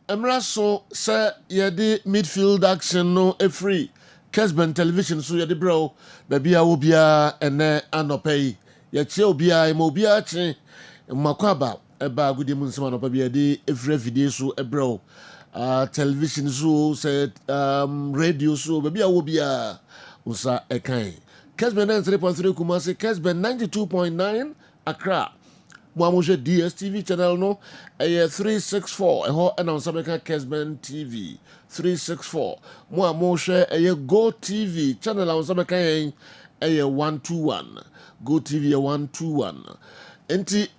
Emraso say yedi midfield action no free. Kessben television so yedi bro. Baby obia ene anopay. Yeche obia imobia chi. Makwaba eba gudi munsima no baby yedi every video so bro. Television so say radio so baby obia usa ekai. Kessben 93.3 Kumasi, Kessben 92.9 Accra. Mwamoje DSTV channel no 364 eho announce American Kessben TV 364 mwamoje Go TV channel announce American 121 Go TV 121 enti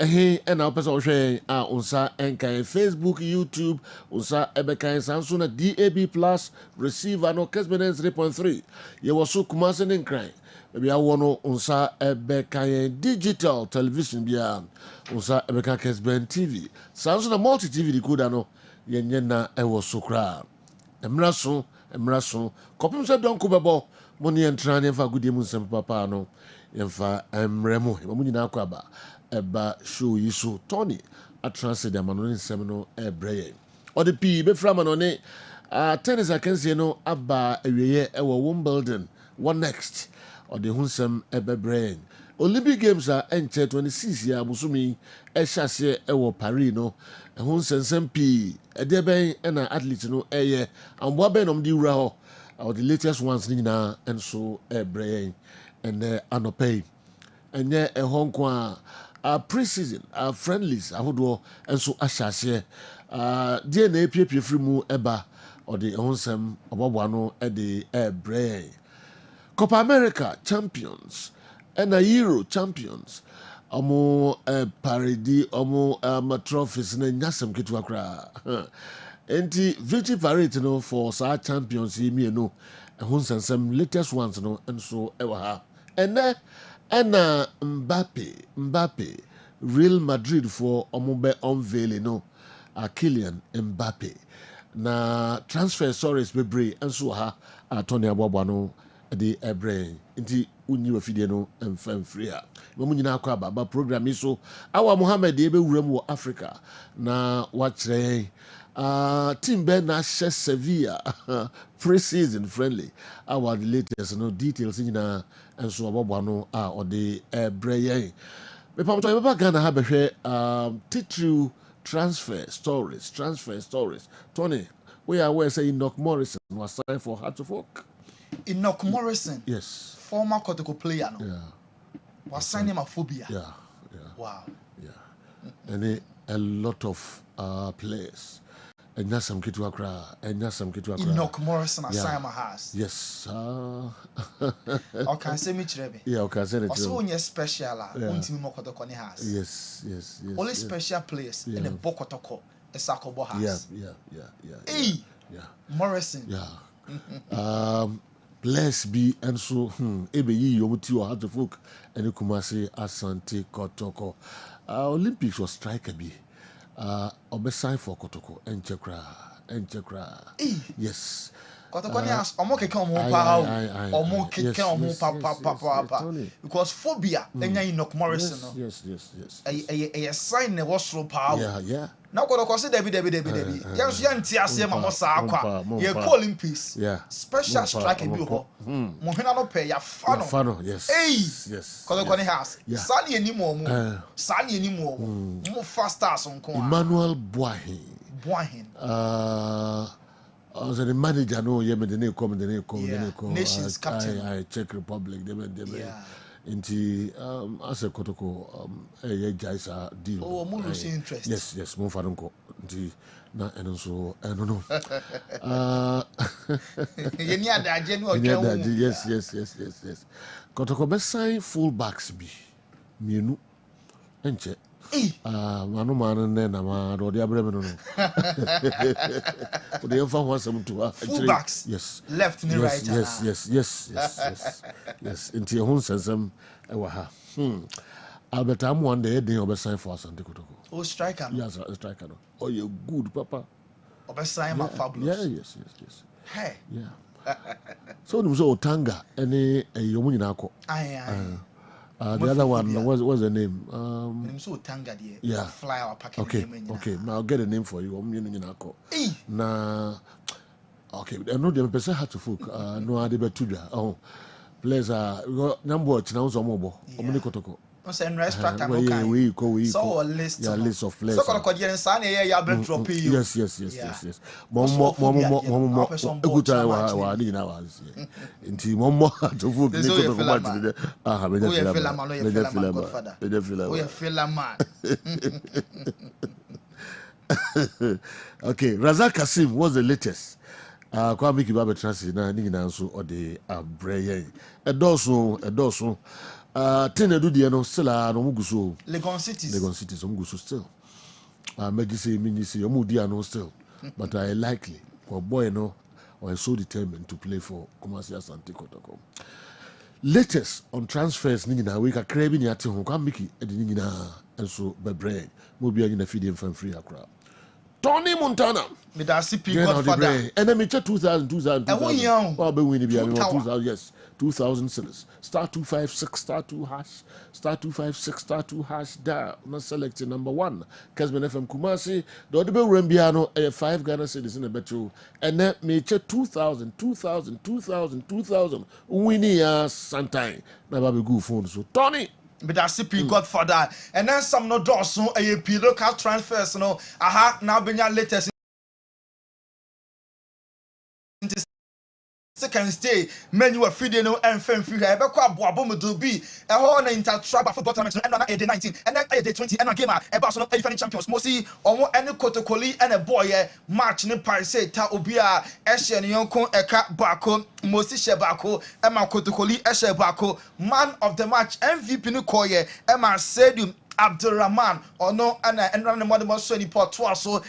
ena opesa ohwe unsa enka Facebook YouTube unsa ebeka sanso na DAB plus receiver no Kessben 3.3 ye waso Kumasi nkran maybe I want unsa ebeka digital television bia unsa ebeka Kessben TV sanso na multi TV decoder no yenye na ewo sokra emraso kopim se don ko bebo mo ne entra ne fa gudie mu nsem papa no yemfa emremo mo nyina akwaba eba show yiso Tony atranse de amano nsem no ebreye ode pi be fra mano ne tennis akansie no aba awieye ewo Wimbledon what next ode hunsem ebebreye Olympic Games are enche 26 ya musumi ehase ewo Paris no hunsem pi edeben na athlete no eye ambo ben nom di wura ho the latest ones ni na enso ebreye and anopay enye ehonko a preseason friendlies ahodo enso ahase die na epiepie free mu eba ode hunsem obobo no e de ebreye Copa America champions and a Euro champions omo parody omo trophies na nyasem ketu akra enti victory parade no for sa champions yemi no ehonsensem latest ones no enso ewa ha ena Mbappe Real Madrid for omo be unveil no Kylian Mbappe na transfer stories bebre enso ha Tony Abobwa no the brain inti unyi wafide no free a mo nyina akwa aba program so awa Mohammed ebe wuram wo Africa na wachre team be na she Sevilla preseason friendly our the latest no details nyina enso abobwa no o de brain me pamto be Ghana ha behwe titru transfer stories Tony we are where say Enoch Morrison was signed for Heart of Oak. Enoch Morrison, yes, former Kotoko player, no? Yeah, was signing him a phobia. Yeah. Wow. Yeah, and a lot of players. And just some kitu akra. Enoch Morrison assigned my house. Yes. Okay, say me chirebe. Yeah, okay, say it. Also, when you're special, unti mo Kotoko ni house. Yes. Only special players in the Bokotoko, a Sakobo house. Yeah. Morrison. Yeah. Bless be and so ebe yi yomuti o Heart of Oak and Kumasi Asante Kotoko. Olympics was striker be obe sign for Kotoko and Chekra. Yes. Kotoko ni as omo keke omo pa omo keke omo pa because phobia enya Enoch Morrison no. Yes. A sign ne was so power. Yeah. Now go say Debbie. Yes, yanti ase ma mo sa akwa. Ye Olympics. Yeah. Special striker bi ho. Mo hena no pay ya fano. Yes. Yes. Kotoko ni house. Sani eni mo mo fasters on kon. Emmanuel Boahin. I was the manager no ye me the name Nations captain. I Czech Republic they Inti as a Kotoko jaisa deal. Oh, mo lose interest. Yes, mo faronko. Inti na eno so eno no. Yeni adaje no Yes. Kotoko be sign full backs bi. Mienu enche. Manu ne na ma do dia breme no. O de fa ho asem to full backs. Yes. Left and right. Yes. Inti ehun sensem e wa ha. Albert am one day dey obe sign for Asante Kotoko. Oh, striker. Yes, striker. Oh, you good papa. Obe sign ma fabulous. Yes. Hey. Yeah. So we so Otanga any yomu nyina akọ. The other one, what's the name? So Tanga there. Yeah. Fly our packet. Okay. Now I'll get a name for you. Nah. Okay. I know the person had to folk. No, I did better. Oh, players are number watch now. Some mobile. Omunikotoko. List of players. So Yes. More. Good time. Into more to folk. Okay, Razak Kasim was the latest. Kwame Kibabe transit na ni nyina nso ode abreye. Edoso. Tene do de no still no muguso. Legon cities muguso still. Megisi omudi no still. But I likely for boy no or so determined to play for Kumasi Asante Kotoko. Latest on transfers ni nyina we ka krabi ni ate ho Kwame Ki e de ni nyina nso bebre. Mo bia nyina feed him free akra. Tony Montana. With our CP Godfather. And then me check 2000. Oh, be winning be 2000. Yes, 2000 sellers. Star 256, star 2 hash, star 256, star 2 hash. There, not selecting number 1. Kessben FM Kumasi. The other be Rembiano. 5 Ghana cedis in a betro. And then me check 2000. Winnie sometime. Never be good phone. So Tony. With our CP Godfather. And then some no doors no AP local transfers no. Aha now be your latest. Second stay menu of feeding no and free here be kwa boabo mu do bi e ho na intertribal football tournament and na 19 and then 20 and game e ba so no defending champions mosi omo any kotokoli and a boy match ni Paris say ta obi a e hye ne yonkon eka baako mosi hye baako e ma kotokoli e hye baako man of the match MVP ni koye e ma stadium Abdulrahman or no and run the most so so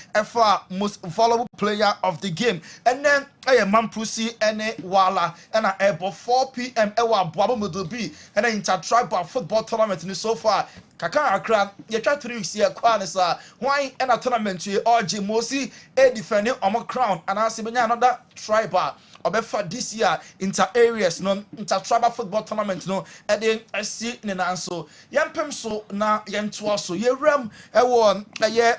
most valuable player of the game and then Mampusi and Wala and about 4 p.m. Ewa Boabo Mudubi and intertribal football tournament in so far. Kaka Akra, you try 3 weeks here, Kwanisa. Why and a tournament to RG Mosi, a defending on crown and I see another tribal. Obefa this year inter areas no intertribal football tournament no e dey see ne nanso yempem so na yentoa so yewram e won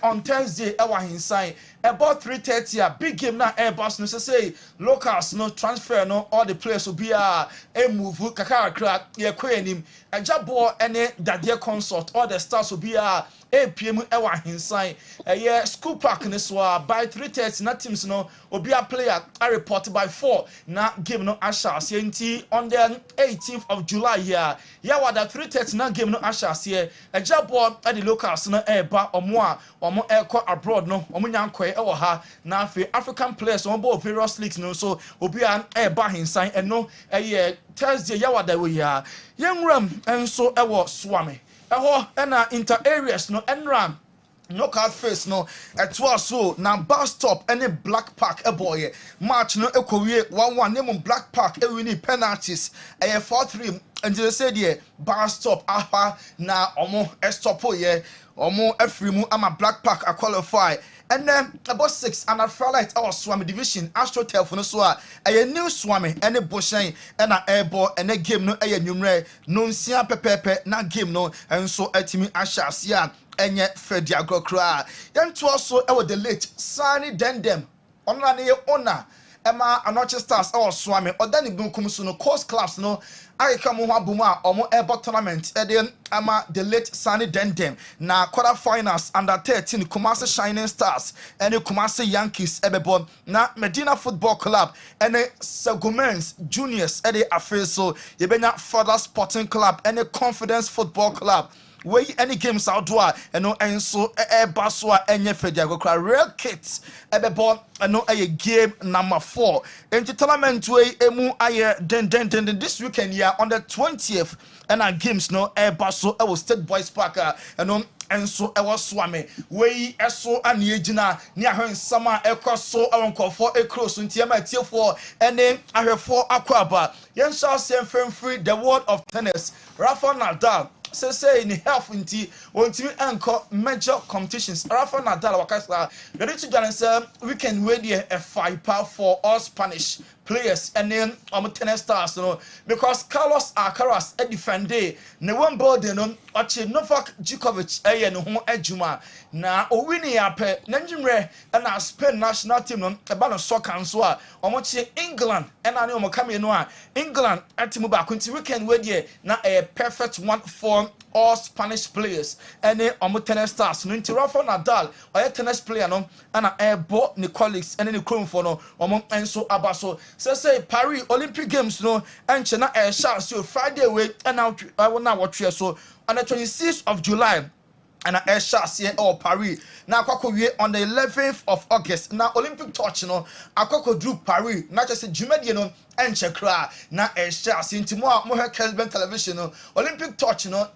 on Thursday e wa hinsan about 3:30 a big game na Airbus no say locals no transfer no all the players will be a move kakakra ye kwanim ajabo ene dade consort all the stars will be a APM ewa hinsan school park ne so by 3:30 na teams no obi a player I report by 4 na game no ashas yenti on the 18th of July here ya wada 3:30 na game no ashas here ajabo at the locals no eba omo eko abroad no omo nyankwe ewo ha na afi African players on both various leagues no so obi a eba hinsan eno Thursday ya wada we ya yenram enso ewo swame ena inter areas no enram knockout face no etwa so na bus stop any Black Park boy match no ekowie 1-1 name Black Park win penalties 4-3 and they say the bus stop aha na omo stop ye omo afri mu ama Black Park a qualify and then about 6 and a Fralight our Swami division Astro Telephone so a new Swami any Boshan and a airball and a game no numere no sia pepepe na game no and so etimi ashasia enye Fedia Gokra then to also the late Sunny Dendem ona Emma Anoche Stars our Swami or then bunkum so no course class no I come on Buma or airport tournament then ama the late Sunny Dendem na quarterfinals under 13 Kumasi Shining Stars and Kumasi Yankees ebebo na Medina Football Club and Segumens Juniors ede afeso yebenya Further Sporting Club and Confidence Football Club where any games outdoor and no and so baswa enye Fedia Gokra real kits ebebo no a game number 4 into tournament way emu aye den this weekend here on the 20th and our games no baso I was State Boys Park and so I was swami way so an yejina near her summer so I won't call for a cross until my tier 4 and then I have 4 aquaba yen shall send free the world of tennis Raffle Nadal say in health inti won't anchor major competitions Rafa Nadal wakasa ready to join us weekend where there a fight for all Spanish players and then tennis stars no because Carlos Alcaraz a defender ne one building no oche Novak Djokovic no ho adwuma na owini ape na njimre na Spain national team no eba no soccer nso a omoche England na ne omokame no a England atimu ba kunti weekend we die na a perfect one for all Spanish players and tennis stars no nti Raffle Nadal or tennis player no na ebo ne colleagues and ne chrome for no enso abaso say Paris Olympic Games no enche na chance so Friday we and now I will now watch so on the 26th of July and a chance here or Paris now akoko on the 11th of August now Olympic torch no akoko drew Paris not just a Jumedi no enche kra na chance into more Kessben television no Olympic torch no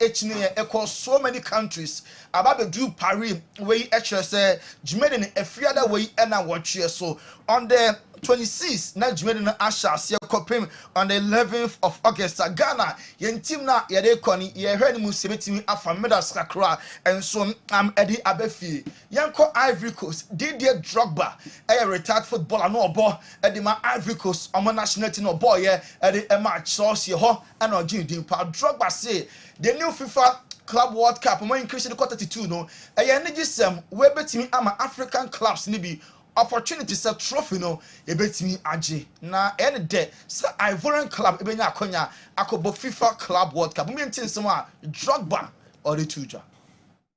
across so many countries about drew Paris we actually say Jumedi a free other way and I watch here so on the 26 na Jumedi na ashas ye kopim on the 11th of August Ghana yen team na ye de koni ye hwe ni mu sebetimi afa medals kakra enso am edi abefi yenko Ivory Coast Didier Drogba a retired footballer no obo edi ma Ivory Coast omo national team no boy ye edi e match source ye ho and ogin din pa Drogba say the new FIFA Club World Cup mo increase the 32 no e ye nigi sem we betimi ama African clubs ni bi opportunity say trophy no ebetimi age na any day say Ivorian club ebenya akonya akobo FIFA Club World Cup me ntin sem a Drogba or the tuja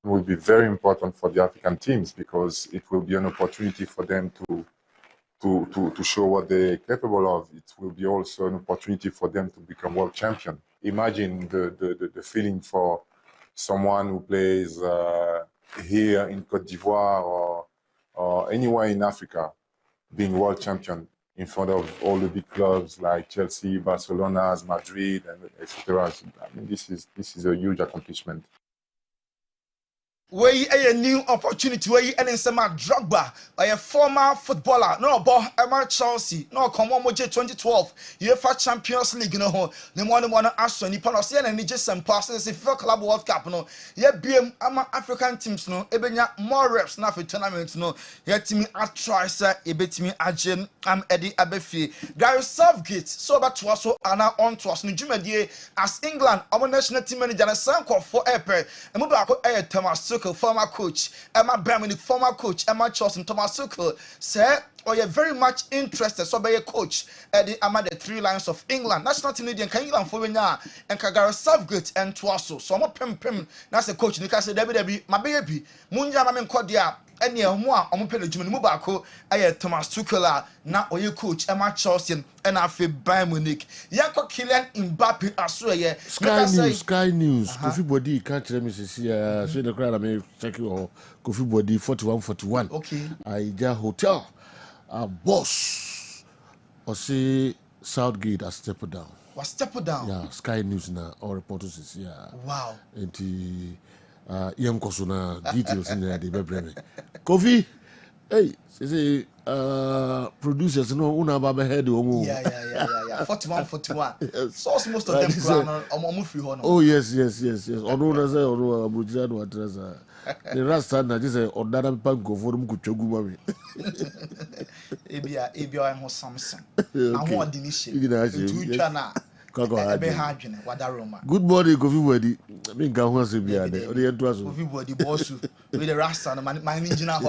will be very important for the African teams because it will be an opportunity for them to show what they're capable of. It will be also an opportunity for them to become world champion. Imagine the feeling for someone who plays here in Côte d'Ivoire or anywhere in Africa being world champion in front of all the big clubs like Chelsea, Barcelona, Madrid, and etc. I mean, this is a huge accomplishment. Where a new opportunity where you and some Drogba by a former footballer no ball Emma Chelsea no come on 2012 UEFA Champions League no ho the one aso ni pan ose na ni just some passes FIFA Club World Cup no ye biem ama African teams no ebenya more reps na for tournament no ye timi atry say ebetimi agem am edi abefi Gary Southgate so ba to so ana on to us no dwumadie as England our national team manager na sanko for epe emu ba ko Thomas former coach, Emma Braminic, former coach, Emma Charleston, Thomas Tuchel, say, or you're very much interested, so by a coach at the the 3 Lions of England. National team Indian can England for now, and Kagara Southgate and Twasso. So I'm pim, that's a coach, Nika said, my baby, Munja Mamin Kodia. And yeah, more on Pedro Mubako, I Thomas Tuchel, now or your coach, Emma Charleston, and I feel Bayern Munich. Yanko Kylian Mbappe, I swear, Sky News, Kofi Body, can't let me see, so the crowd I may check you Kofi Body 41. Okay. I just hotel, boss, or say Southgate has stepped down. Was stepped down? Yeah, Sky News now, all reporters is here. Wow. And Iam Kosuna details in there, the baby. Kofi, hey, say, producers, no, una baba head or yeah. 41. Yes. So most of them crown on oh, yes. Ono say, ono Abuja no address. The rasta na just say, odara panko for them kuchogu mami. Ebia I'm Samson. I want diniship. Good morning, Kofi Body. I mean, Gawan say be there. Kofi Body boss with the rasta my engineer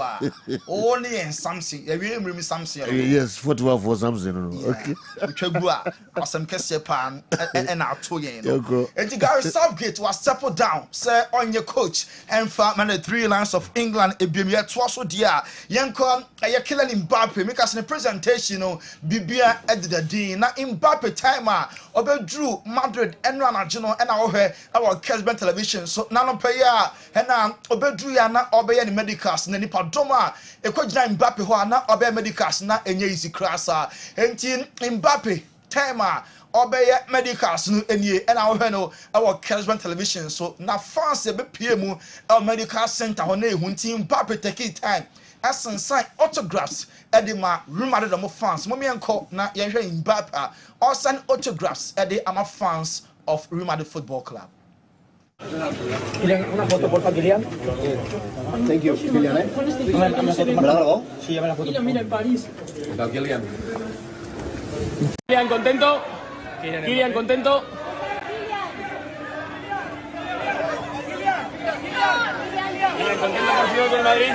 only and something. You remember something? Yes, 41 for something. Okay. Chegua or some Kessben and our two yen. And Gary Southgate was settled down, say on your coach and man the 3 Lions of England. Ebimia Twasso dia. Yanko a killing Mbappe make us a presentation. Bibia at the D. Na Mbappe timer. Drew Madrid and Ranagino and our Kessben television. So none pay ya and Obedru ya na obey any medicals and any padoma. A coach Mbappe who are not obey medicals na any easy crassa. And Mbappe timer obey medicals no any and our Kessben television. So na fancy be PM our medical center on a Mbappe take time. As sign autographs edema rumored the fans mommy uncle na yehwe Mbappe or sign autographs at the fans of Real Madrid Football Club. Una foto por favor, Ghanian. Thank you, Ghanian. Una foto. Sí, llama la foto. Mira en París. Ghanian. Kylian contento. Kylian contento. Kylian contento por firmar con el Madrid.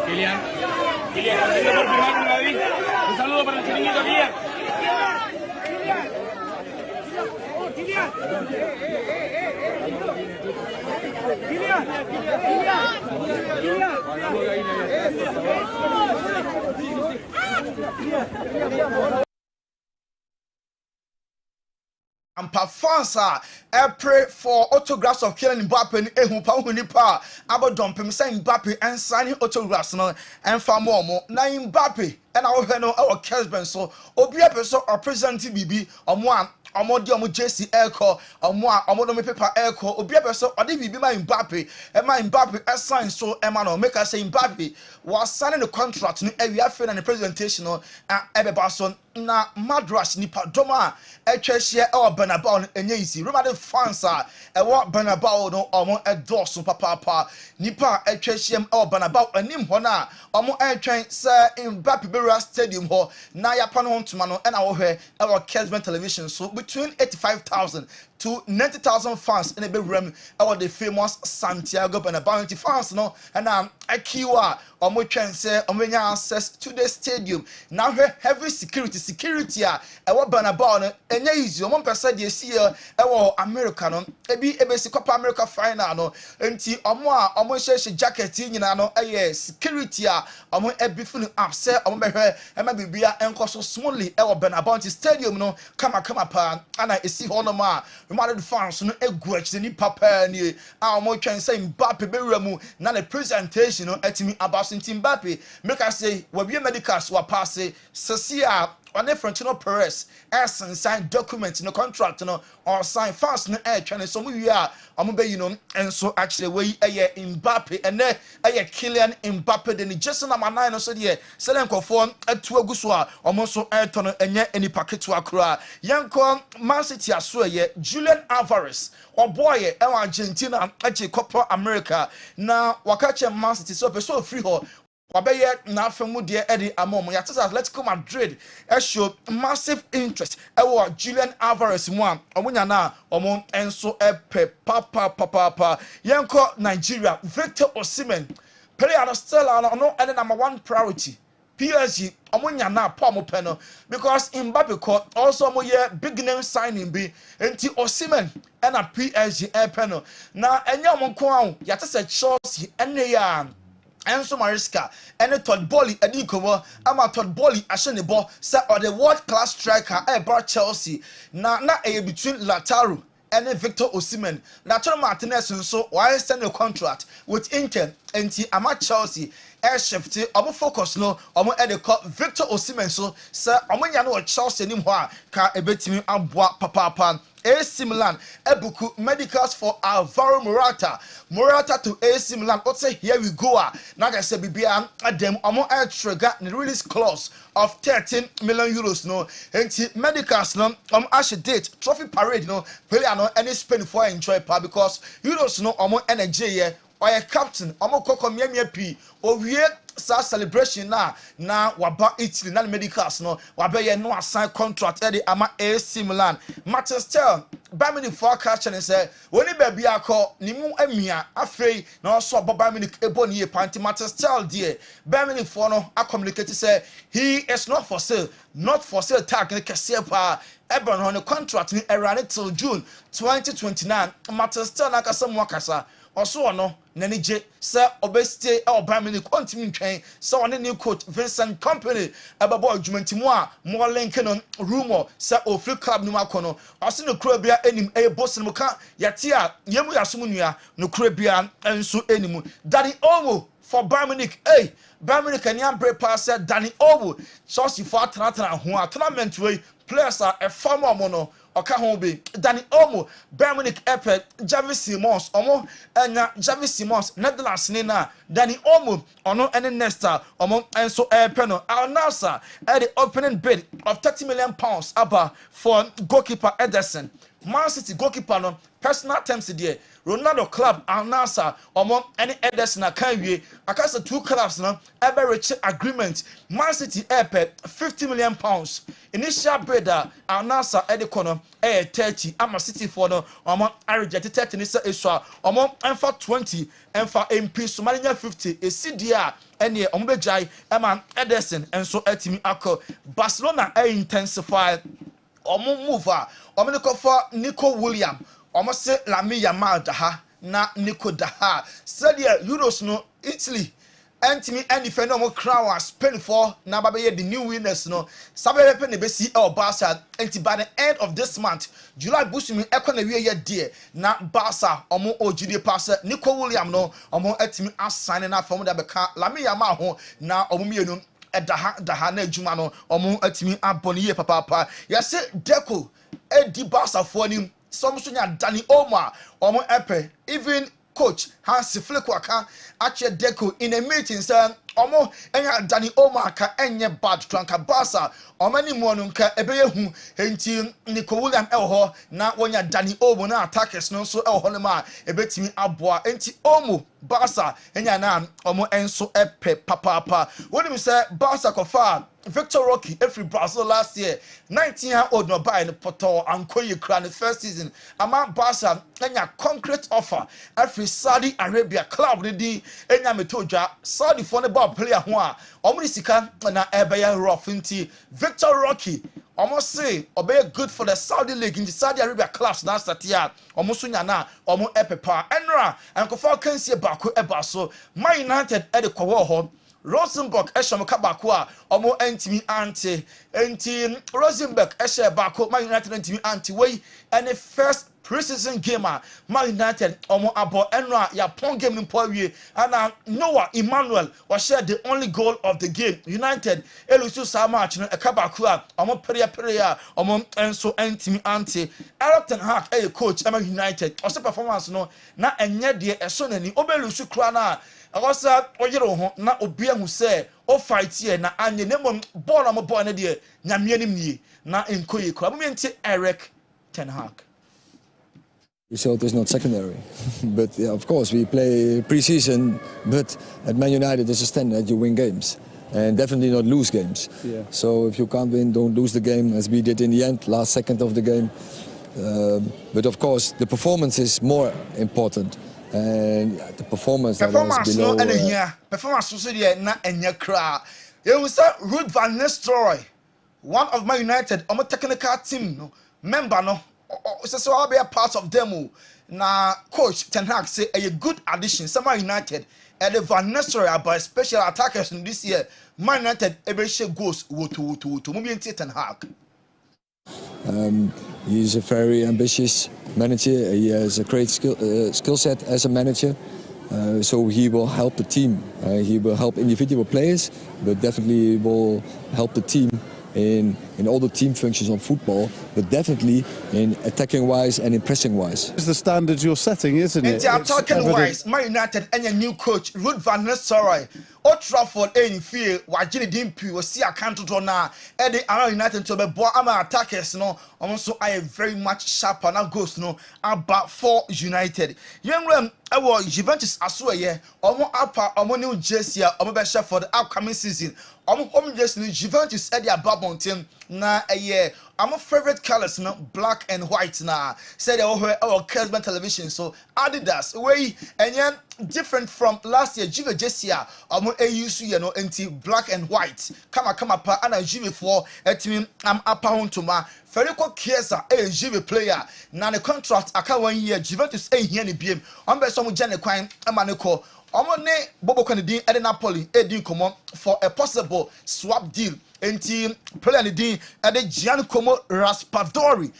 Kylian contento por firmar con el Madrid. Un saludo para el chiringuito, Kylian. And performance I pray for autographs of Kylian Mbappe and Ehupa Hunipa about dumping saying Mbappe and signing autographs and for more. Now Mbappe and our Kessben so Obia person or presenting BB on one. Ọmọdé ọmọ JC ẹ̀kọ́ ọmọdé ọmọ paper ẹ̀kọ́ obi ẹ̀bẹ̀sọ ọdẹ bíbí ma Mbappe ẹ̀ sign so ẹ̀ ma na make us say Mbappe was signing the contract ní ẹ̀wí afẹ́ na the presentation ẹ̀bẹ̀bà so na Madras nipa dọ́mà ẹ̀twẹ́ ṣẹ́ ẹ̀wọ̀ Bernabeu ní ẹ̀yẹ yìí sí Real fans ẹ̀wọ̀ Bernabeu no ọmọ ẹ̀dọ́ọ̀sùn papaapa nipa ẹ̀twẹ́ ṣẹ́ ẹ̀wọ̀ Bernabeu ẹ̀ním hɔ na ọmọ ẹ̀twẹ́ sẹ́ Mbappe bẹ̀rẹ̀ stadium hɔ na yapa no ntoma no ẹ̀na wɔhwɛ ẹ̀wọ̀ Kessben television so between 85,000 to 90,000 fans in a big room about the famous Santiago Bernabeu fans no and akiwa omo twen say omenya access to the stadium now heavy security ewo Bernabeu no enya easy omo pesa de see ewo America no ebi ebesi Copa America final no enti omo share jacket nyina no security omo ebi funu up say omo behwe ema bibia enkoso smoothly ewo Bernabeu stadium no kama pa ana esi ho no ma Madrid fans no egwach ni papa ni omo twen say Mbappe bewura mu na the presentation no etimi about Mbappe make I say we be medicals wa pass Cecia on the Frontino Perez sign document no contract no or sign fast no air channel so we are be you know and so actually we Mbappe and there Kylian Mbappe then just number 9 so there selen conform to aguswa almost so air ton enye any packet to akra yanko Man City aso Julian Alvarez or boy e Argentina ache Copa America na wakache Man City so free ho wabeye na afemu de edi amom yates Atletico Madrid show massive interest ewo Julian Alvarez mu omunya na omo enso epe papa yenko Nigeria Victor Osimhen player no still no any number 1 priority PSG omunya na pa mo peno because Mbappe ko also mo ye big name signing bi enti Osimhen na PSG peno na enya mo ko an yates Chelsea ene ya Enso Mariska any third volley adikowo ama third volley ahye ne bo say or the world class striker bar Chelsea na between Lautaro and Victor Osimhen Lautaro Martinez nso why send a contract with Inter enti ama Chelsea shift omo focus no omo e de call Victor Osimhen so say omo nya no Chelsea nim ho a ka ebetimi aboa papa AC Milan ebuku medicals for Alvaro Morata to AC Milan. What say here we go now I say bibia adem omo trigger the release clause of 13 million euros no enti medicals no ash date trophy parade no player no any Spain for enjoy pa because euros no omo energy here or a captain omo koko miamia pi owie sa celebration na waba Italy na medicals no wabe no assign contract e ama AC Milan Martin Stell Bayern Munich forecast and say woni ba bia ko ni mu amia afei na so Bayern Munich ebo ni panti Martin Stell die Bayern Munich for no a communicate say he is not for sale tag ne kese pa Ebron on the contract ni erane till June 2029 Martin Stell na kasa mu akasa also no nanije say obesity or Bayern Munich continue train so on the new coach Vincent Company ababo adwumantimu a mo link no rumor say o free club no makono also no kura bia enim boss no ka yate a yemu yasom nua no kura bia enso enimu Dani Olmo for Bayern Munich Bayern Munich can break pass Dani Olmo Chelsea for atana ho tournament way players are a former mono oka ho be Dani Olmo Bayern Munich epe Javi Simons omo enya Javi Simons Netherlands ni na Dani Olmo ono ene Nesta omo enso epe no Al Nassr at the opening bid of £30 million aba for goalkeeper Ederson Man City goalkeeper no personal terms there Ronaldo club announcer omo any Ederson na kan wie akasa 2 clubs no ever reach agreement Man City pay £50 million initial bid announcer edekono 30 ama City for no omo I reject 30 ni say esua omo enfa 20 enfa MP so manya 50 esidia ene omo bejai ema Ederson enso atimi akọ Barcelona intensify omo move omo ne kofa Nico William omo se Lami Yamal daha na Nico daha said Euros no Italy Antimi and defend omo crown Spain for na babaye the new winners no sabe pe ne be see El Barca anti by the end of this month July busumi ekọ na wie ye de na Barca omo ogide pass Nico William no omo atimi assign na from da beka Lami Yamal ho na omo mienu daha na adwuma no omo atimi aboniye papa ya se Deco edi Barca for nim some sunya Dani Omar omo epe even coach Hans Flick waka ache Deco in a meeting say omo enya Dani Omar ka enye bad tranka Barca omo ni mo no nka ebeye hu enti Nico William elho na wonya Dani Omar na attackers no so elho no ma ebetimi aboa enti Omo Barca enya na omo enso epe papa woni mi say Barca kofa Victor Roque every Brazil last year 19-year-old no buy in Porto Ankoye Kran first season ama Barca enya concrete offer every Saudi Arabia club di enya metoja Saudi for the ball player ho a omo sika na ebeya rough nti Victor Roque almost say obey good for the Saudi League in the Saudi Arabia clubs na satia almost sunya na omo epepa enra and kofa kan see bako eba so Man United e de kwawo ho Rosenborg esham kabako a omo antimi anti Rosenborg eshe bako Man United antimi anti way any first preseason game Man United omo abo enra ya pon game in powie and Noah Emmanuel was shared the only goal of the game United elusu sa match no ekabako a omo peria omo enso antimi anti Ten Hag coach Man United also performance no na enye de eso nani obelusu kra na agosa oyero ho na obia hu say o fight here na anye nemom ball am ball na de nyame anim nie na enkoye kra momenti Ten Hag. Result is not secondary, but yeah, of course we play pre-season, but at Man United there's a standard you win games and definitely not lose games. Yeah. So if you can't win, don't lose the game as we did in the end, last second of the game. But of course the performance is more important. And the performance that was below. Performance so there na enya kra. You will say Ruud van Nistelrooy, one of Man United, technical team no member no. So I'll be a part of them. Na coach Ten Hag say a good addition. Some Man United and the Van Nistelrooy about special attackers in this year. Man United every share goes to movie Ten Hag. He's a very ambitious manager. He has a great skill set as a manager. So he will help the team. He will help individual players, but definitely will help the team in all the team functions on football, but definitely in attacking wise and in pressing wise. It's the standards you're setting, isn't it? And attacking wise, Man United and your new coach Ruud van Nistelrooy. Old Trafford in field, Wajini Dimpi was see a canto to now. Eddie United to be boy ama attackers no. Also I very much sharper now goes no about for United. Young Rem Juventus aswe ye omo apa omo new jersey omo be for the upcoming season. Omo home jersey Juventus Eddie Ababon team na a year. I'm favorite colors no black and white na. Said our Kessben television so Adidas way and then different from last year Juve jersey omo AUC you know anti black and white. Come pa ana Juve for a team I'm up on to ma Federico Chiesa a Juve player na the contract aka 1 year Juventus here ni biem on be some Jane Kwan amaneko omo ne Bobo Kennedy at Napoli edin komo for a possible swap deal enti player din at the Giancomo Raspadori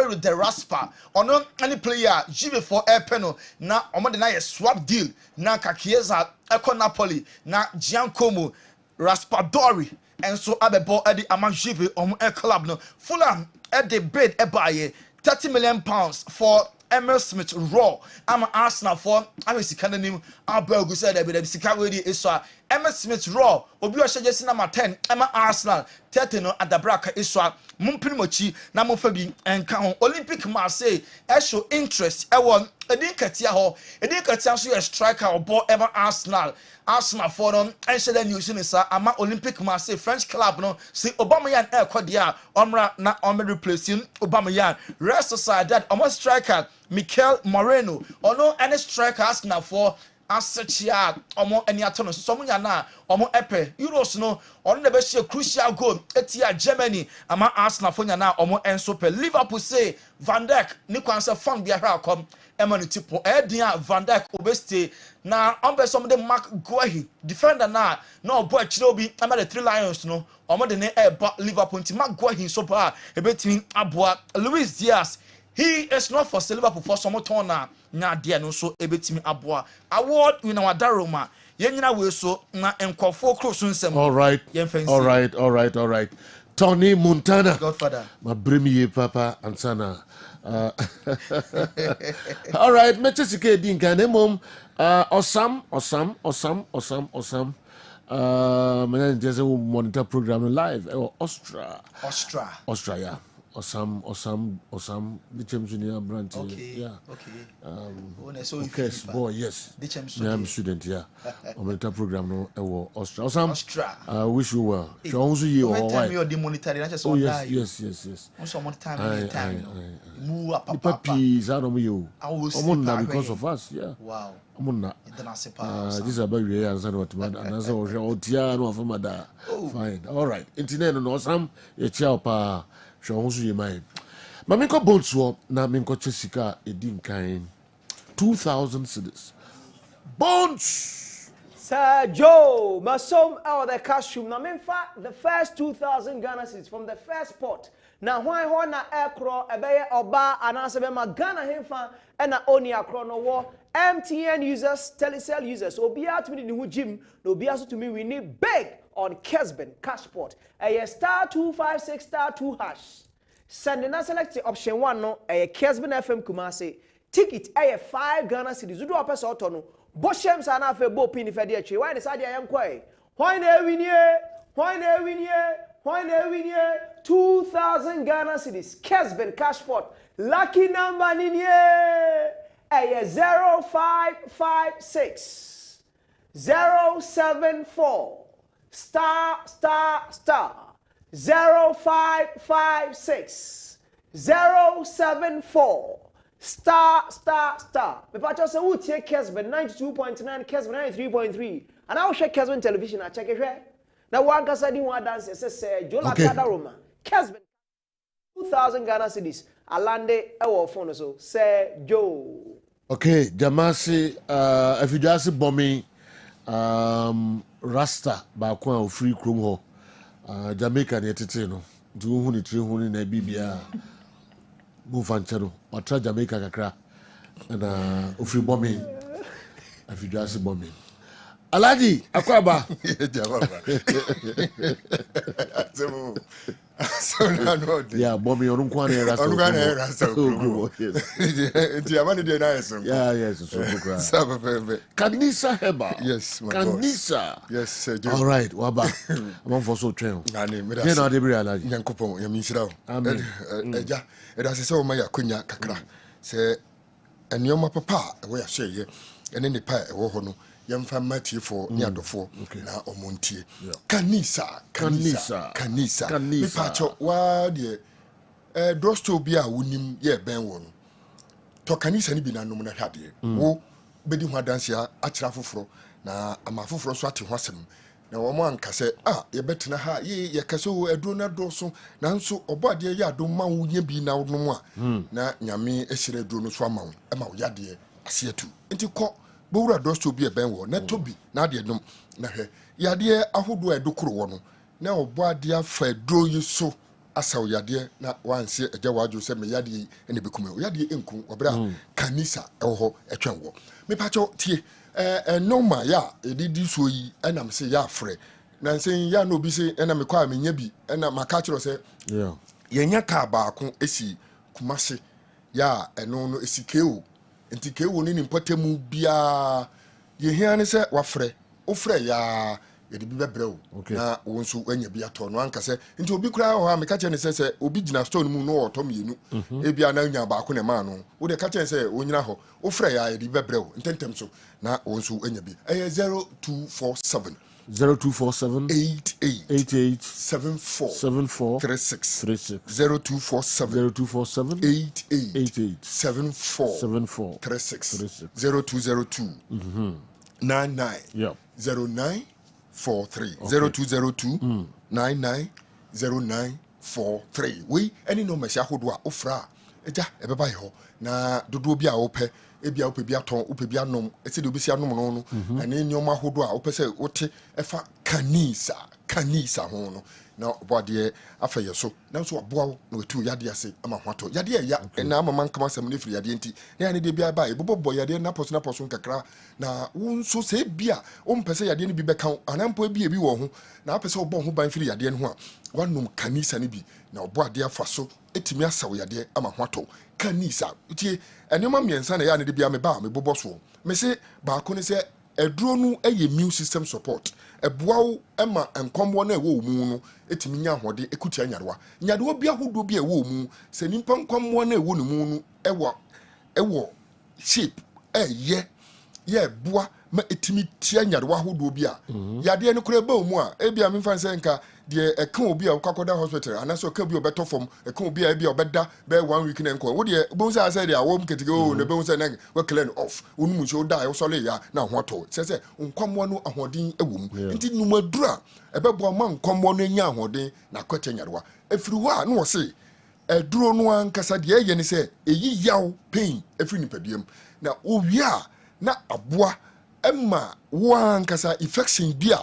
with the Raspa ono any player Juve for a peno na omo de na swap deal na Chiesa eko Napoli na Giancomo Raspadori and so abebo edi amajive club no Fulham at the bid ebaye £30 million for Emil Smith Raw. I'm Arsenal for I'm a Sikananim Abel said that the Sika wedi is Emma Smith Raw, Obi Jesse number 10, Emma Arsenal, Teteno at the Braka Iswa, Mumpimochi, Namofabi, and Count Olympic Marseille, show interest, Ewan, Edinkatia, Edinkatia, a striker or ball ever Arsenal for them, and said then using this Ama Olympic Marseille, French club, no, see Obamayan Air Kodia, Omra, not Omra replacing Obamayan, rest aside that, almost striker, Mikel Moreno, or no any striker Arsenal for. Asachia omo eni atono so mo yana omo epe Euros no on the best crucial goal etia Germany ama Arsenal for yana omo enso pe Liverpool say Van Dijk ni kwanse fan bia hra kom emanu tipo edia Van Dijk obeste na ombe some de Mark Guehi defender na obo chire obi ama the 3 Lions no omo de ne Liverpool nti Mark Guehi so pa ebetimi aboa Luis Diaz. He is not for Liverpool for some turn na dia no so ebetimi aboa award win our Daroma yenyina we so na enkofo cross nsem. All right. Tony Montana, Godfather, my bremi papa ansana. All right, Manchester din kanemom Osam. Man just monitor program live Austria, yeah. Osam, the Champions Branch. Okay. Yeah. Okay. Okay, boy, yes. I'm student, yeah. Monitor program no Austria. Osam, wish you well. Show you all right. Oh yes. Also more time. Move up, Puppies out of you. I will see because of us, yeah. Wow. This is about your answer what man and answer Otiano of Mada. Fine. All right. Internet no Osam, a child Shawonsu ye mai. Mamiko Bonswo na minko Chesika edin kain 2,000 cedis. Bones! Sir Joe, Masom out the cash room. Now, the first 2,000 Ghana cedis from the first pot. Now, why na aircraft, ebeye oba, and answer ma Ghana himfa, and na oni akro no war. MTN users, Telecel users, so be out to me the gym, no be out to me, we need big on Kessben Cashport. A star 256 star 2 hash. Send and select the option 1 no a Kessben FM Kumasi. Ticket a 5 Ghana cedis. You do a person autono. Boshems and a bo pin if I dare. Why the side I am quiet? Why ne win ye? 2,000 Ghana cedis. Kessben Cashport. Lucky number in ye. A 0556 074 star 0556 074 star. Me patcho say who take Kessben 92.9 Kessben 93.3 and I will check Kessben television I check it here. Now one can say one dance say Joe Laka Roma Kessben 2,000 Ghana cedis alande ewo phone so say Joe. Okay, Jamasi afidasi bombing Rasta ba kwa free chrome ho Jamaica ne tete no nti wo hu ni tre hu ni na bibia move anchero watra Jamaica kakra na free bombing afidasi bombing Alaji akwaba so no yeah bombing on kwane Rasta yes so Kanisa Heba yes my Kanisa boss. Yes sir all right waba I'm for so train na na de bri Alaji nyankopon yaminhyira amen eja edase se o ma yakonya kakra se enioma papa we ya hye ene ne pa ewo ho no yamfa matie for ni adofo na omontie kanisa me pacho wa de drosto bi a wonim ye ben wo no to kanisa ni bi na nom na hwade wo bedi ho adanse a akira foforo na amafoforo so ate ho asem na wo mo anka se ye betena ha ye kase wo aduro na doso na nso obode ye adom ma wo nya bi na wo nom a na nyame ehire aduro no so ama wo ma wo yade asietu enti ko bowura dosto bi e ben wo na tobi na de nom na hwe yade ahodo edokoro wo no na obo ade afa aduro yi so asaw yade na wanse eja wajo se me yade ene bekume yade enku obra kanisa ewo ho etwen wo me pacho tie normal ya edidi so yi enam se ya frɛ na nsen ya no bi se enam me kwa menya bi enam maka kyerɛ se yenya ka baako esi kumase ya eno esi keo enti keo ni mpotemu bia ye hia ne se wafrɛ ofre ya yɛde bi bɛbrɛ wo na wo nso anya bi atɔ no anka sɛ nti obi koraa hɔ a meka kyɛ ne sɛ obi gyina store no mu no ɔtɔ mmienu ebia na nya baako ne ma no wo de ka kyɛ sɛ onyina hɔ ofre ya yɛde bi bɛbrɛ wo ntɛntɛm so na wo nso anya bi ɛyɛ 0247 88 74 36 0247 88 74 36 0202 99 09 43 0202 990943 we any no mesia hodo a ofra eja ebeba ye ho na dodo bi a wopɛ ebia wopɛ bi aton wopɛ bi anom ese de obi si anom no ane nyoma hodo a wopɛ sɛ wote ɛfa kanisa ho no na obade afeye so na so aboa na wetu yade ase ama hwato yade ya na ama man kama sam ne firi yade nti na ane de bia ba e bobo yade na poso nkakra na wonso se bia o mpese yade ne bi beka anampo bi wo ho na apese obo ho ban firi yade ne ho a wanum kanisa ne bi na obade afa so etimi asaw yade ama hwato kanisa tie enema miensa na ya ne de bia me ba me bobo so me se ba ko ne se eduro no eye immune system support eboawo ema enkombo na ewo mu no etimi nya hode ekutia nyarewa bi ahodo bi ewo mu se nimpa nkombo na ewo ne mu no ewo shape ye boa ma etimi tia nyarewa ahodo bi a yade ne kora ba mu a ebia me fan se nka de eka obi a kwakoda hospital anaso eka bi obeto fom eka obi a bi obeda be 1 week na nko wo de bo say say de awom ketike o ne be say na we clean off onum so die o sole ya na hoto se nkwammo no ahodin ewum nti numadura ebebo ma nkwammo no nya ahodin na kwete nyarewa efiri ho a no wo se eduro no ankasa de ye ne se eyi yaw pain efiri nipadiem na owia na aboa emma wo ankasa infection bia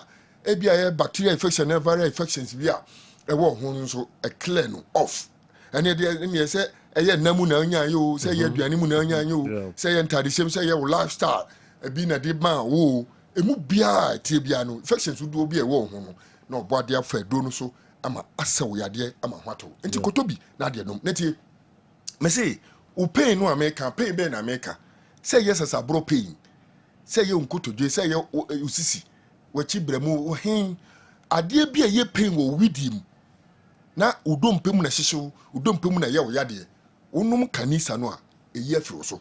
ebia ye bacteria infection and viral infections bia ewo ho nso e clear no off ene de ne se eye namu na anya yo se ye aduane mu na anya yo se ye ntade shem se ye lifestyle ebi na de ma wo emu bia tie bia no infections do bia ewo ho no na oboade afa do no so ama asawo yade ama hwato enti kotobi na de nom netie me say o pain no America pain be na America se yes as abro pain se ye nkotodwe se ye usisi wachi bremu hen ade bia ye pain wo widim na udompem na hyehyew udompem na ye wo yade onum kanisa no a eyi afiro so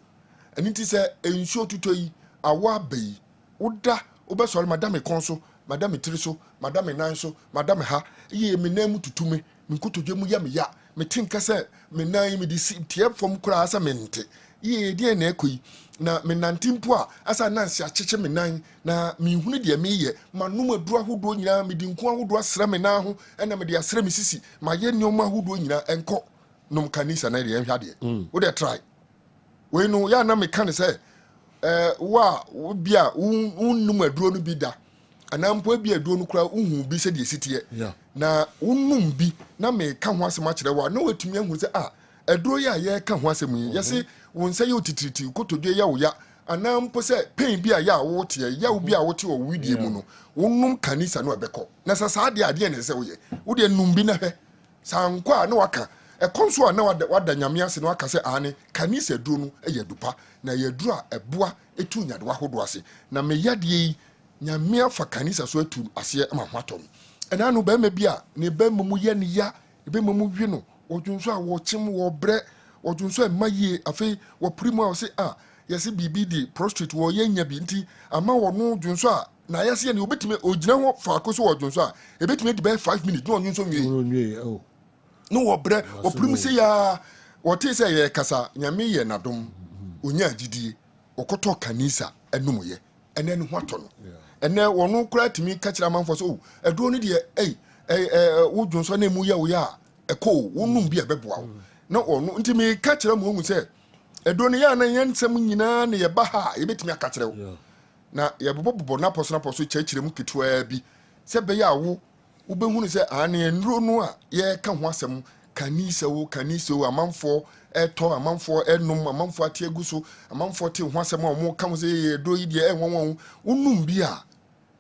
eni ti se ensuo tutoyi awa bai uda obesore madame konso madame tiriso madame nanso madame ha ye menam tutume nkotodwe mu ya me ya metinka se menan me di tie fom kura asa mente ye die na ekoi na menantimpo a asa nansi acheche menan na mihunu de meye manum aduru ahodo nyina medinku ahodo asra menan ho ena me de asra mesisi ma ye nneoma ahodo nyina enko nom kanisa na de enhwade wo de try we no ya na me kan se wa bia unum aduru no bi da anampo bi aduru no kura uhu bi se de sitie na unum bi na me ka ho asema kire wa na watumi ahu se aduru ya ye ka ho asemu yese won say you titiriti kotodwe ya wo ya anampo se pain bi a ya wo tie ya wo bi a wo tie wo widie mu no wonnum kanisa no ebekọ na sasa ade ne se wo ye wo de num bi na hwe sankwa na waka ekonso na wada nyame ase na waka se ane kanisa duro no eye dupa na ye duro a eboa etu nyade wa hodo ase na me yade yi nyame afa kanisa so etu ase ama hwatom ena no ba ma bi a ne ba mu ye ne ya be mu wi no odwunso a wo chim wo bre odwunso emaye afi wo primo a se yesi bibi di prostrate wo yenya bi nti ama wo no odwunso a na yesi ne obetime ogina ho fa akoso odwunso a ebetime di be 5 minutes no odwunso nwie no wo bre wo primo se ya wo te se ye kasa nyame ye nadom onya agidie okoto kanisa enum ye ene ne ho ato no ene wo no kura timi ka kira manfo so edo no de wo dwunso na emu ya wo ya eko wonum bi ebeboa na ono nti me ka kira mu hu se edo ne ya na yensem nyina ne ye ba ha ye betimi aka kira wo na ye bobo na poso kire mu kitwa bi se be ya wo ubehunu se ane ndro no a ye ka ho asem kanisa wo amanfo eto amanfo enum amanfo atieguso amanfo te ho asem a mo ka mo se ye do yi de enwonwon wonum bi a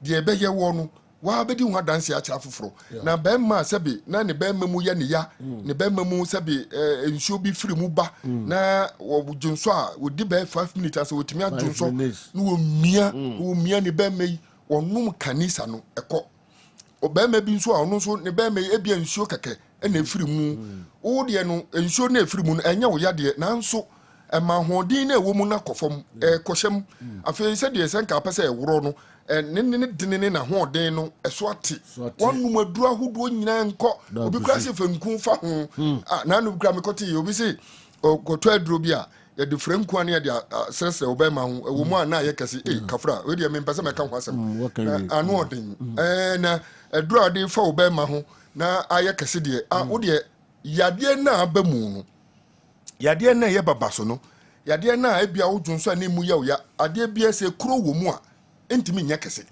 de be ye wo no wa bedi ho danse a kira foforo na be ma sebe na ne be mamu ya ne ya ne be mamu sebe ensuo bi firi mu ba na wo junso a wo di be 5 minutes as wo timi adunso no wo mia ne be mai wɔnom kanisa no ɛkɔ ɔbɛrima bi nso a ɔno nso ne bɛrima ebia nsuo kɛkɛ ɛna efiri mu wo deɛ no nsuo na efiri mu no ɛnyɛ wo yadeɛ nanso ɛma ahoɔden na ɛwɔ mu na kɔfam ɛkɔhyɛm afei sɛdeɛ sɛ nka apɛ sɛ ɛworɔ no ne dene ne na ahoɔden no ɛso ate wɔnom aduro ahodoɔ nyinaa nkɔ obi kura sɛ fanku fa ho na no kura mekɔte yɛ obi sɛ ɔkɔtɔ aduro bi a yɛde franku ane yɛde sɛsɛ ɔbɛma ho ɛwɔ mu a na yɛ kɛse kafra we deɛ mempɛ sɛ mɛka ho asɛm ano ɔden na aduro a de fa ɔbɛma ho na ayɛ kɛse deɛ wo deɛ yadeɛ na aba mu no yadeɛ na yɛ baba so no yadeɛ na ebia wo dwonso a ne mu yɛ wo ya adeɛ bia sɛ kuro wɔ mu a entimi nyɛ kɛse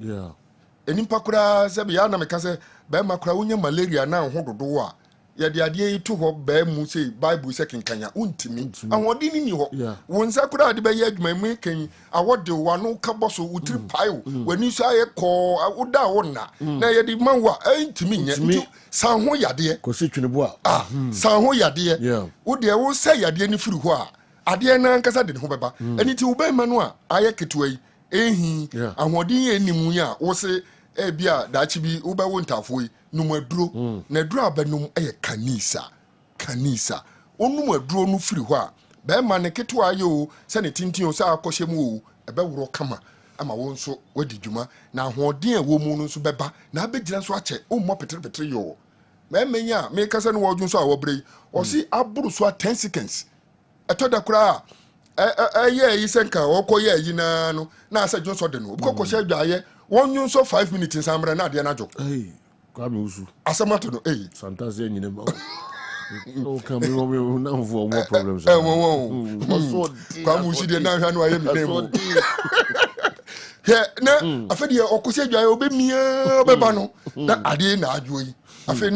enipa koraa sɛ bia na meka sɛ bɛrima koraa wonya malaria na ho dodo a yɛde adeɛ yi to hɔ bɛɛ mu sɛ bible sɛ kenkanya wontimi ahoɔden ni hɔ wo nsa koraa de bɛyɛ adwuma mu kan awɔde wano ka bɔ so wotiri pae w'ani so ayɛ kɔɔ woda wo na yɛde ma wo a entimi nyɛ nti san ho yadeɛ kɔsi twene a san ho yadeɛ wo deɛ wo sɛ yadeɛ no firi hɔ a adeɛ na nkasa de ne ho bɛba ɛni ti wo bɛrima no a ayɛ ketewa yi ehi ahoɔden yɛ nimu yi a wo se ebia daakye bi wo bɛwo ntafoɔ yi num aduro na aduro a bɛnum ɛyɛ kanisa onum aduro no firi hɔ a bɛrima ne ketewa yɛ o sɛ ne tintin o sɛ akɔhyɛ mu o ɛbɛworɔ kama ama wo nso wadi dwuma na ahoɔden a wɔ mu no nso bɛba na abɛgyina nso akyɛ wommɔ petere yɛ o mɛmɛ yi a mekasa no wɔdwo nso a wɔbrɛ yi ɔsi aboro so a 10 seconds ɛtɔ da koraa ɛyɛ yi sɛ nka ɔkɔyɛ yi naa no na asɛ dwo nso de no obikɔkɔhyɛ adwaeɛ wɔnwo nso 5 minutes nsammerɛ na adeɛ no adwo kwame usu asɛm ato no sometimes yɛ nyina ma o kan mi wo na mfo mo problems kwame usu deɛ na hwa no ayɛ me dem na afɛdeɛ ɔkɔhyɛ adwaeɛ obɛmia ɔbɛba no na adeɛ na adwo yi afei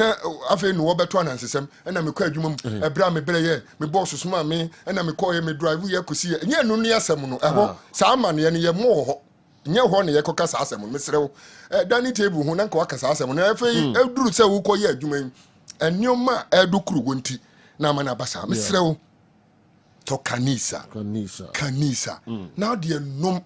no wɔbɛto anansesɛm ɛna mekɔ adwuma mu ɛberɛ a mebrɛ yɛ mebɔɔ sosoma me ɛna mekɔɔyɛ me drive yɛ kɔsi yɛ nyɛ no ne asɛm no ɛhɔ saa amanneɛ no yɛmmɔ wɔ hɔ nyɛ hɔ ne yɛkɔka saa asɛm no mesrɛ wo dining table ho na nka waka saa asɛm no afei ɛduru sɛ wokɔyɛ adwuma yi ɛnneɔma a ɛdo kuro wɔ nti na ama no aba saa mesrɛ wo tɔ kanisa na wodeɛ nom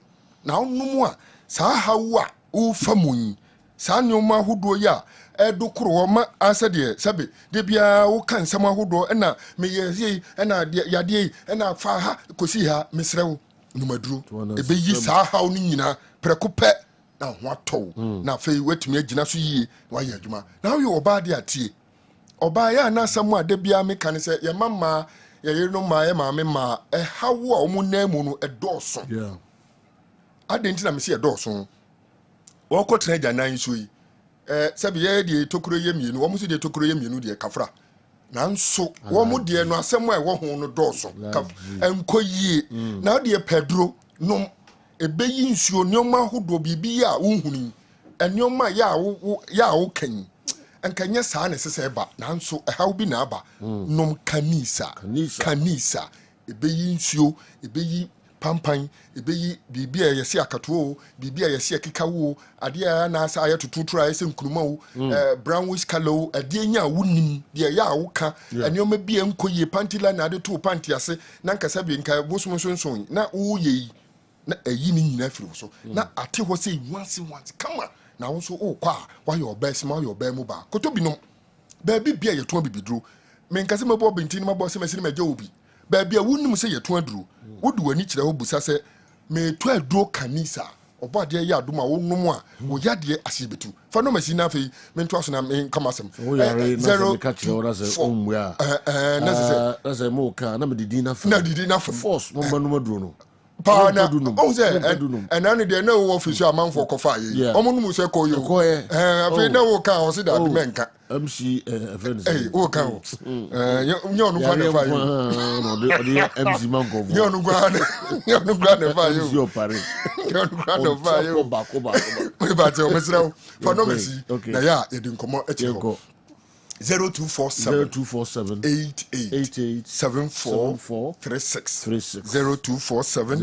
na wonom a saa hawo a wofa mu yi saa nneɔma ahodoɔ yi a ɛdo koro hɔ ma asɛ deɛ sɛbe de biara woka nsɛm ahodoɔ ɛna meyɛ yei ɛna yadeɛ yi ɛna fa ha kɔsi ha mesrɛ wo nomaduro ɛbɛyi saa haw no nyinaa prɛko pɛ na ho atɔw na afei watumi agyina so yie na wayɛ adwuma na woyɛ ɔbaa de atie ɔbaa yɛ anasɛm a da biara meka ne sɛ yɛma mmaa yɛyere no mmaa yɛ maame mmaa ɛhaw a ɔmo nan mu no ɛdɔɔso adɛn nti na mesi ɛdɔɔso wɔkɔtena agya nan so yi sɛbi yɛ deɛ tokuro yɛ mmienu wɔn nso deɛ tokuro yɛ mmienu deɛ kafra nanso wɔn deɛ no asɛm a ɛwɔ ho no dɔɔso nkɔ yie na deɛ pɛduro nom ebeyi nsuo nneɛma ahodoɔ biribi yɛ a wohuni nneɛma yɛ a wokan nkanyɛ saa na ɛsɛ ɛba nanso ɛhaw bi na aba nom kanisa ebeyi nsuo ebeyi pampan ebeyi biribi a yɛsi akatoɔ biribi a yɛsi akekawo adeɛ a na asa ayɛ tututuru a yɛsɛ nkuruma wo brownish color adeɛ nya wonim deɛ yɛ a woka nneɛma bi nkɔ yie panty line na ade to panty ase na nkasa bi nka bosom nso na woyɛ yi na ayi ni nyina firi so na ate hɔ sɛ once kama na wo so wokɔ a wayɛ ɔbaa sima wayɛ ɔbaa mu ba kɔtɔ binom baabi bia yɛto bibiduro menkasa mɛbɔ bɛntin mabɔ sɛ masini magya obi baabi a wonim sɛ yɛto aduro wode w'ani kyerɛ wo busa sɛ meto aduro kanisa ɔbɔ adeɛ yɛ adom a wonom a woyɛ adeɛ ase bɛtu fa no masi na afei mento aso na menkama asɛm 0 force momba nom aduro no pa na o se ena ne de na wo office amanfo kofa ye omo nu se ko yo afei na wo ka o se da menka MC friends o ka o nyo nu kwa na fa yo no de MC man ko nyo nu kwa na fa yo yo pare nyo nu kwa na fa yo ko ba we ba te o mesra fa no mesi na ya e di nkomo e che ko 0247 0247 88 74 36 0247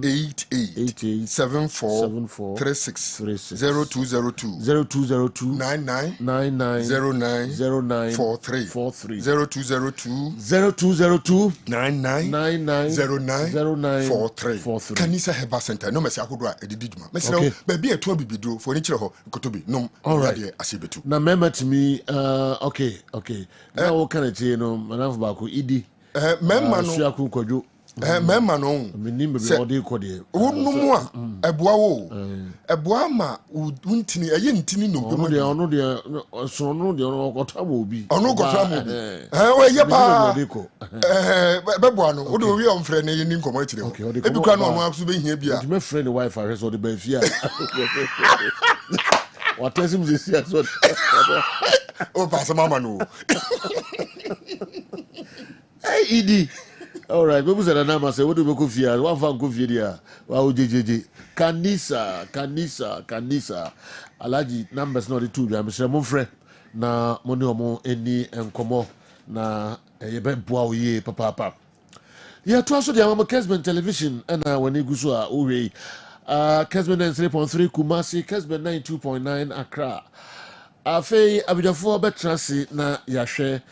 88 74 36 0202 99 09 43 0202 99 09 43 Kanisa Heba Center no mesi akodwa edididuma mesira baby eto bibidro for ni kire ho nkotobi nom already asibetu na mema timi okay now what kind of you know manaf ba ko idi mema no sua kun kwadwo mema no menim be odi kode wonumu a eboa wo eboa ma untini eye ntini no ono de so no de ono kotamo obi ono kotamo obi we ye pa beboa no wo de wi on frɛ ne ye ni nkomo akire ho ebi kwa no ono aso be hia bia me friend wife are so de ba fia what is him this year so oh pass mama no hey idi all right people say na ma say what do we go fia one fan go fia dia wa ojejeje kanisa alaji numbers no the two bia me say mo frɛ na mo ne omo eni enkomo na ye be boa oye papa ya to aso dia mo Kessben television na wani guso a owe Kessben 3.3 Kumasi Kessben 92.9 Accra afei abidafo betrase na yahwe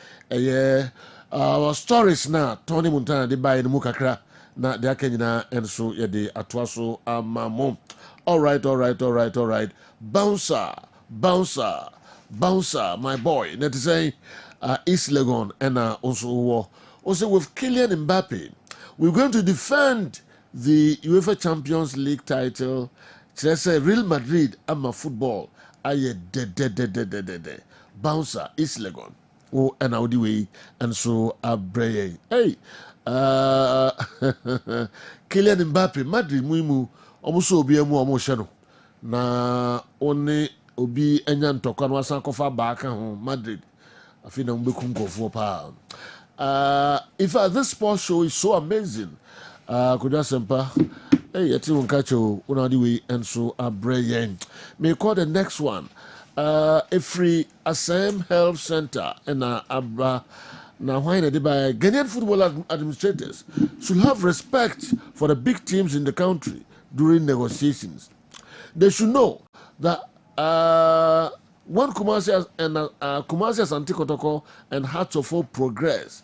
our stories na Tony Montana de buy no mu kakra na de akanyina enso ye de atoaso amamo all right bouncer my boy net say East Legon and also with Kylian Mbappe we're going to defend the UEFA Champions League title. Say Real Madrid ama football aye de bouncer East Legon oh and out the way and so abreye hey Kylian Mbappe Madrid muimu omuso obi emu omo hye no na one obi enya ntokwa no asan kofa baaka ho Madrid afi na mbekum kofo pa if this sports show is so amazing could just sempa hey yeti wonkacho una the way and so abreye may call the next one a free Assam Health Center and abra now why they by Ghanaian football administrators should have respect for the big teams in the country during negotiations. They should know that when Kumasi Asante Kotoko and Hearts of Oak progress,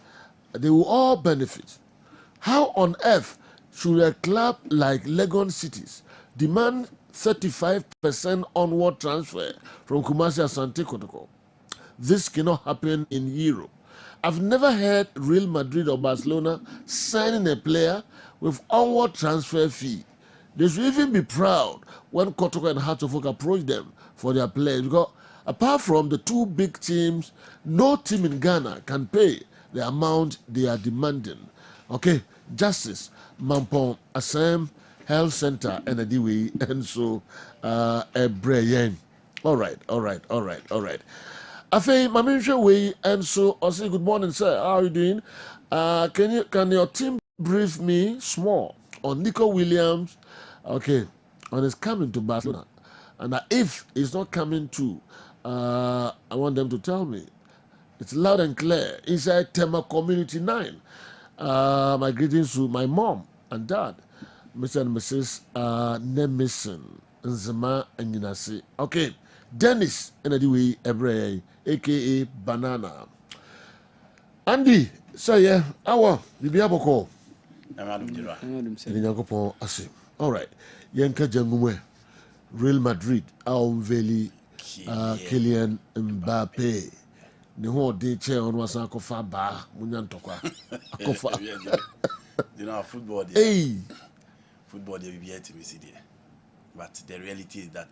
they will all benefit. How on earth should a club like Legon Cities demand 35% onward transfer from Kumasi Asante Kotoko? This cannot happen in Europe. I've never heard Real Madrid or Barcelona signing a player with onward transfer fee. They should even be proud when Kotoko and Hearts of Oak approach them for their players, because apart from the two big teams, no team in Ghana can pay the amount they are demanding. Okay, Justice, Mampong, Assam Health Center, and Adiwi, and so Ebreyen. All right. Afei, Maminsha Way, and so I say good morning, sir. How are you doing? Can your team brief me small on Nico Williams? Okay, and it's coming to Barcelona, and if it's not coming to, I want them to tell me. It's loud and clear inside Tema Community 9. My greetings to my mom and dad, Mr. and Mrs. Nemison Nzema and Yinasi. Okay, Dennis Enadiwe Ebre, aka Banana. Andy, say yeah, our Bibiaboko. All right, Yanka Jangumwe, Real Madrid, Aumveli, Kylian Mbappe. The whole day chair on was Uncle Faba, Munyantokwa. You know, football. Hey, football, they will be here to see there. But the reality is that,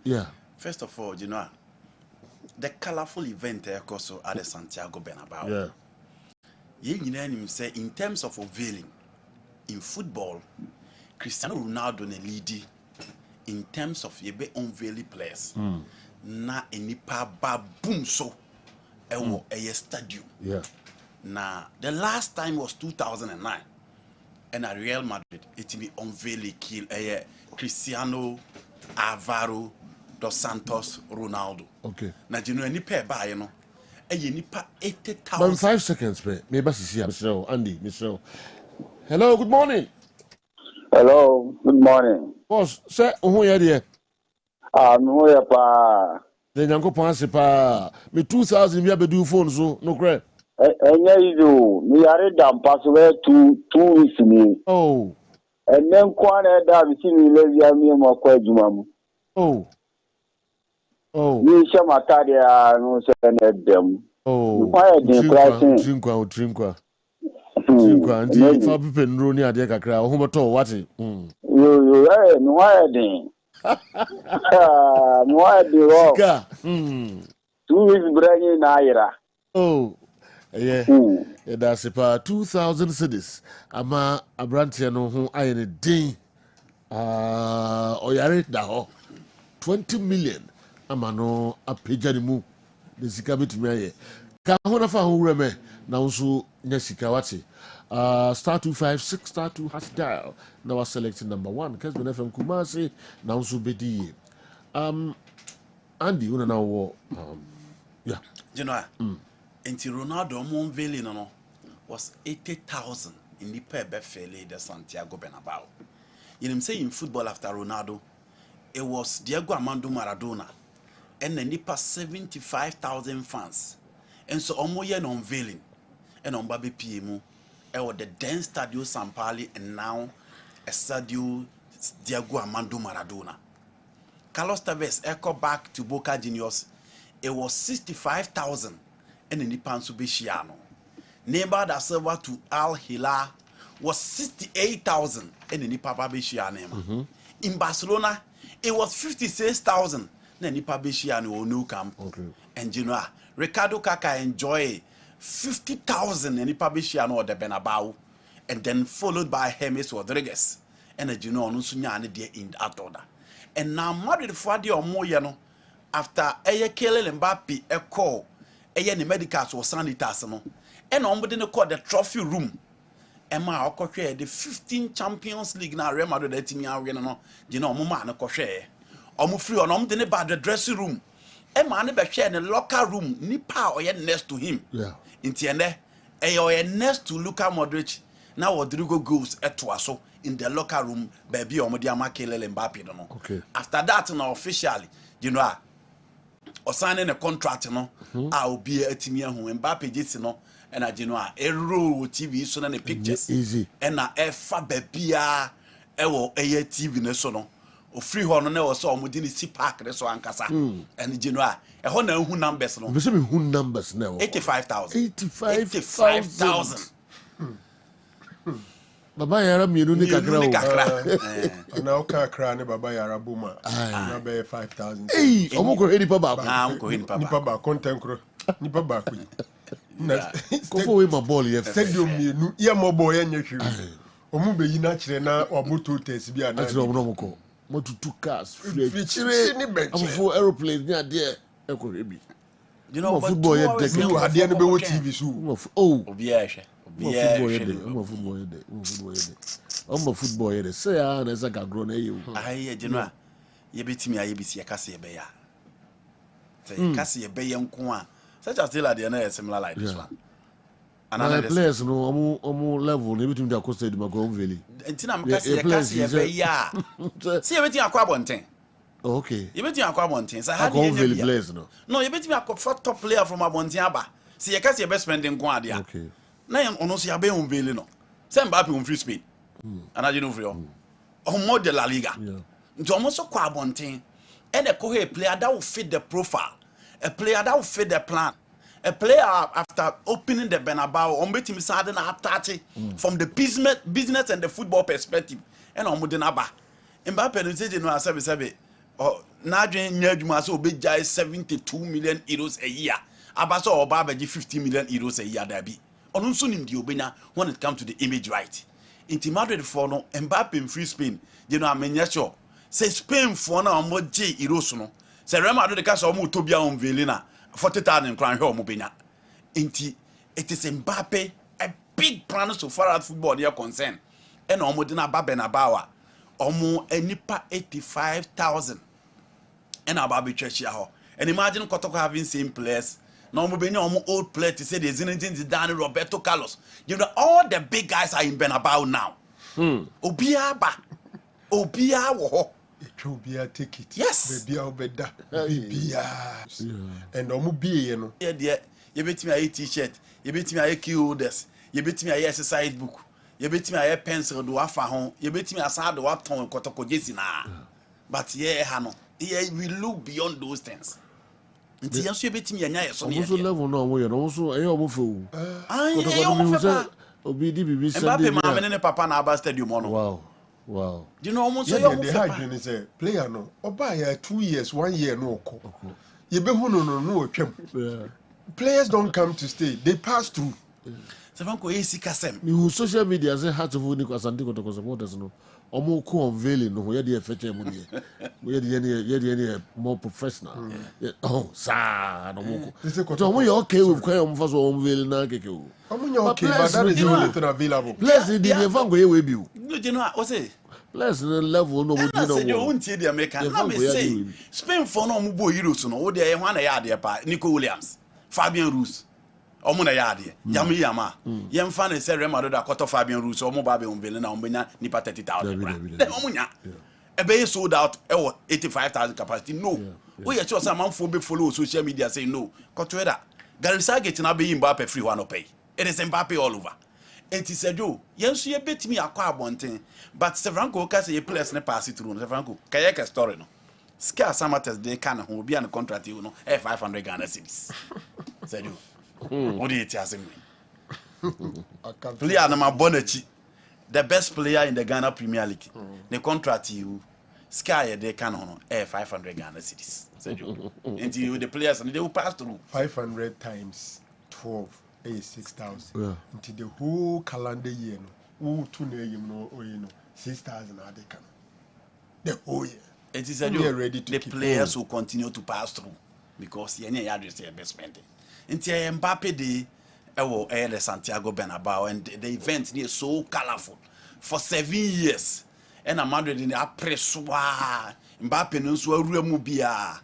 first of all, you know, the colorful event there also at the Santiago Bernabeu. You say in terms of unveiling in football, Cristiano Ronaldo ne lead in terms of yebe unveiling players. Na enipa ba boom so. A stadium. Now, the last time was 2009, and at Real Madrid, it be unveiled kill Cristiano Alvaro dos Santos Ronaldo. Okay. Now, you know, any pair by ɛyɛ nipa 80,000. Man, 5 seconds, man. Maybe see Michelle, Andy, Michelle. Hello, good morning. Hello, good morning. Boss, say, who are you? No, pa. The young couple pa. Me 2,000 we have do phone so no crap. You. Me are done pass away 2 weeks me. Oh. And then kwana da we see me lazy me mo kwa juma. Oh. Oh. Me shama tadia no se na dem. Oh. Why dey pricing? Drinkwa. Anti fa people nro ni ade kakra o homoto what? Yo, no why dey. No why dey ro. 2 weeks bring na ira. Oh. Yeah. That's about 2,000 cedis. Ama abrantia no ho ayene din. Oyare da ho. 20 million. Ama no apeja ni mu. De sika betumi aye. Ka ho na fa ho reme na nso nya sika wate. Star 256 star 2 hash dial. Now we're selecting number 1. Kessben FM Kumasi. Now nso bedi. Andy una na wo yeah. You know. Until Ronaldo Monveli no was 80,000 in the Pepe Fele de Santiago Bernabeu. You know, say in football after Ronaldo, it was Diego Armando Maradona and then nipa 75,000 fans. And so Omoye no unveiling and on Babi PMU, it was the then Stadio Sampali and now a Stadio Diego Armando Maradona. Carlos Tevez echo back to Boca Juniors, it was 65,000. And in the Pansubishiano. Neighbor da Silva to Al Hilal was 68,000 and in the Papa Bishiano. In Barcelona, it was 56,000 and the Papa Bishiano Nou Camp. And you know, Ricardo Kaka enjoy 50,000 and the Papa Bishiano or the Benabao, and then followed by James Rodriguez. And you know, Nusunyani dear in that order. And now Madrid for the Omoyano after Ayakele Mbappe a call. The medicals or sanitas no and on within the trophy room. Emma Okoche the 15 Champions League now Real Madrid team no you know mama na kohwe omo free on the bad the dressing room. Emma ne be share the locker room nipa or next to him. Yeah. Inti ene next to Luka Modric now Rodrigo goes etwaso in the locker room baby omo dia makelele Mbappe no. Okay. After that now officially you know or signing a contract no I'll be a team who Mbappe gets no and I you know a roll TV so na pictures easy and na e fa babia e wo e TV ne so no o free ho no so omudi ni park ne so ankasa and you know e ho na hu numbers no be say me hu numbers now 85,000 Baba yara mienu ni kakra o. Na o kakra ne baba yara buma. Na be 5,000. Eh, omo ko hedi pa ba. Am ko hedi pa ba. Nipa ba kontenkro. Nipa ba ku. Na ko fo we ma ball ye. Stadium mienu ye mo ball ye nya hwi. Omu be yi na kire na obuto test bi ana. Atro omo ko. Mo tutu cars free. Chire ni bench. Afofo aeroplane ni ade e ko hebi. You know football ye de. You ade no be wo TV so. Oh. Obi a hwe. Football yede. Say ah na esa gagro na you. Aye, you know. Ye betimi aye bisi yakase ye be ya. Say yakase ye be ye nko a. Such as still at the end similar like this one. Another players no omo level na betimi da costa di mago veli. Entina mkase yakase ye be ya. See ye betimi akwa bonten. Okay. You betimi akwa bonten. Say how you veli players no. No, you betimi akwa top player from abonten aba. See yakase ye be spending nko ade a. Okay. Na yam ono so yabe unveil no say Mbappe on free Spain and you know free on more de La Liga nti omo so kwa abonten and a player that will fit the profile, a player that will fit the plan, a player after opening the Bernabeu on betimi sade na atati from the business and the football perspective and omo de na ba Mbappe no say no asebe na adwen nya adwuma so obejai 72 million euros a year abaso oba beji 50 million euros a year dabi onunso nim di obenya when it comes to the image right. Inti Madrid for no Mbappe in free Spain, you know amenya sure. Say Spain for na omo J Euros no. Say Real Madrid ka so omo Tobia on Velina 40,000 crown here omo benya. Inti it is Mbappe a big plan so far as football here concerned. And omo de na ba Benabawa omo enipa 85,000. And Ababi church here. And imagine Kotoko having same players No more being old player to say there's anything Zidane, Roberto Carlos. You know, all the big guys are in Bernabeu now. Obiaba. Obiawo. Obia take it. Yes. Baby obeda. And omubi you know. Yeah, dear. You bet me a t-shirt. You bet me a key holders. You bet me a exercise book. You bet me a pencil do afa home. You bet me a sad do ton kotoko jesina. But yeah, Hano. Yeah, we look beyond those things. Nti yaso bet me anya yeso ne. Also level no wo ye no so eyo mo fe. Obi di bibi send. Mbappe ma me ne papa na Aba stadium no. Wow. Wow. Do you know almost so you have say player no. Oba ya 2 years, 1 year no oko. You be who no twem. Yeah. Players don't come to stay. They pass through. Sevanko esi kasem. Me social media say how to vote ni Asante Kotoko supporters no. Omo ko unveiling no ye dey feche mu dey. Ye dey more professional. Oh, sa no mo ko. So omo you okay with kwai omo fa so unveiling na keke o. Omo you okay, but that is the only thing available. Plus the Vango ye we bi o. No, you know what say? Plus the level no mo do no. You won't see the American. Let me say Spain for no mo bo Euros no. Wo dey e hwan na ya dey pa Nico Williams, Fabian Ruiz. Omo na ya de yami yama yem fa ne se Real Madrid akoto Fabian Ruiz omo ba be unveiling na omo nya nipa 30,000 then omo nya e be sold out e 85,000 capacity no we ye sure say man fo be follow social media say no kotweda Gary Southgate na be Mbappe free one pay it is Mbappe all over enti sejo yenso ye betimi akwa abonten but Sevanko ka say ye players ne pass through no Sevanko kayeka story no Scar Samatters dey kan ho bi an contract you no 500 Ghana cedis sejo what do you tell me? Player number Bonachi, the best player in the Ghana Premier League. The contract you Sky they can on 500 Ghana cedis. Until the players and they will pass through 500 times 12 is 6,000. Yeah. Until the whole calendar year, no, 2 no, 6,000 are they can. The whole year. It is ready to the players will continue to pass through because you need address their investment. Nti Mbappe dey ewo the Santiago Bernabeu and the event is so colorful for 7 years and Madrid in apreswa Mbappe no so awura mu bia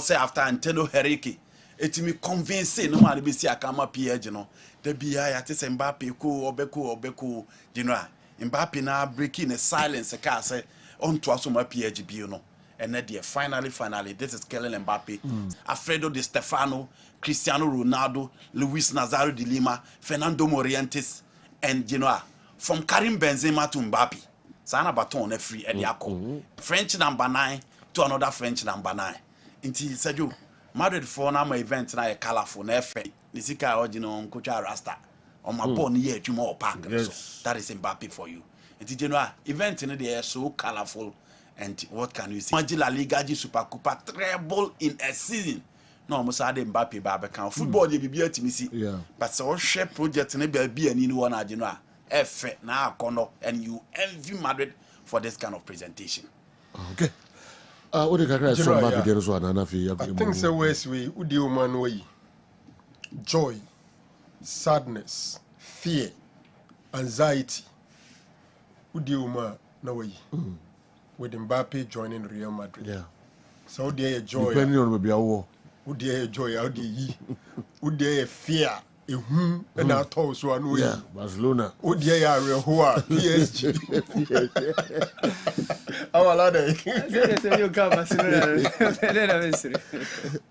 say after Anteno Henrique etimi convince no man be see akama PSG no da bia ya te Mbappe ko obeko you know Mbappe na breaking the silence ka say on to asoma PSG bi no and then finally this is Kylian Mbappe Alfredo Di Stefano, Cristiano Ronaldo, Luis Nazario de Lima, Fernando Morientes, and Genoa from Karim Benzema to Mbappe. Sana baton e free e diako. French number 9 to another French number 9. Inti Sergio Madrid for na my event na e colorful na efe. Nisika original coach Rasta. On my born here to more pack. So that is Mbappe for you. Inti Genoa event in the so colorful. And what can you say? La Liga Super Coupa treble in a season. No, almost had Mbappe Barbecan. Football, you be able to see. But so share project and be an in one agenda. F now corner and you envy Madrid for this kind of presentation. Okay. What do you say? I think so. West way, Udio man way. Joy, sadness, fear, anxiety. Udio man no way. With Mbappe joining Real Madrid. Yeah. So there joy. Depending on maybe how. Would there joy? How there would there fear? And I told so I know. Yeah. Barcelona. Would there real PSG? Our ladder. You come.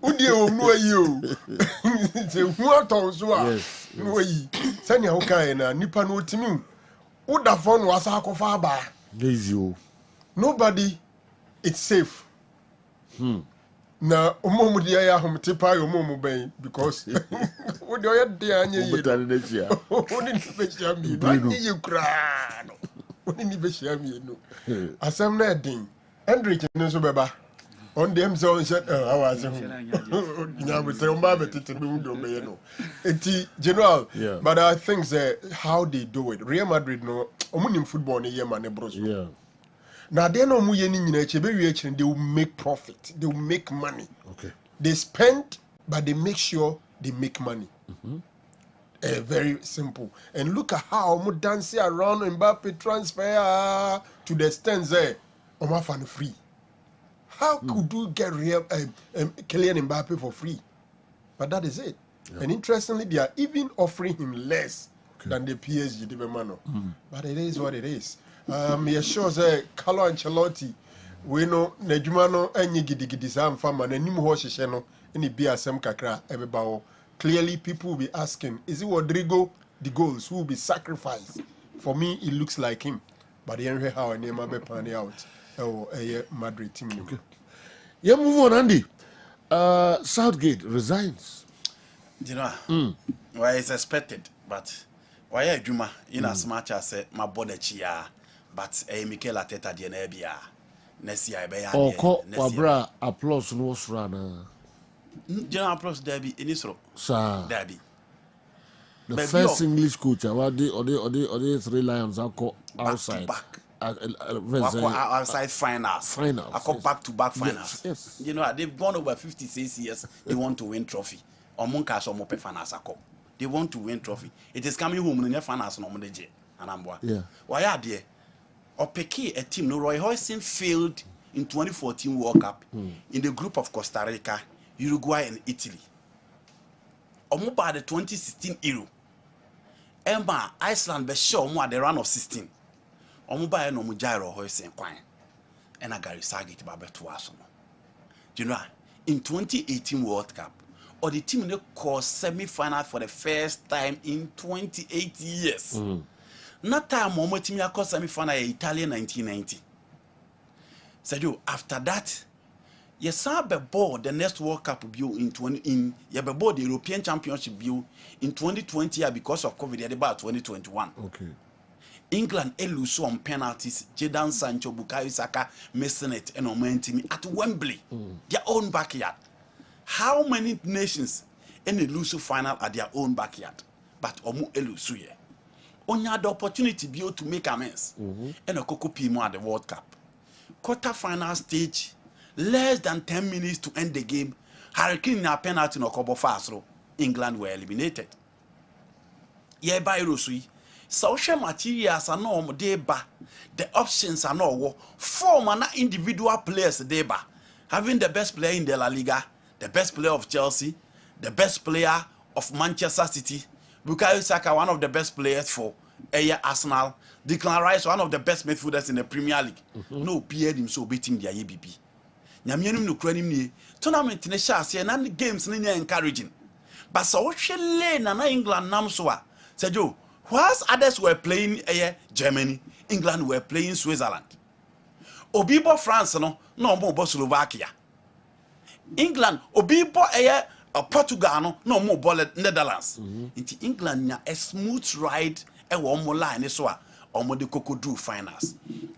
Would you know you? The what also? Yes. We. Send your kind and Nippon no team. Would the phone was a cofaba? Easy. Nobody it's safe. Na omo dia ya hom tipa yo omo ben because wo de oya de anya yi oni ni be shia mi no ni you kra no oni ni be shia mi no asem na edin Hendrik no so beba on dem so on set awaze ho nya betre mba betete be do me no enti general but I think that how they do it Real Madrid no omo nim football ni ye ma ne bros. Yeah. Now they know they will make profit, they will make money. Okay. They spend, but they make sure they make money. Very simple. And look at how we dance around Mbappe transfer to the stands there. Fan free. How could you get real Kylian Mbappe for free? But that is it. Yeah. And interestingly, they are even offering him less than the PSG Dimemano. But it is what it is. He shows Carlo Ancelotti. We know Nejumano and Yigidi Sam Farmer and Nimu Hosheno and the BSM Kakra Ebebao. Clearly, people will be asking, is it Rodrigo the goals who will be sacrificed? For me, it looks like him. But the Henry how I name Mbappe out. Oh, a Madrid team. Okay. Yeah, move on, Andy. Southgate resigns. You know, well, it's expected, but why are Juma in as much as my body chia, but a Mikel Arteta the Nebia. Next year, oh, call Wabra applause no run. General applause derby in Israel. Sir, derby. The but first English coach, or the 3 Lions are called outside. Back. Outside finals. I call back-to-back finals. Yes. You know, they've gone over 56 years. They want to win trophy. Or Monkas or Mope finals. They want to win trophy. It is coming home in the finals. Yeah. Why are they? Or Peke, a team, no Roy Hodgson failed in 2014 World Cup in the group of Costa Rica, Uruguay, and Italy. Or more by the 2016 Euro. Emma, Iceland, be sure more at the round of 16. Omuba no mujairo hoisen kwan and I got Sagit Babe to us. Do you know in 2018 World Cup or the team they call semi-final for the first time in 28 years. Not time moment team call semi-final Italy 1990. So after that, you saw the ball the next World Cup view in the European Championship view in 2020 because of COVID about 2021. Okay. England lose on penalties. Jadon Sancho, Bukayo Saka missing it and momentum at Wembley, their own backyard. How many nations in the lose final at their own backyard? But Omu elusu ye. Only had the opportunity to make amends. And a Coco Pimo at the World Cup. Quarter-final stage, less than 10 minutes to end the game. Hurricane na penalty no Kobo Fasro. England were eliminated. Ye by Rusui. Social materials are no deba. The options are no form and individual players deba. Having the best player in the La Liga, the best player of Chelsea, the best player of Manchester City, Bukayo Saka, one of the best players for Arsenal, Declan Rice, one of the best midfielders in the Premier League. No Pierre him so beating the ABB. Nyamienum no kuranim ni tournament ne shase and games ni encouraging. But so lane na England nam so a Sergio. Whilst others were playing Germany, England were playing Switzerland. Obibo France no more Slovakia. England Obibo Portugal no more Netherlands. Into England na a smooth ride one more line so omo de kokodu finals.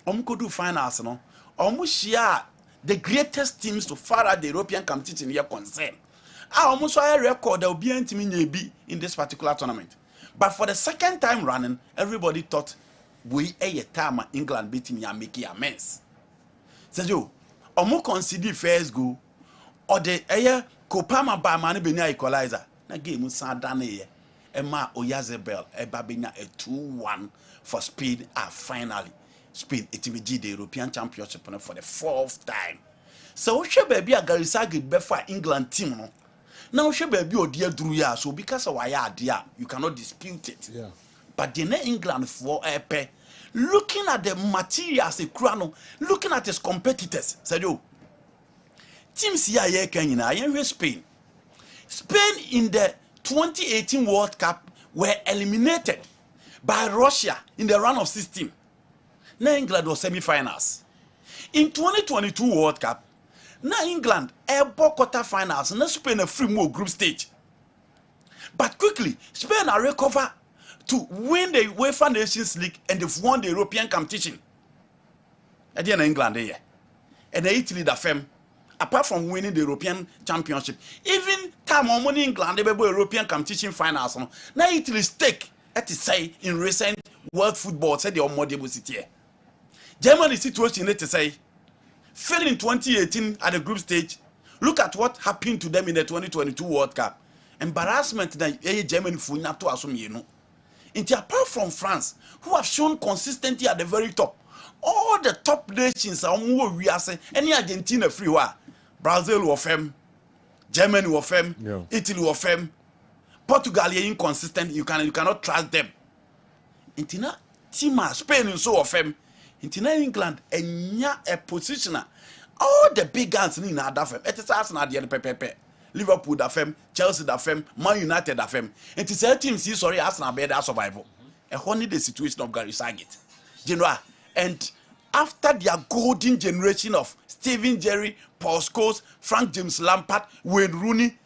Kodu finals no omo share the greatest teams to far out the European competition here concerned. Almost a record there will be in this particular tournament. But for the second time running, everybody thought we a time England beating ya make a mess. So omo consider first goal or the Kopama by mani benya equalizer. Na game Sandane Emma Oyazebel Ebabenya a 2-1 for Spain finally. Spain it the European Championship for the 4th time. So she baby a Garisagi before England team no. Now she baby or dear Druya, so because of why dear, you cannot dispute it. Yeah. But the England for looking at the materials a crown, looking at his competitors, said you teams here can Spain. Spain in the 2018 World Cup were eliminated by Russia in the round of 16. Now England was semi-finals. In 2022 World Cup, now England airborne quarter-finals, and Spain a free more group stage. But quickly, Spain are recover to win the UEFA Nations League and they've won the European competition. Again, England there. And Italy the fem. Apart from winning the European Championship, even time on money England they be European competition finals. Now Italy stake at say in recent world football said the Omodebo City. Germany situation to say failing in 2018 at the group stage. Look at what happened to them in the 2022 World Cup. Embarrassment that Germany for not to assume you know. Apart from France, who have shown consistency at the very top, all the top nations are more we are saying any Argentina free war, Brazil or fem, Germany were firm, Italy were firm, Portugal is inconsistent. You cannot trust them. Intina team Spain and so firm. Intina England a positioner. All the big guns in that firm. It is Arsenal the pepe. Liverpool da firm, Chelsea da firm, Man United da firm. It is a team see sorry Arsenal be that survival. And only the situation of Gary Saget. General and after their golden generation of Steven Gerrard, Paul Scholes, Frank James Lampard, Wayne Rooney,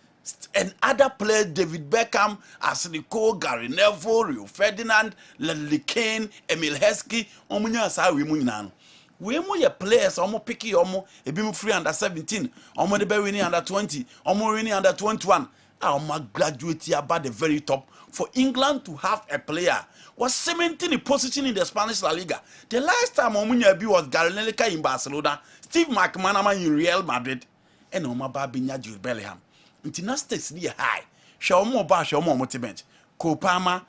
and other players, David Beckham, Ashley Cole, Gary Neville, Rio Ferdinand, Leslie Kane, Emil Heskey, omunya sa we munana. We mo ye players omo picky omo e bi mu free under 17, omo de be winning under 20, omo winning under 21. Omo graduate about the very top for England to have a player was cementing a position in the Spanish La Liga. The last time omunya bi was Gary Neville in Barcelona, Steve McManaman in Real Madrid, and omo ba binya Jude Bellingham. Intina stakes near high. Show more bar, show more motivate. Cole Palmer,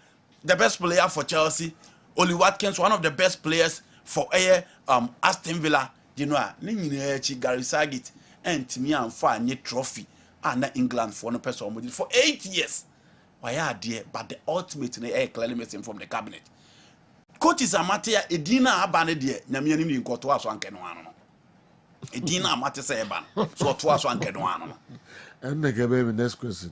the best player for Chelsea. Oli Watkins, one of the best players for Aston Villa. You know, Gary Saget and Timmy and Fine trophy and England for no person for 8 years. Why are dear? But the ultimate in the air clearly missing from the cabinet. Coaches Amatia, Edina Abanedia, Namian in Cotois and Kenuano. Edina Amatia Seban, so twas one Kenuano. And the baby next question.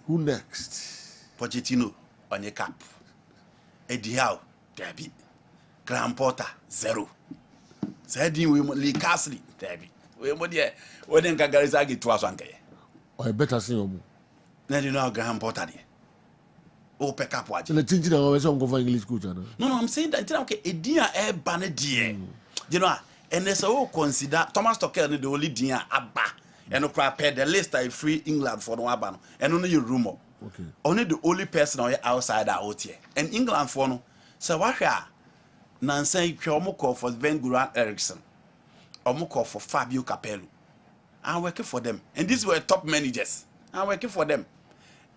Who next? Pochettino on your cap. Eddie Howe, Debbie. Graham Potter, 0. Said we Lee Castle, Debbie. We would yeah, we didn't get Garizagi to us one day. I better see you. Then you know Graham Potter. Oh, pick up what? The teaching always on go for English school. No, I'm saying that okay, a dear air banner dear. You know, and there's all consider Thomas Tuchel the only dear Abba. And no crap the list I free England for no abano. And only your rumor. Okay. Only the only person outside out here. And England for no. So what here? Nancy call for Sven Goran Eriksson. Call for Fabio Capello. I'm working for them. And these were top managers. I'm working for them.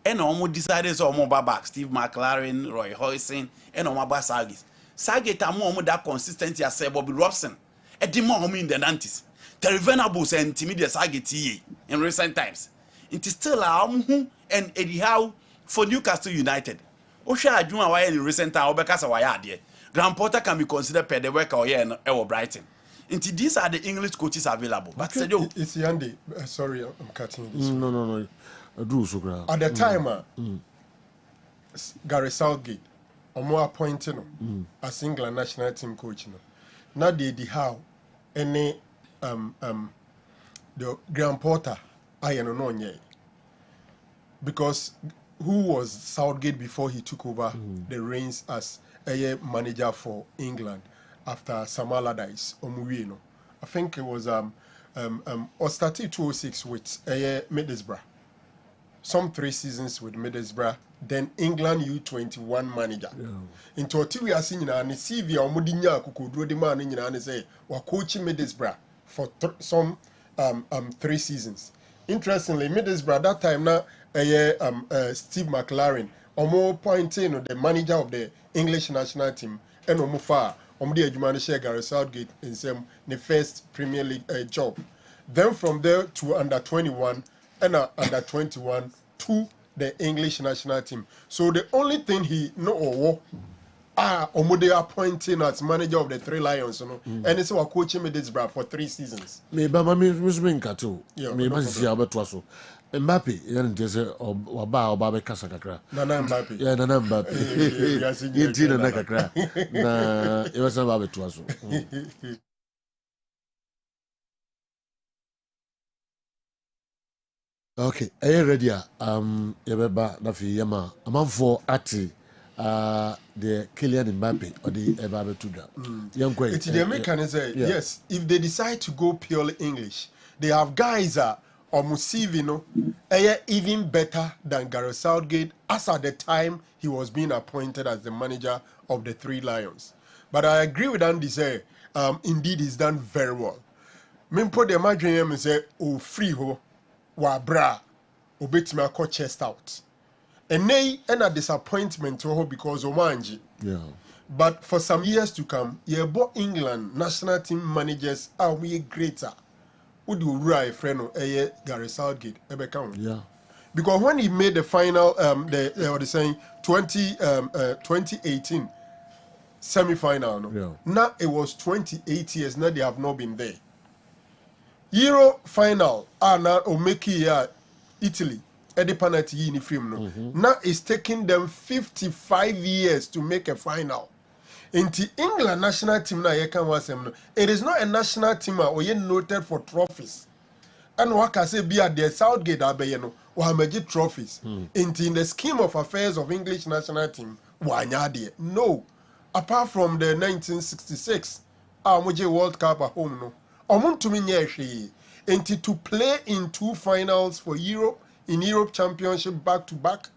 And almost decided so back Steve McLaren, Roy Hodgson, and Omaba Saget. Saget are more that consistency as Bobby Robson. And the more in the 90s. The Venables and Timidity Saget in recent times. It is still and Eddie Howe for Newcastle United. Osha Adjuma why in recent time because of why there. Graham Potter can be considered per the work or or Brighton. Until these are the English coaches available. But okay, it's Yandy. Sorry, I'm cutting this. No. I do so. At the time, Gary Southgate, more appointed as England national team coach. Now they Eddie Howe any the Graham Potter, I don't know because who was Southgate before he took over the reins as a manager for England after Sam Allardyce Omuwino. I think it was started 2006 with Middlesbrough. Some 3 seasons with Middlesbrough, then England U21 manager. Into we are seeing and see via Mudinya Kuku the man in and say we're coaching Middlesbrough for some 3 seasons. Interestingly, Middlesbrough that time now Steve McLaren more pointing the manager of the English national team and Omufa the Edumani Gary Southgate in the first Premier League job. Then from there to under 21 and under 21 to the English national team. So the only thing he know Omude appointing as manager of the 3 Lions, and it's our coaching Middlesbrough for 3 seasons. Maybe Kato. Maybe see Albert Wasso. Mbappe, and there's a Oba Casacra. Nana Mbappe. Yeah, Nana Mbappe. You did a Nakakra. Nah, it was about it was. Okay, are you ready? Yabeba Nafi Yama. I'm for Ati. The Kylian Mbappe or the Mbappe Tudor. It's the American say yes. If they decide to go purely English, they have guys or Musivino even better than Gareth Southgate as at the time he was being appointed as the manager of the 3 Lions. But I agree with Andy say indeed he's done very well. Mimpo de Madrid say oh free ho wa bra obetima ko chest out. And nay and a disappointment to her because Omanji. Yeah. But for some years to come, both England national team managers are way greater. would you write friend Gary Southgate yeah. Because when he made the final the saying 2018 semi-final now it was 28 years now they have not been there. Euro final now or make Italy at the penalty in the film now it's taking them 55 years to make a final. In the England national team now it is not a national team or noted for trophies. And what I say be at the Southgate abeyeno or major trophies. In the scheme of affairs of English national team, no. Apart from the 1966 World Cup at home no. To play in 2 finals for Europe in Europe Championship back to back,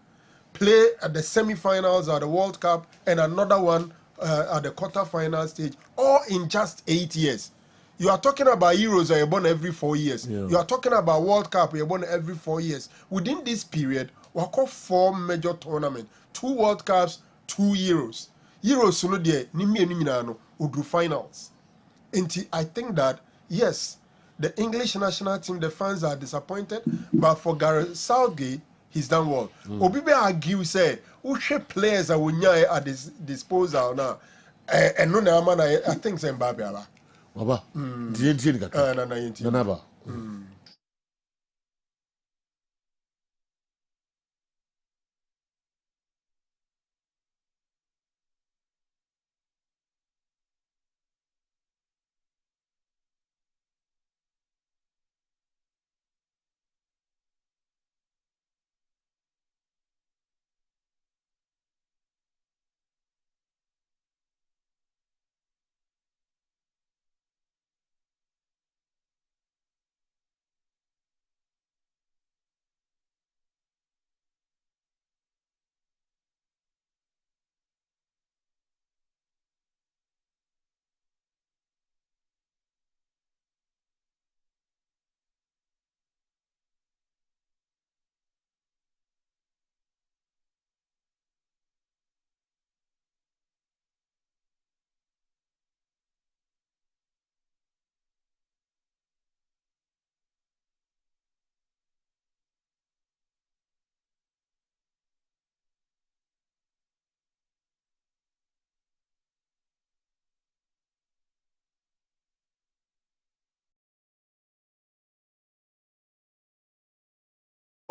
play at the semi-finals at the World Cup and another one at the quarter-final stage, all in just 8 years. You are talking about Euros that are born every 4 years. Yeah. You are talking about World Cup you're born every 4 years. Within this period, we have 4 major tournaments, 2 World Cups, 2 Euros. Euros no there, no do finals. And I think that yes, the English national team, the fans are disappointed, but for Gareth Southgate, he's done well. Obibe argue say, which players are at his disposal now? And no man, I think it's Mbappe. Baba, Nanaba.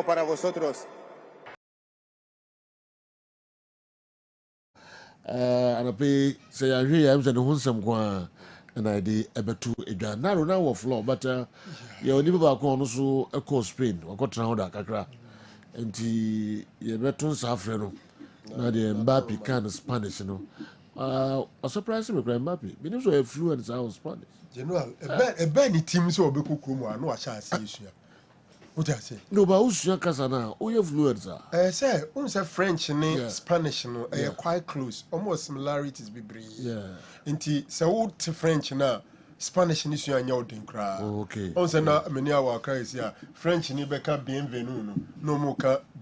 Para vosotros. Anape say I hear I'm saying who some kwa and I did ebe to edwa na ro na wo floor but you only ba ko no so e ko Spain wa ko tra ho da kakra enti ye beto nsafre no na de Mbappe kan Spanish no a surprise me kwa Mbappe be no so fluent in Spanish general ebe ni team so obeku kromo a no a sha ase what I say? No, but who's your cousin? Who you fluent, sir? Say, say French and Spanish, no, quite close, almost similarities be brief. Yeah. Inti, so to French now, Spanish is your new thing, cry. Okay. On say na many our cries, yeah. French ni beka bienvenu, no more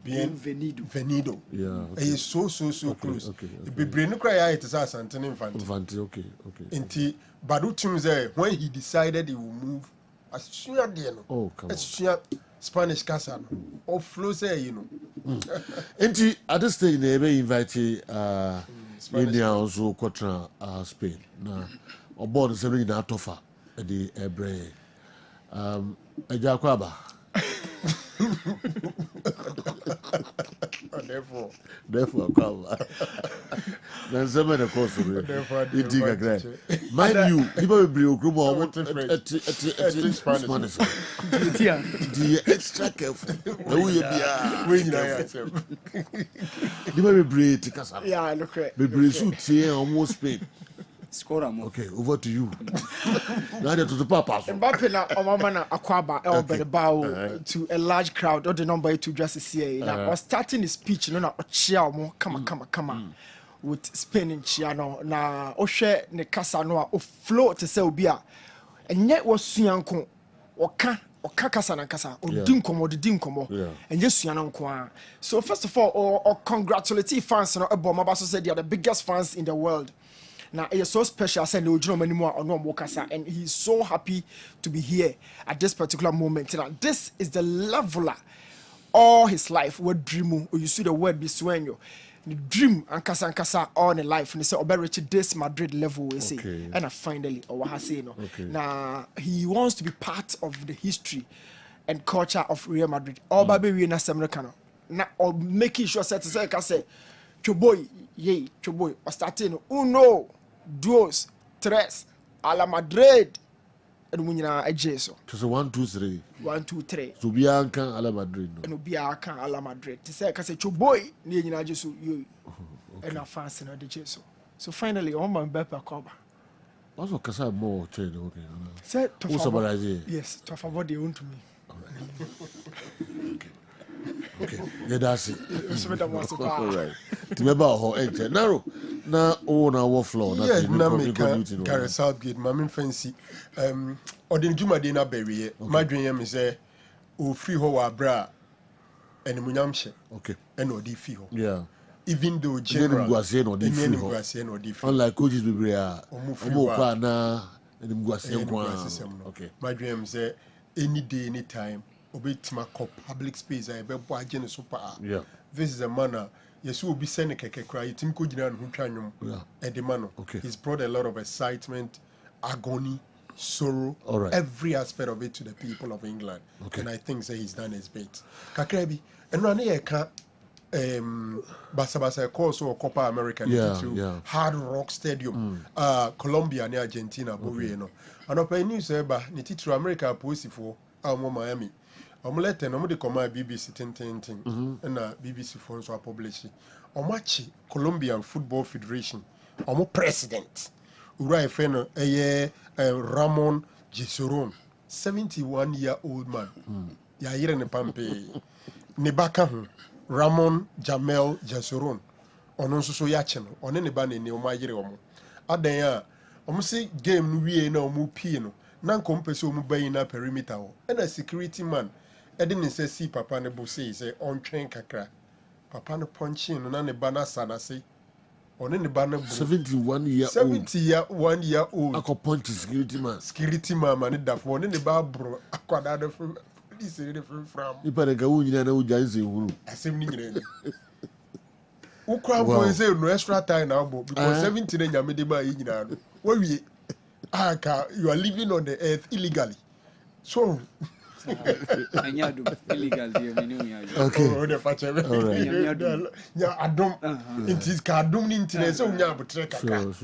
bienvenido. Yeah. It's so close. Okay. Be brain cry, it is us and infant. Okay. Inti, Badu Tumze, when he decided he will move, as soon as oh, come on. Spanish casa or flow say Enti at this stage they may invite India also contra Spain na oboard se no na tofa the ebre ejakwaba therefore kwaba na zema na course indiga great mind you people be ogrumo Spanish the extra careful na we bia we nyina ya people be break kasa Yeah, look at. be break suit here almost Spain Score am. okay over to you now to the papa Mbappe na omama na akwaba elbere to a large crowd or the number to just see na was starting his speech no na ochia omo kama with Spain in Chiano na ohwe ne kasa no a flow to say obi a enye wasuanko oka kasa na kasa odi nkomo enye suana nko a. So first of all congratulate fans no ebo maba so say they are the biggest fans in the world. Now it's so special saying the original anymore or no Mokasa, and he's so happy to be here at this particular moment. Now this is the leveler all his life. What dream or you see the word be sueño. The dream and kasa all in life and they say obe reach this Madrid level we say and finally or what say no. Now he wants to be part of the history and culture of Real Madrid. All baby we na Americano. Now or making sure say Choboy, Choboy, or starting uno, dos, tres, a la Madrid. And when you are a Jesu. So 1, 2, 3. 1, 2, 3. So be a can a la Madrid. And be a can a la Madrid. To say, I say, Choboy, near you, Jesu, you. And I fancy the Jesu. So finally, on my Mbappe cover. Also, because I have more trade. Okay. Said to summarize it. Yes, to favor the own to me. Okay. Yeah, that's it. All right. To me about how enter narrow. Now on our floor. Yeah, na me carry Southgate. Mami fancy. Odin Juma de na bury. My dream is o free ho wa bra. And munyamshe. Okay. And odi free ho. Yeah. Even though general. Unlike coaches we bring na okay. My dream is any day, any time. Obetima public space I be boagene super. Yeah. This is a manner. Yes, will be sending keke cry. Tim Kujina Hutranium. Yeah. Edemano. Okay. He's brought a lot of excitement, agony, sorrow, every aspect of it to the people of England. Okay. And I think that he's done his bit. Kakrebi. And Rani Eka Basa course or Copa America Hard Rock Stadium. Colombia near Argentina, Borieno. And open news eba ni titru America posifo Miami. Omulete no de koma BBC tin na BBC for so publish omachi Colombian Football Federation omo president ura efeno Ramon Jesuron 71-year-old man ya yire ne pampe ne baka ho Ramon Jamel Jesuron ono nso so ya che no one ne ba ne omo yire omo adan ya omo se game no wie na omo pie no na nkompese omo bayin na perimeter ho and a security man I didn't say see papa ne bo say on train kakra papa ne punching na ne bana sana say on ne bana 71-year-old ako punch security man man da for ne ba bro akwada da from this is from ipa de gawu nyina na ujanze huru asem ni nyina ukwa boy say no extra time now because 70 na nyame de ba yi nyina no wa wie aka you are living on the earth illegally so illegal okay. All right. Yeah, Adum. It is Kadum Nintin, so we have to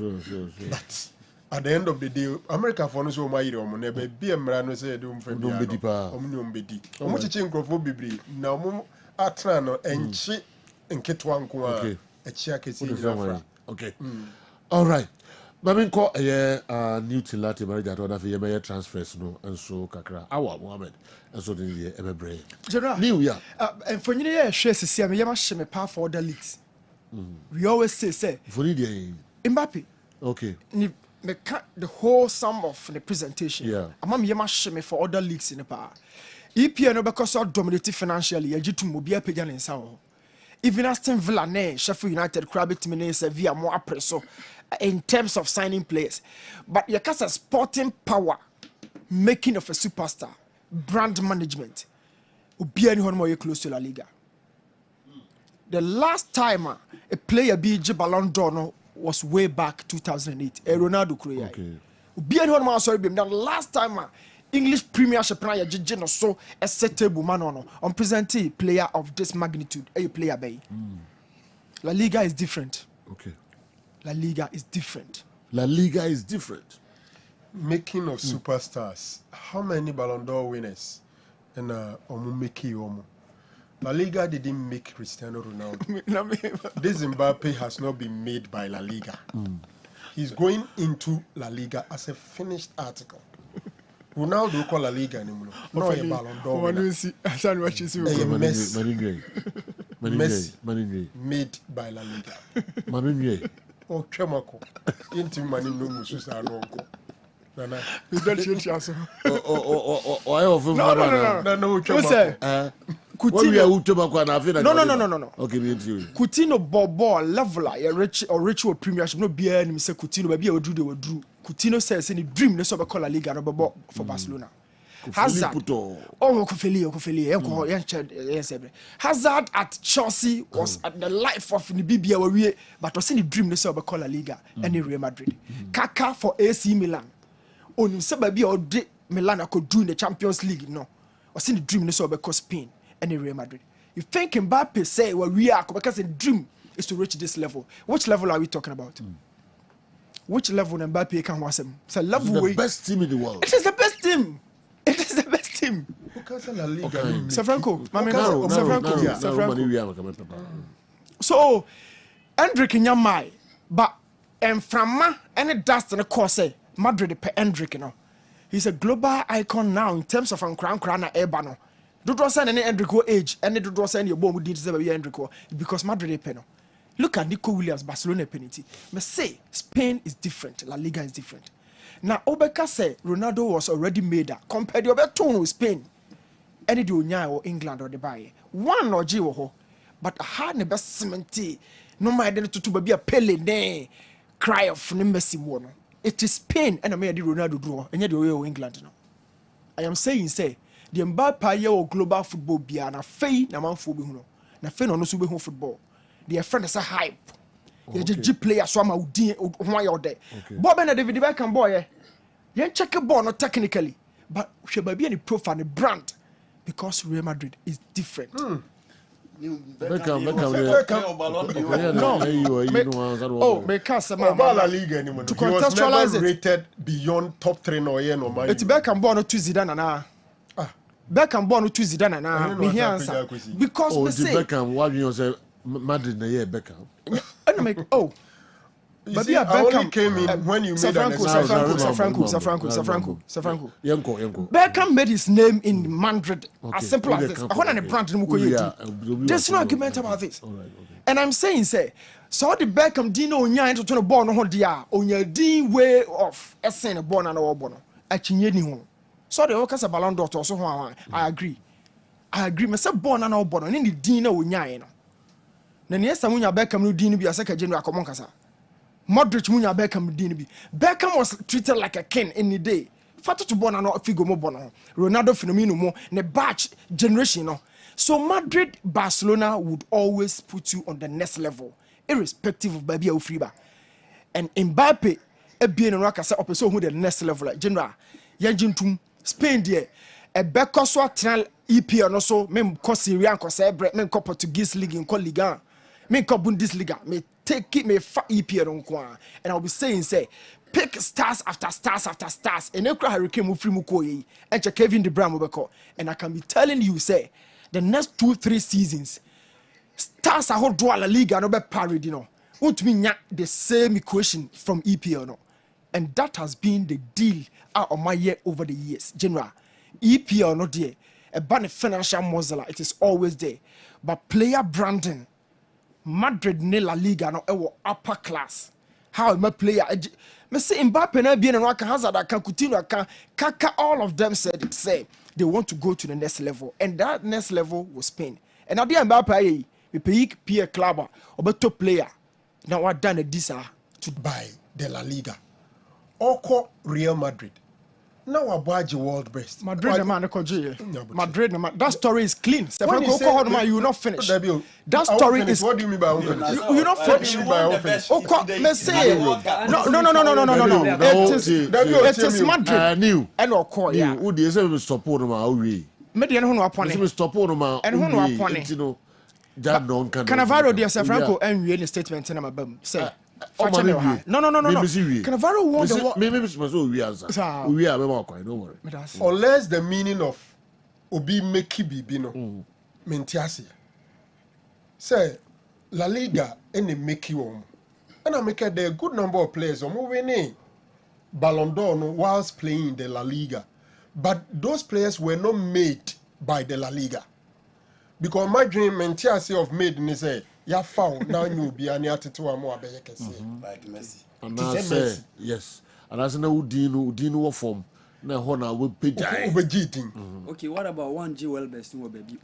sure. But at the end of the day, America for no so my never be a man say doom for Bedi. How much change of Bibri? Now, Atrano and she and Ketwanko. A check is okay. All right. Mamin ko new till lati marriage at other for transfers no and so kakra awa Mohammed and so then ye ebebre general new year and for you share see me yama sheme power for other leagues we always say for the Mbappe okay me cut the whole sum of the presentation amam yama sheme for other leagues in the power EPL no because so dominated financially yajitu mobia pega nsa ho even Aston Villa ne Sheffield United crabit me Sevilla more presso in terms of signing players, but your cast a sporting power, making of a superstar, brand management, will be any more close to La Liga. The last time a player BG Ballon d'Or was way back 2008. Ronaldo Korea. Okay. Be any more sorry, the last time English Premiership player Jijin or so a setable man on presenting player of this magnitude. A player bay. La Liga is different. Okay. La Liga is different. Making of superstars. How many Ballon d'Or winners? And Omumeki Omo. La Liga didn't make Cristiano Ronaldo. This Mbappe has not been made by La Liga. He's going into La Liga as a finished article. Ronaldo call La Liga anymore. No, a Ballon d'Or winner. Messi made by La Liga. Oh, Chemako. Into money no mususa no. Nana. You don't change answer. No. Coutinho. No. Okay, me too. Coutinho ball leveler, a rich premiership. No beer and Mr. Coutinho, baby, or do. Coutinho says any dream, no sort of call a Liga no for Barcelona. Hazard. Hazard at Chelsea was at the life of the BBA, but was in the dream, no sort of call a Liga, any Real Madrid. Kaka for AC Milan. On Sababi or Milan could do in the Champions League, no. Was in the dream, no sort of Spain. Any Real Madrid. You think Mbappe say well we are because the dream is to reach this level. Which level are we talking about? Which level Mbappe can was him? It's a level the best team in the world. It is the best team. It is the best team. Safranco. So Hendrick in your mind, but from any dust and a course Madrid pe Hendrick, you know. He's a global icon now in terms of crown Ebano. Do not send any Enrico age, and do not send your bomb with Enrico because Madrid penal. Look at Nico Williams, Barcelona penalty. But say Spain is different, La Liga is different. Now Obeka say Ronaldo was already made up. Compared to your tone with Spain, any do or England or the Bay. One or Jiwo, but a hard the best cementy. No matter to be a pele ne cry of Nemesi one. It is Spain and I made Ronaldo draw, and yet you England. No. I am saying say. The Mbappe or global football be na fei na manfo be hu na fei no no so be hu football the friend is a hype the G player so ma udin ho ya ode Bob na David Beckham boy yen check ball no technically but she be any profile the brand because Real Madrid is different. Beckham. Me can't say La Liga anymore. To contextualize it, rated beyond top 3 no yen no man. It's Beckham born to Zidane na. Beckham born to Zidane na. Me hear answer because we say Beckham what you say Madrid na year Beckham. But see, I only came in when you made an Safranco. Beckham made his name in Madrid. As simple as this. I want a brand in there's no argument about this. And I'm saying, say, so the Beckham Dino Nya into the ball no dia on your D way of essence born and all born. I chinye so the workers a Ballon d'Or so I agree. Me say born and all born in the Dino Nya no. Na yes amunya Beckham no Dino bi asaka general common kasa. Modric munya Beckham didn't be. Beckham was treated like a king in the day. Fatu to born and not figure more born. Ronaldo Firmino more ne batch generation no. So Madrid Barcelona would always put you on the next level, irrespective of baby or freeba. And Mbappe being a rock as up so who the next level like general. Yanjintum Spain there. A Beccoswa Tral EPL no so men ko Syrian ko Sebre men ko Portuguese league in ko Liga. Men ko Bundesliga. Me take it me EPL on kwa. And I'll be saying say pick stars after stars after stars. And Ekra Hurricane mu free mu ko yi. And check Kevin De Bruyne mobeko. And I can be telling you say the next 2-3 seasons stars are draw La Liga no be parity you know. Won't mean the same equation from EPL no. And that has been the deal out of my year over the years. General EPL no there. A bunny financial muscle it is always there. But player branding Madrid ne La Liga no ewo upper class. How am a player? Me say Mbappe na bien no can Hazard can Coutinho can Kaka all of them said say they want to go to the next level and that next level was Spain. And now the Mbappe we pay Pierre Club or top player. Now what done this to buy the La Liga. Oko Real Madrid. Now about the world best. Madrid man Madrid man. That story is clean. Stefan you will not finish. That story is. What do you mean by you not finish. Let's say no. It is Madrid. New. And Oko yeah. Who dey say we support them how we. Median who no apone. We support them and who no apone. You know that don't can. Cannavaro dey say Franco and we in statement na mabam. Say no. Cannavaro won the world. Maybe we answer. We are don't worry. Unless the meaning of Obi Meki Bibino Mentiasi. Say La Liga and the Meki one. And I make a good number of players are moving Ballon d'Or whilst playing the La Liga. But those players were not made by the La Liga. Because my dream Mentiasi of made in say ya found now you be an attitude more like Messi. And I say yes. And as na udinu form na hona we pejai okay, what about 1G well best baby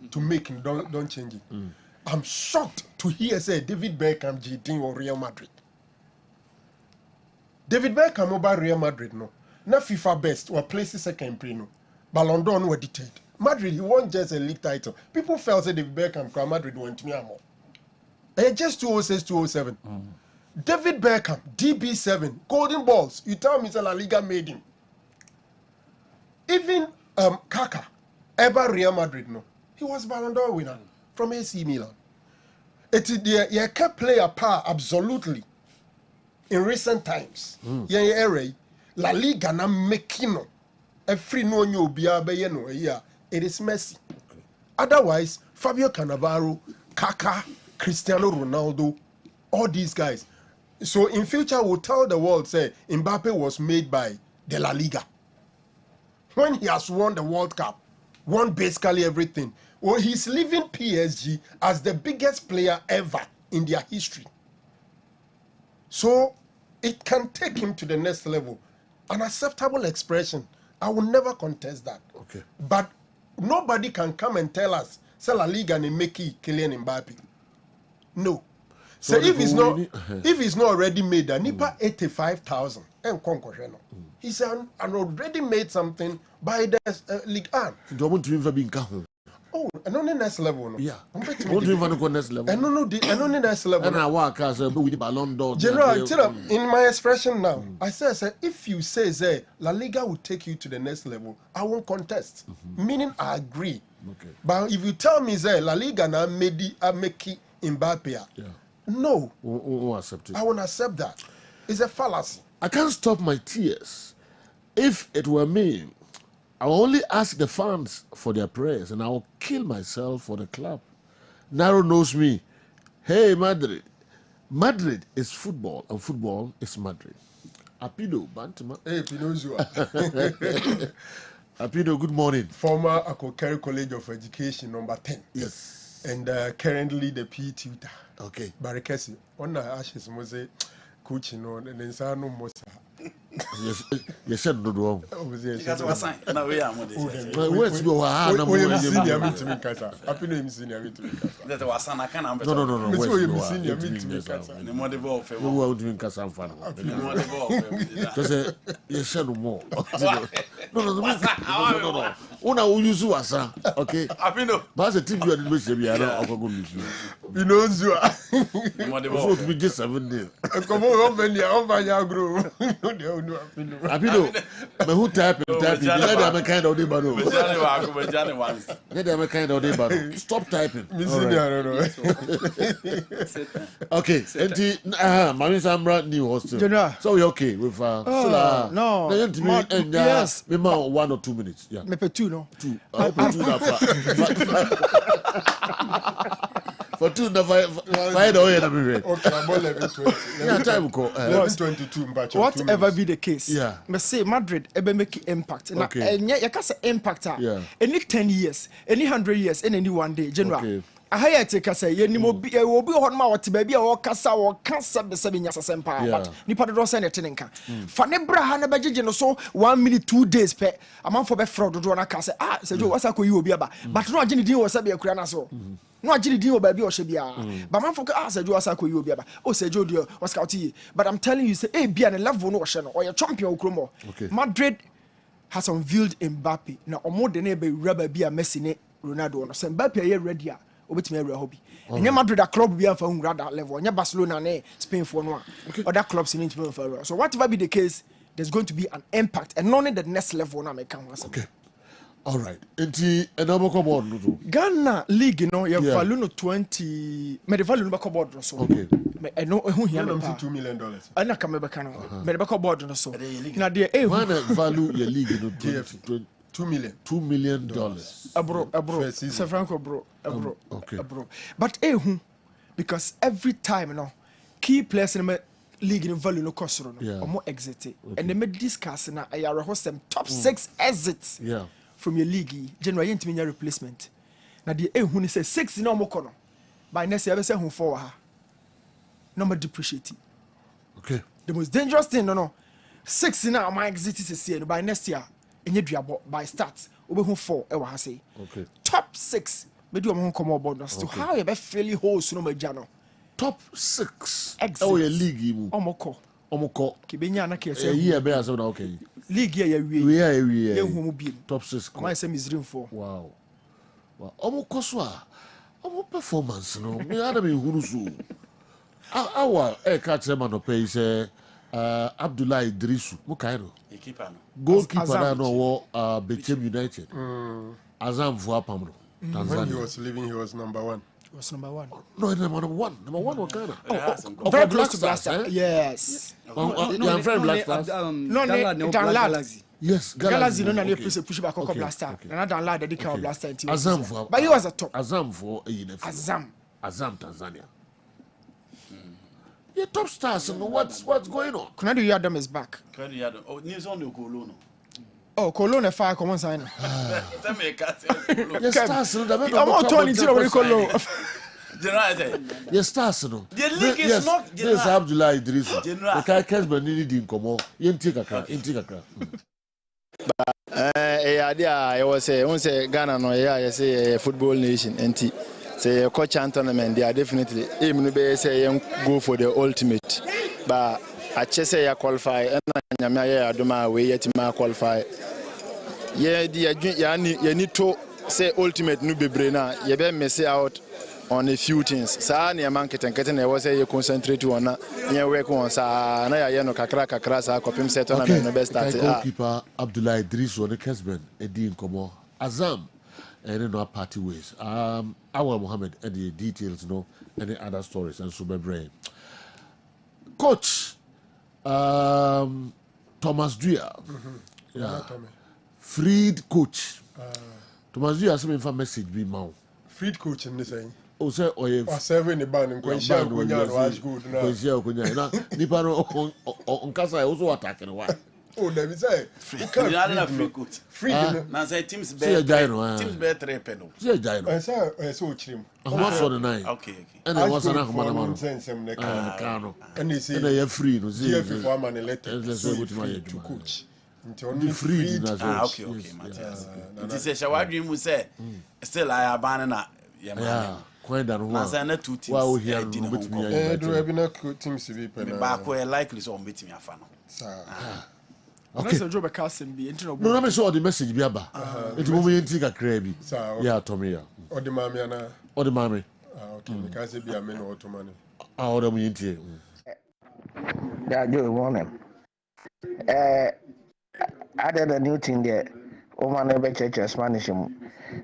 to make him don't change it. I'm shocked to hear say David Beckham cheating or Real Madrid. David Beckham over Real Madrid no. Na FIFA best or places second pre no. Ballon d'Or were detained. Madrid, he won just a league title. People felt that David Beckham from Madrid went to Miami. Just 206, 207. David Beckham, DB7, golden balls. You tell me it's La Liga made him. Even Kaka, ever Real Madrid, no. He was Ballon d'Or winner from AC Milan. It is the kept player power absolutely in recent times. La Liga na making a free no new biya no here. It is messy. Otherwise, Fabio Cannavaro, Kaka, Cristiano Ronaldo, all these guys. So in future, we'll tell the world, say, Mbappe was made by the La Liga. When he has won the World Cup, won basically everything, well, he's leaving PSG as the biggest player ever in their history. So it can take him to the next level. An acceptable expression. I will never contest that. Okay. But nobody can come and tell us, say La Liga and make Kylian Mbappe. No. So if he's not already made a nipa 85,000 and conquer he's an already made something by the League One. Don't you even be in Oh, and on the next level, no. Yeah. Don't you even go next level? And no, and on the next level. And I work as a with the Ballon d'Or. General, in my expression now, I say, if you say La Liga will take you to the next level, I won't contest. Meaning I agree. Okay. But if you tell me La Liga na make Mbappe, no, accept it. I won't accept that. It's a fallacy. I can't stop my tears. If it were me, I will only ask the fans for their prayers and I will kill myself for the club. Naro knows me. Hey, Madrid. Madrid is football and football is Madrid. Apido, Bantama. Hey, Pinozua. Apido, good morning. Former Akokere College of Education, number 10. Yes. And currently the PE tutor. Okay. Barakesi. On the ashes, Mose, coaching on and then Sano Mosa. You said no wrong. Because was sign. Now we are more. Where's your senior meeting Casa? Happy name senior meeting Casa. That was an account. No. Where's senior meeting Casa? The more the ball. We were doing Casa fan. Because you said no more. No. Una will use Wasa. Okay. Happy no. But the TV and the we are not going to use you. You know, you are. So to be just 7 days. Come on, over your group. Apido, but who type it? Let them a kind of debate. Let them a kind of debate. Stop typing. Okay, Mami Samra new hostel. So you're okay with no. Yes, maybe 1 or 2 minutes. Yeah, maybe 2, no. 2. I hope 2 for 2 5 away. Okay, I'm 11:20. Yeah, time go. 11:22. Whatever be the case, yeah. Me say Madrid ebe make impact. Okay. Na you can say impact. Yeah. Any 10 years, any 100 years, any one day, general. Okay. I take a say, you will be on my baby or Cassa or Cassa the 7 years sempa. But Nipa don't send it in. Fanebra Hanabajan so 1 minute 2 days pay. A month for be fraud to a cassa. Said you was a co you be about. But no Jenny deal was a be a crana so. No Jenny deal baby or Shabia. But man for said you was a co you be about. Oh, said Jodio was scouty. But I'm telling you, say, hey, be an 11 ocean or your champion Chromo. Madrid has unveiled Mbappe. Now, or more than a rubber be a Messi Ronaldo. No, Mbappe ready. Obetime area hobby. And Madrid a club be for that level. And Barcelona ne Spain for no. Other clubs in for. So whatever be the case, there's going to be an impact and not the next level now make okay. All right. Enti enabo board Ghana League, you know, you value no 20. Me the value no back board so. Okay. Me no who here no $2 million. Ana come back no. Me the back board no so. Na there one value your league no 20. $2 million. $2 million. Bro. San Franco, bro. Okay. Bro. But because every time, you know, key players in the league in value no cost or more exit. And they make discuss now. I host them top 6 exits. Yeah. From your league, generally into your replacement. Now the who say 6 no more corner. By next year, I say who for her. Number depreciate. Okay. The most dangerous thing, no. 6 now my exit is here by next year. Enye duabo by start. Obehu 4 e wa ha say. Okay. Top 6. Maybe omo come on board no. So how you be fairly host no maja no. Top 6. Oh yeah, league mu. Omoko. Kibenya na ke say. Yeah, be as na okay. League ya wie. We ye hu mu bi. Top 6. Am I say Misrim 4. Wow. Omoko so a. Omo performance no. Me adam ehuru so. Our catch man no pay say Abdullah Idrisu mo kairo. Goalkeeper no wo Bechem United. Azam Vuapam no. Tanzania. When he was leaving, he was number 1. He was number 1. No, number 1. Number 1 was Ghana. Very close to Blaster. Yes. I'm very Black Stars. No, Danlad. Yes, Galaxy no na push back Coco Blaster. Na Danlad the kind of Blaster team. Azam but he was a top. Azam for Azam Tanzania. Yeah, top stars. And what's going on? Kunadu Yadam is back. Kunadu Yadam. Oh, news on the Colono. Oh, Cologne fire common sign. Yes, stars. I'm not turning to the Cologne. Yes, stars. No. The league is not. Yes, Abdullah Idris. The guy Kessben needed come on. Intikaka. I was say Ghana no say football nation NT. Say coach tournament they are definitely aim to be say go for the ultimate. But I just say qualify and I do my way yet my qualify. Yeah, you need to say ultimate no be brainer. You better miss out on a few things. Sa near market and getting was say you concentrate on that. You work on sa na ya no kakra sa kopim set on the best start. Goalkeeper Abdullah Idris on the Kessben Edin Komo Azam and no party ways. Our Mohammed and the details no any other stories and super brain. Coach Thomas Drea. Yeah. Freed coach. Thomas Drea has some message be mount. Freed coach in this saying. O say oye. O seven the band and Kwesha Kunya was good now. Kwesha Kunya. Na nipa no on kasa also attacking why. Oh, let me say. You can't have free coach. Free. Now say teams better. Teams better 3 penal. See a gyro. I saw chim. What's for the 9? Okay. And I was an man. And they say and they are free. No, see if one man elected to coach. Until free. Okay, Matthias. This is what dream say. Still I abandon. Yeah. Quite done. Now say na 2 teams. Wow, here no bet me. Do have na teams to be penal. Back where likely so on bet me afano. Okay. No, let me show the message be aba. It will be intika krabi. Yeah, Tommy. Or the mammy ana. Or the mammy. Okay, because it be a men or to money. Or the inti. Yeah, good morning. Added a new thing there. Oma never church Spanish.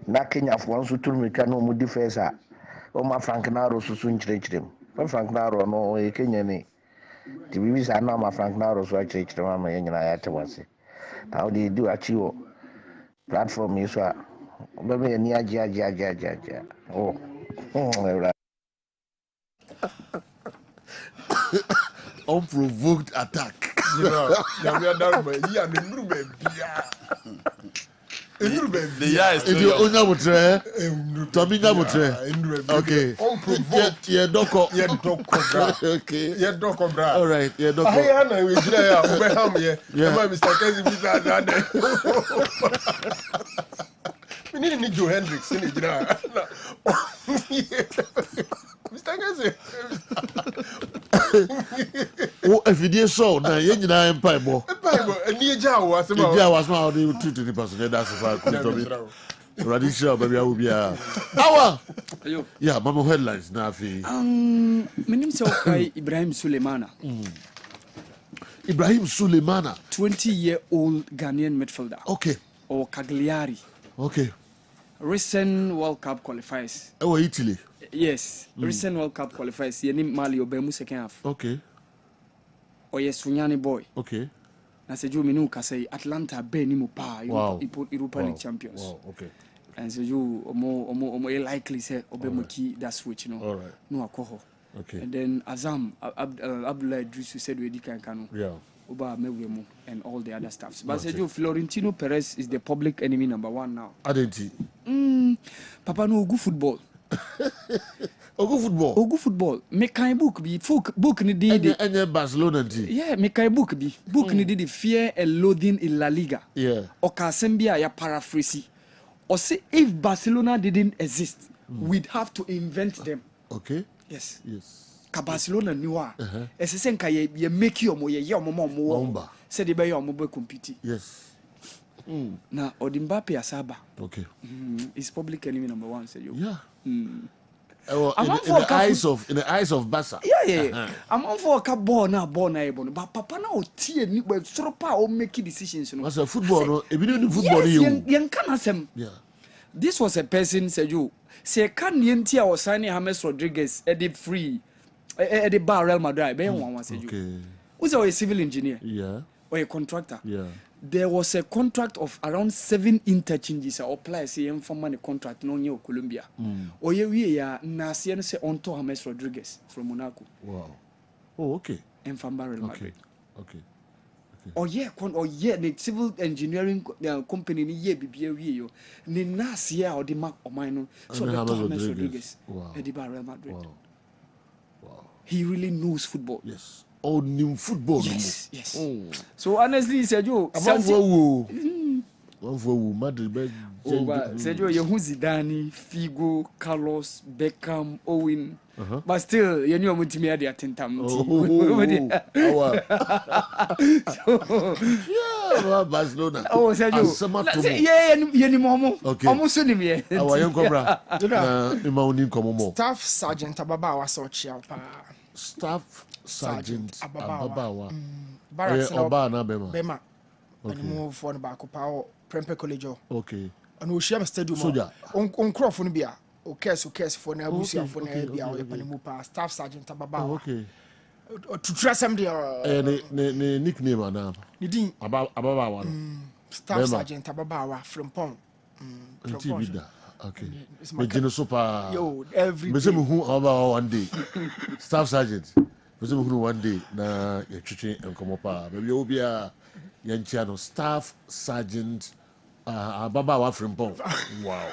Na Kenya for one to me can no defense. Oma Frank Naro soon church them. When Frank Naro no Kenya ni. The babies are not my Frank Naro so I church the mama and I had to was it. How do you do achieve platform is what? Baby near ja. Oh. Unprovoked attack. You know, you are down by here and the room. The year is if you only would try, Tommy would okay. Unprovoked. Yeah, doko. Yeah, doko. Okay. Yeah, doko, bra. All right. Yeah, doko. I am with you. Yeah, Mr. Kessben. We need Joe Hendricks in it. Mr. Kessben. Oh, if you did so, now you know I'm pipe. And near Jaw was about. Yeah, was how they would treat the person. That's if I could tell you. Radisha, baby, I will be a. Our. Yeah, Mama headlines now. My name is Ibrahim Suleimana. Ibrahim Suleimana, 20-year-old Ghanaian midfielder. Okay. Or Cagliari. Okay. Recent World Cup qualifiers. Oh, Italy. Yes, recent World Cup qualifiers. Yeni Mali Obemu second half. Okay. Oh yes, Sunyani boy. Okay. Na seju minu kasei Atlanta be ni mo pa. Europa League champions. Wow. Okay. And seju omo likely say Obemu ki that switch no. All right. No akoho. Okay. And then Azam Abdullah Idris said we can kanu. Yeah. Oba Mewemu and all the other stuffs. But seju Florentino Perez is the public enemy number 1 now. Identity. Papa no good football. Ogu football. Me kind book be book ni di any Barcelona yeah, me kind book ni di Fear and Loathing in La Liga. Yeah. O kasembia ya paraphrase. Or say if Barcelona didn't exist, we'd have to invent them. Okay. Yes. Ka Barcelona niwa. Ese nka ye make you mo ye mo say the be you mo compete. Yes. Na Mbappe asaba. Okay. He's public enemy number 1 say you. Yeah. In the eyes of Barca. Yeah. I'm on for a ball na ebon. But papa na o tie ni be stropa o make decisions no. As a football no, e be no football you. Yen kan asem. Yeah. This was a person said you. Say can yen or signing James Rodriguez edit free. Edit bar Real Madrid be one said you. Okay. Who's a civil engineer? Yeah. Or a contractor? Yeah. There was a contract of around 7 interchanges or players in for money contract no near Colombia. Or we are Nasian say on to James Rodriguez from Monaco. Wow. Oh, okay. And from Real Madrid. Okay. Or the civil engineering company ni ye bibia we yo. Ni Nasia or the mark or mine. So the James Rodriguez. Wow. At the Real Madrid. Wow. He really knows football. Yes. All new football. Yes. Oh. So honestly, Sergio, one for Madrid. Sergio, you who's Zidane, Figo, Carlos, Beckham, Owen. But still, you know what me at the attentum. Yeah, Barcelona. Oh, Sergio. Yeah, you know, okay. Almost soon, me. Our young cobra. Staff Sergeant Ababa was so chill. Staff Sergeant Ababawa. Barracks Obana Bema. Okay. Move for the back of Prempe College. Okay. And we share a stadium. Soldier. On Crawford Bia. Okay, for Nabusia for Nabusia. Staff Sergeant Ababawa. Okay. To trust somebody. The nickname now. Ababawa. Staff Sergeant Ababawa from Pong. Okay. Me jino sopa. Yo, every day. Me who about one day. Staff sergeant. Me who one day na ye chichi enkomo pa. Maybe obia yanchiano staff sergeant Ababawa Frimpong. Wow.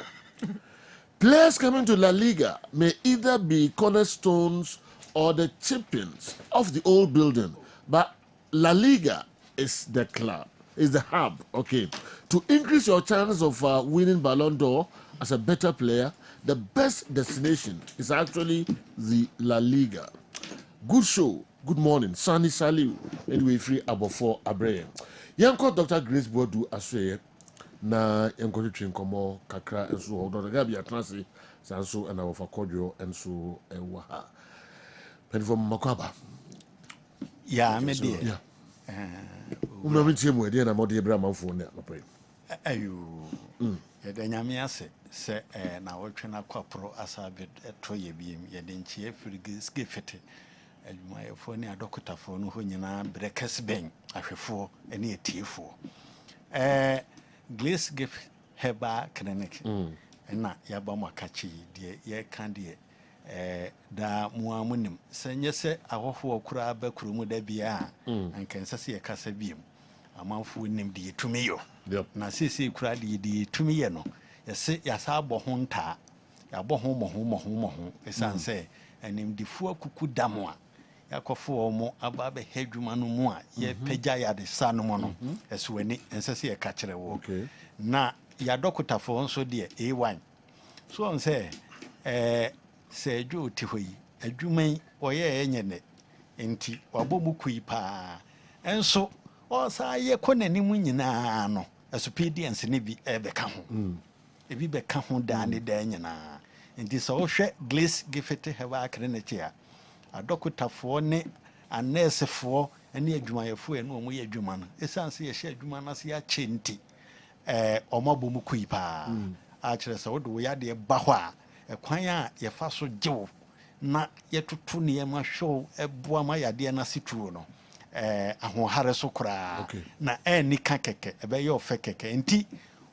Players coming to La Liga may either be cornerstones or the champions of the old building, but La Liga is the club, is the hub. Okay. To increase your chance of winning Ballon d'Or as a better player, the best destination is actually the La Liga. Good show. Good morning. Sunny Saliu. Anyway, free about 4 Abraham. Yanko Dr. Grace Bodu Aswe na yanko train komo kakra enso Dr. Gabi Atnasi sanso and our Fakodio enso ewaha. Penfo Makwaba. Yeah, me dear. Yeah. Umami tiemu edi na modi Abraham phone na pray. Ayo. Yɛde nyame ase sɛ na wɔtwe na kwapro asabe to yɛ biem yɛde nkyie frigi fete adwumayɛfoɔ ne adɔkotafoɔ no ho nyinaa brɛ Kessben ahwɛfoɔ ne atiefo glace gift heba clinic na yɛba mu akachi deɛ yɛka deɛ da muamunim sɛ nyɛ sɛ ahɔhoɔ kura ba kuromu da bia anka nsa sɛ yɛkasa biem amanfo nim de yɛtumi yo na sisi kura de tumi ye no yɛse yɛsa abɔ ho ntaa yɛabɔ ho mɔho ɛsan sɛ animdifo akuku damo a yakɔfo mo aba bɛ hedwuma no mu a yɛpagya yɛade sa no mu no ɛso ani ɛnsɛ sɛ yɛka kyerɛ wo na yɛadɔkotafo nso deɛ A1 so on sɛ sɛ adwo ti hɔ yi adwuma yi ɔyɛ ɛnyɛ ne nti wabɔ mu kui paa ɛnso ɔsa yɛ kɔ n'anim nyinaa no experience ne bi bɛka ho ebi bɛka ho daa ne daa nyinaa nti sɛ wohwɛ glace gift heba clinic a adɔkotafoɔ ne anɛsefoɔ ne adwumayɛfoɔ ɛne ɔmo yɛ adwuma no ɛsiane sɛ yɛhyɛ adwuma no ase yɛakyɛ nti ɔmo abɔ mu kui paa akyerɛ sɛ wode wo yadeɛ ba hɔ a ɛkwan a yɛfa so gyew na yɛtoto nneɛma hwɛw ɛboa ma yadeɛ no ase tuo no ahohare so koraa na ɛni ka kɛkɛ ɛbɛyɛ ɔfɛ kɛkɛ nti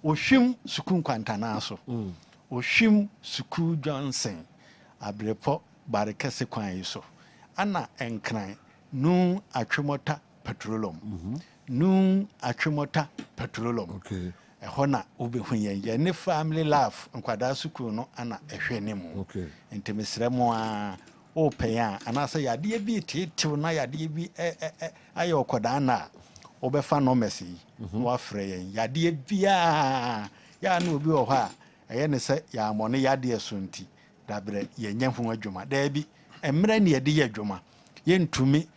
ohwim suku nkwantana so ohwim suku Johnson abrepɔ barekɛse kwan yi so ana ɛnkran nu atwemɔta petroleum nu atwemɔta petroleum ɛhɔ na wobɛhu yɛn ne family life nkwadaa sukuu no ana ɛhwɛ ne mu nti mesrɛ mu a wopɛn a anaasɛ yadeɛ bi tetew na yadeɛ bi ayɛ ɔkɔdaa na wobɛfa numbers yi wafrɛ yɛn yadeɛ biaa yɛa na obi wɔ hɔ a ɛyɛ ne sɛ yɛamɔ ne yadeɛ so nti dabrɛ yɛnyɛ ho adwuma daabi mmerɛ ne yɛde yɛ adwuma yɛntumi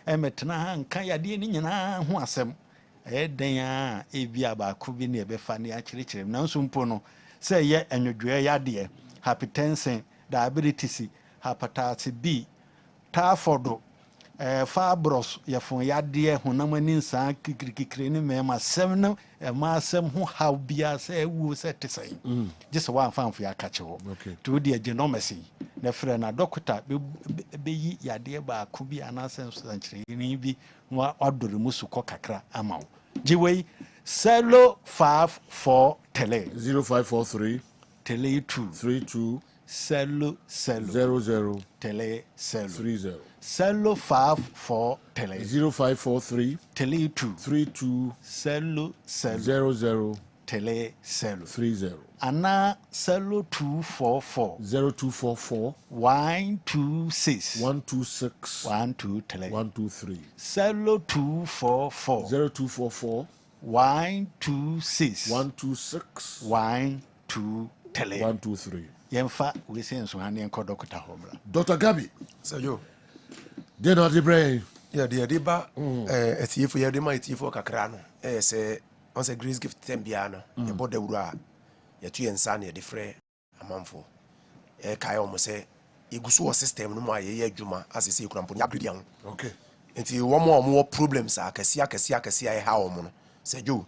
ɛmɛtena ha nka yadeɛ ne nyinaa ho asɛm ɛyɛ den a ebia baako bi ne ɛbɛfa ne akyerɛkyerɛ nanso mpo no sɛ ɛyɛ anwodwoɛ yadeɛ hypertension diabetes hepatitis B typhoid fibros yɛfon yadeɛ honam ani nsaa kikirikiri ne mɛma asɛm no ɛma asɛm ho haw bia sɛ ɛwuo sɛ te sɛ gye sɛ woamfamfo yɛ aka kyɛ wɔ nti wode agye nɔmɛse na frɛ na dɔkota bɛyi yadeɛ baako bi anaasɛ nsankyerɛni bi na wadɔre mu so kɔ kakra ama wo gye wei selo 54 tele 0543 tele 2 32 selo 00 tele selo 30 selo 54 tele 0543 tele 2 32 selo 00 tele selo 30 ana selo 244 0244 126 126 12 tele 123 selo 244 0244 126 126 12 tele 123 yɛmfa wese nso ha ne nkɔ dɔkota hɔ mmra Dr. Gabi Sajo de no de brain de ba etiefo yɛ de ma etiefo kakra no sɛ on sɛ grace gift tem bia no yɛ bɔ dawuro a yɛtu yɛn nsa ne yɛde frɛ amanfo kae ɔmo sɛ yɛguso wɔ system no mu a yɛyɛ adwuma asese yɛkura mpo ne abredi ho okay nti wɔn a ɔmo wɔ problems a akɛse a ɛha ɔmo no sɛ jo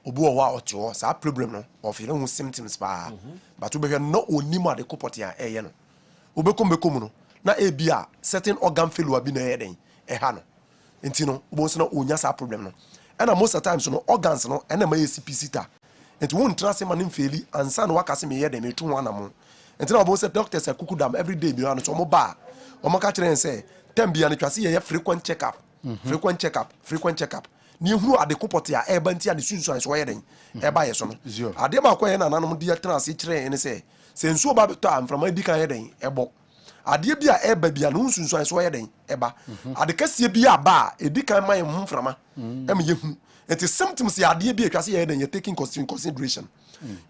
obi wɔ hɔ a ɔte hɔ saa problem no ɔfiri ho symptoms paa but wobɛhwɛ no onim ade kopɔte a ɛyɛ no wobɛkɔm no na ebi a certain organ failure bi na ɛyɛ den ɛha no nti no wobɛhu sɛ na ɔnya saa problem no ɛna most of the times no organs no ɛna ma yɛ CPC ta nti wontena se ma ne mfeeli ansa na waka se meyɛ den metu ho anamo nti na wobɛhu sɛ doctors akuku dam every day bi no so ɔmo ba ɔmo ka kyerɛ sɛ tem bia no twa se yɛyɛ frequent check up ni ehunu ade kopɔte a ɛba nti ade sunsuan so yɛ den ɛba yɛ so no ade ma akɔ yɛ nananom de tena ase kyerɛ ne sɛ nsuo ba betɔ a mframa di kan yɛ den ɛbɔ ade bi a ɛba bia no sunsuan so yɛ den ɛba ade kɛseɛ bi a ba edi kan ma yɛ ho mframa ɛm yɛ hu enti symptoms yɛ ade bi atwa se yɛ den yɛ taking consideration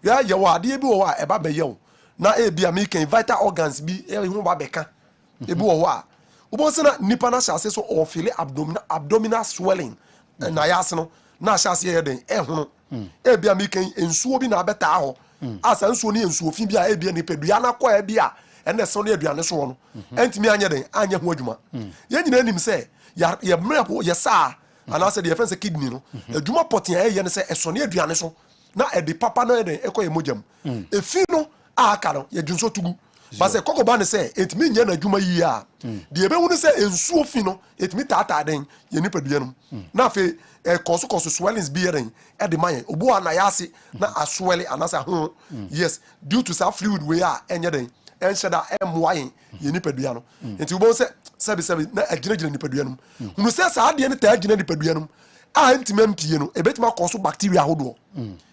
yɛ wɔ ade bi wɔ a ɛba bɛyɛ wo na ebi a me kan vital organs bi ɛho ba bɛka ebi wɔ hɔ a wobɔ na nipa na hyɛ ase so ɔfili abdominal swelling na yase no na hyɛ ase yɛ den ɛhono ebi a me kan nsuo bi na abɛtaa hɔ asa nsuo ne nsuo fi bi a ebi nipadua na kɔ ebi a ɛna ɛsɛn no aduane so no ɛntimi anyɛ den anyɛ ho adwuma yɛn nyina nim sɛ yɛ mmerɛ yɛ saa anaasɛ deɛ yɛfɛn sɛ kidney no adwuma pɔten a ɛyɛ ne sɛ ɛsɔ ne aduane so na ɛde papa no yɛ den ɛkɔ yɛ mogyam efi no a aka no yɛ dwonso tugu base kɔkɔ ba ne sɛ ɛtimi nyɛ na adwuma yi a deɛ ɛbɛhu ne sɛ nsuo fi no ɛtimi taataa den yɛ nipadua no na afei kɔso swellings bi yɛ den ɛde ma yɛn obu a na yɛ ase na aswɛle anaasɛ ho yes due to saa fluid wei a ɛnyɛ den ɛnhyɛ da ɛmmoa yɛn yɛ nipadua no nti wobɛhu sɛ sɛbisɛbi na agyinagyina nipadua no hunu sɛ saa adeɛ no taa gyina nipadua no a ntimi ampie no ɛbɛtumi akɔ so bacteria ahodoɔ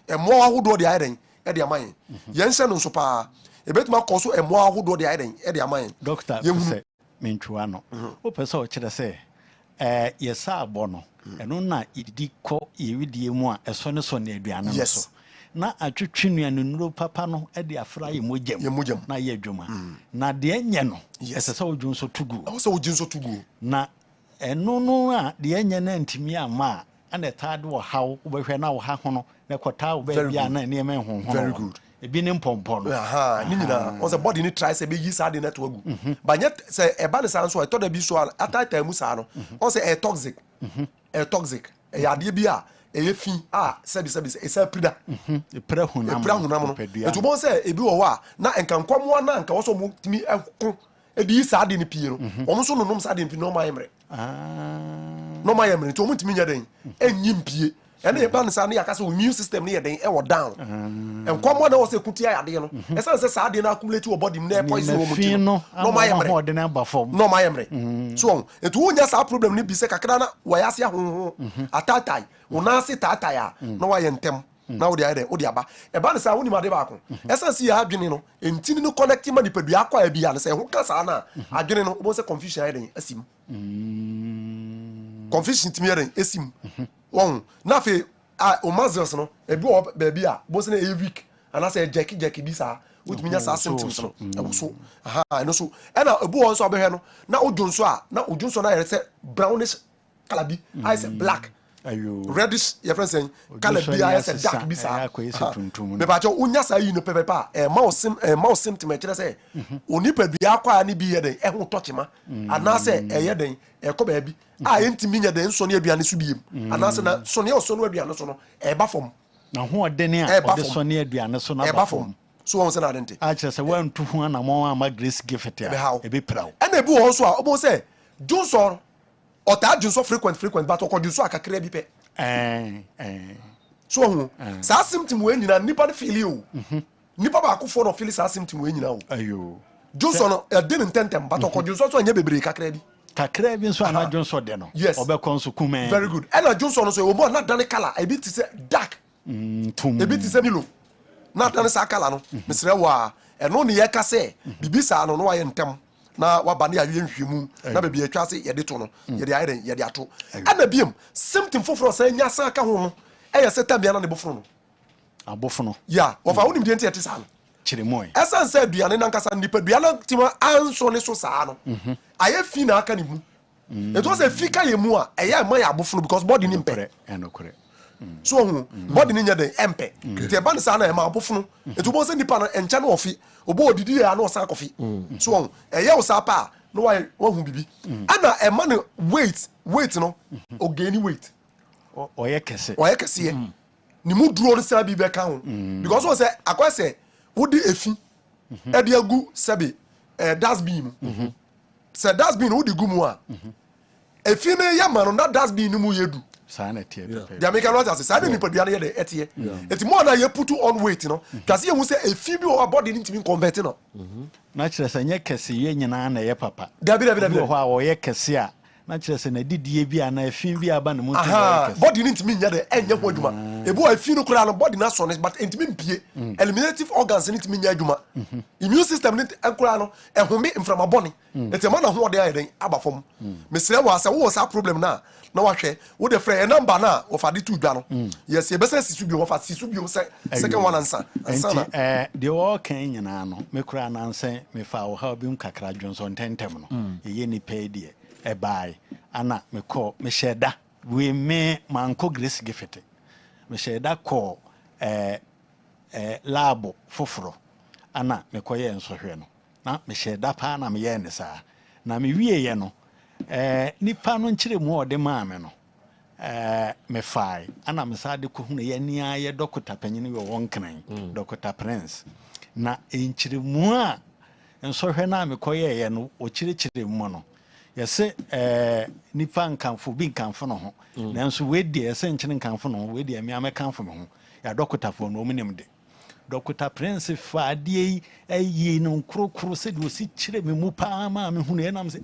ɛmmoa ahodoɔ de ayɛ den ɛde ama yɛn yɛnhyɛ no nso paa ɛbɛtumi akɔ so ɛmmoa ahodoɔ de ayɛ den ɛde ama yɛn doctor sɛ mentwua no wopɛ sɛ ɔkyerɛ sɛ yɛsa abɔ no ɛno na yɛdidi kɔ yɛwidie mu a ɛsɔ ne sɔ ne aduane no so na atwitwi nnuane nnuro papa no de afra yɛ mogyam na yɛ adwuma na deɛ nyɛ no ɛsɛ sɛ wodwo nso tugu na ɛno no a deɛ nyɛ no antimi ama a ɛna ɛtaa de wɔ haw wobɛhwɛ na wo ha ho no na ɛkɔtaa wo baabi a na nneɛma ɛhoho ebi ne mpɔmpɔ no ne nyinaa ɔsɛ body ne try sɛ bɛyi saa de no to agu banyɛ sɛ ɛba ne saa nso a ɛtɔ da bi so a ataataa mu saa no ɔsɛ ɛyɛ toxic ɛyɛ adeɛ bi a ɛyɛ fi a sɛbisɛbi ɛsɛ prida ɛpira honam no ɛtu bɔn sɛ ebi wɔ hɔ a na nka nkɔmmoa na nka wɔsɔ mu tumi ɛko ɛde yi saa de no pie no ɔmo nso nonom saa de no pie na ɔma yɛ mmerɛ nti ɔmo ntumi nyɛ den ɛnyi mpie and the ban sa na yakasa immune system na den e wo down and come on say kutia ade no e say sa ade na accumulate your body na poison wo muti no ma yemre de na ba form no ma yemre so etu wonya sa problem ni bi se kakra na wa yase ahoho atatai una se tatai a no wa yentem na wo dia de aba e ban sa woni ma de ba ko essence ya adwene no entini no connect ma ni pedua kwa bia na se ho ka sa na adwene no bo se confusion ya den asim confusion timi ya den asim won na fe o mazels no e bi o baby a bo se na e week and I say jackie bi sa with me sa symptoms no e so aha no so e na e bu o so abehwe no na odwonso a na odwonso na yere se brownish color bi I say black ayo reddish your friend saying color bi I say dark bi sa me ba cho unya sa yi no pepepa e ma o symptom e kire say oni pedua kwa ni bi ye den e ho tochima ana say e ye den e ko ba bi a entimi nya den so ne aduane so biem ana say na so ne o so no aduane so no e ba fom na ho odene a o de so ne aduane so na ba fom so won say na dente a kire say wan tu ho na mo ama grace gift a e be prawo e na bi wo so a obo say Johnson ota Johnson frequent but okọ Johnson akakra bi pe so hu sa symptom we nyina nipa ne feel you nipa ba akofo no feel sa symptom we nyina o ayo Johnson e dey intentem but okọ Johnson so anya bebre kakra bi nso ana Johnson de no obekọ nso kume very good and Johnson so o mo na dan color e bi ti say dark tum e bi ti say milo na dan sa color no mesre wa e no ne ye ka say bibisa no wa ye ntem na wa ba ne awie nhwemu na bebia atwa se ye de to no ye de ayre ye de ato ana biem symptom foforo sa nya sa ka ho no e ye seta bia na ne boforo no abofono ya wo fa wonim de enti ete sa no chirimoy esan se aduane na nkasa nipa duane tima anso ne so saa no aye fi na aka ne mu eto se fi ka ye mu a eye ma ya abofono because body ni mpe enokore so hu body ni nya de empe te ba ne sa na e ma abofono eto bo se nipa na encha na ofi obo odidi ya na osa kofi so eye o sa pa no wa hu bibi ana e ma ne weight no o gain weight oye kese ye ni mu duro no sa bi be ka ho because o se akwase wodi efi e de agu sebe dustbin se dustbin wodi gu mu a efi ne ya ma no na dustbin mu yedu sa na tie pepe dia make no just say ni podua na ye de etie eti mo na ye put on weight no kasi ye hu se efi bi o body ni timi convert no na kire se nye kese ye nyina na ye papa dabi ho a wo ye kese a na kire se na didie bi a na efi bi aba ne mu timi kese body ni timi nya de enye ho adwuma ebu efi no kura no body na so but entimi mpie eliminative organs ni timi nya adwuma immune system ni enkura no ehome inframa body eti ma na ho de ayen aba fom mesre wa se wo sa problem na wahwe wo de frɛ number na wo fa de tu dwa no yes e bese sisu bi wo fa sisu bi se second one answer na de wo kan nyina no me kura na ansan me fa wo ha bi nkakra Johnson tentem no ye ni pay de e bai ana me call me sheda we me manko grace gifete me sheda call labo foforo ana me koye nsohwe no na me sheda pa na me ye ne sa na me wie ye no nipa no nkyere mu ode maame no me fai ana me sa de ko hu ye nia ye dokota panyin we won kran dokota Prince na nkyere mu a nso hwe na me koye ye no o kyere mu no ye se nipa nkanfo bi nkanfo no ho nanso we de ye se nkyere nkanfo no we de me amekanfo me ho ya dokota fo no omnim de dokota Prince fa de ayi no krokro se de o si kyere me mu pa ma me hu ne nam se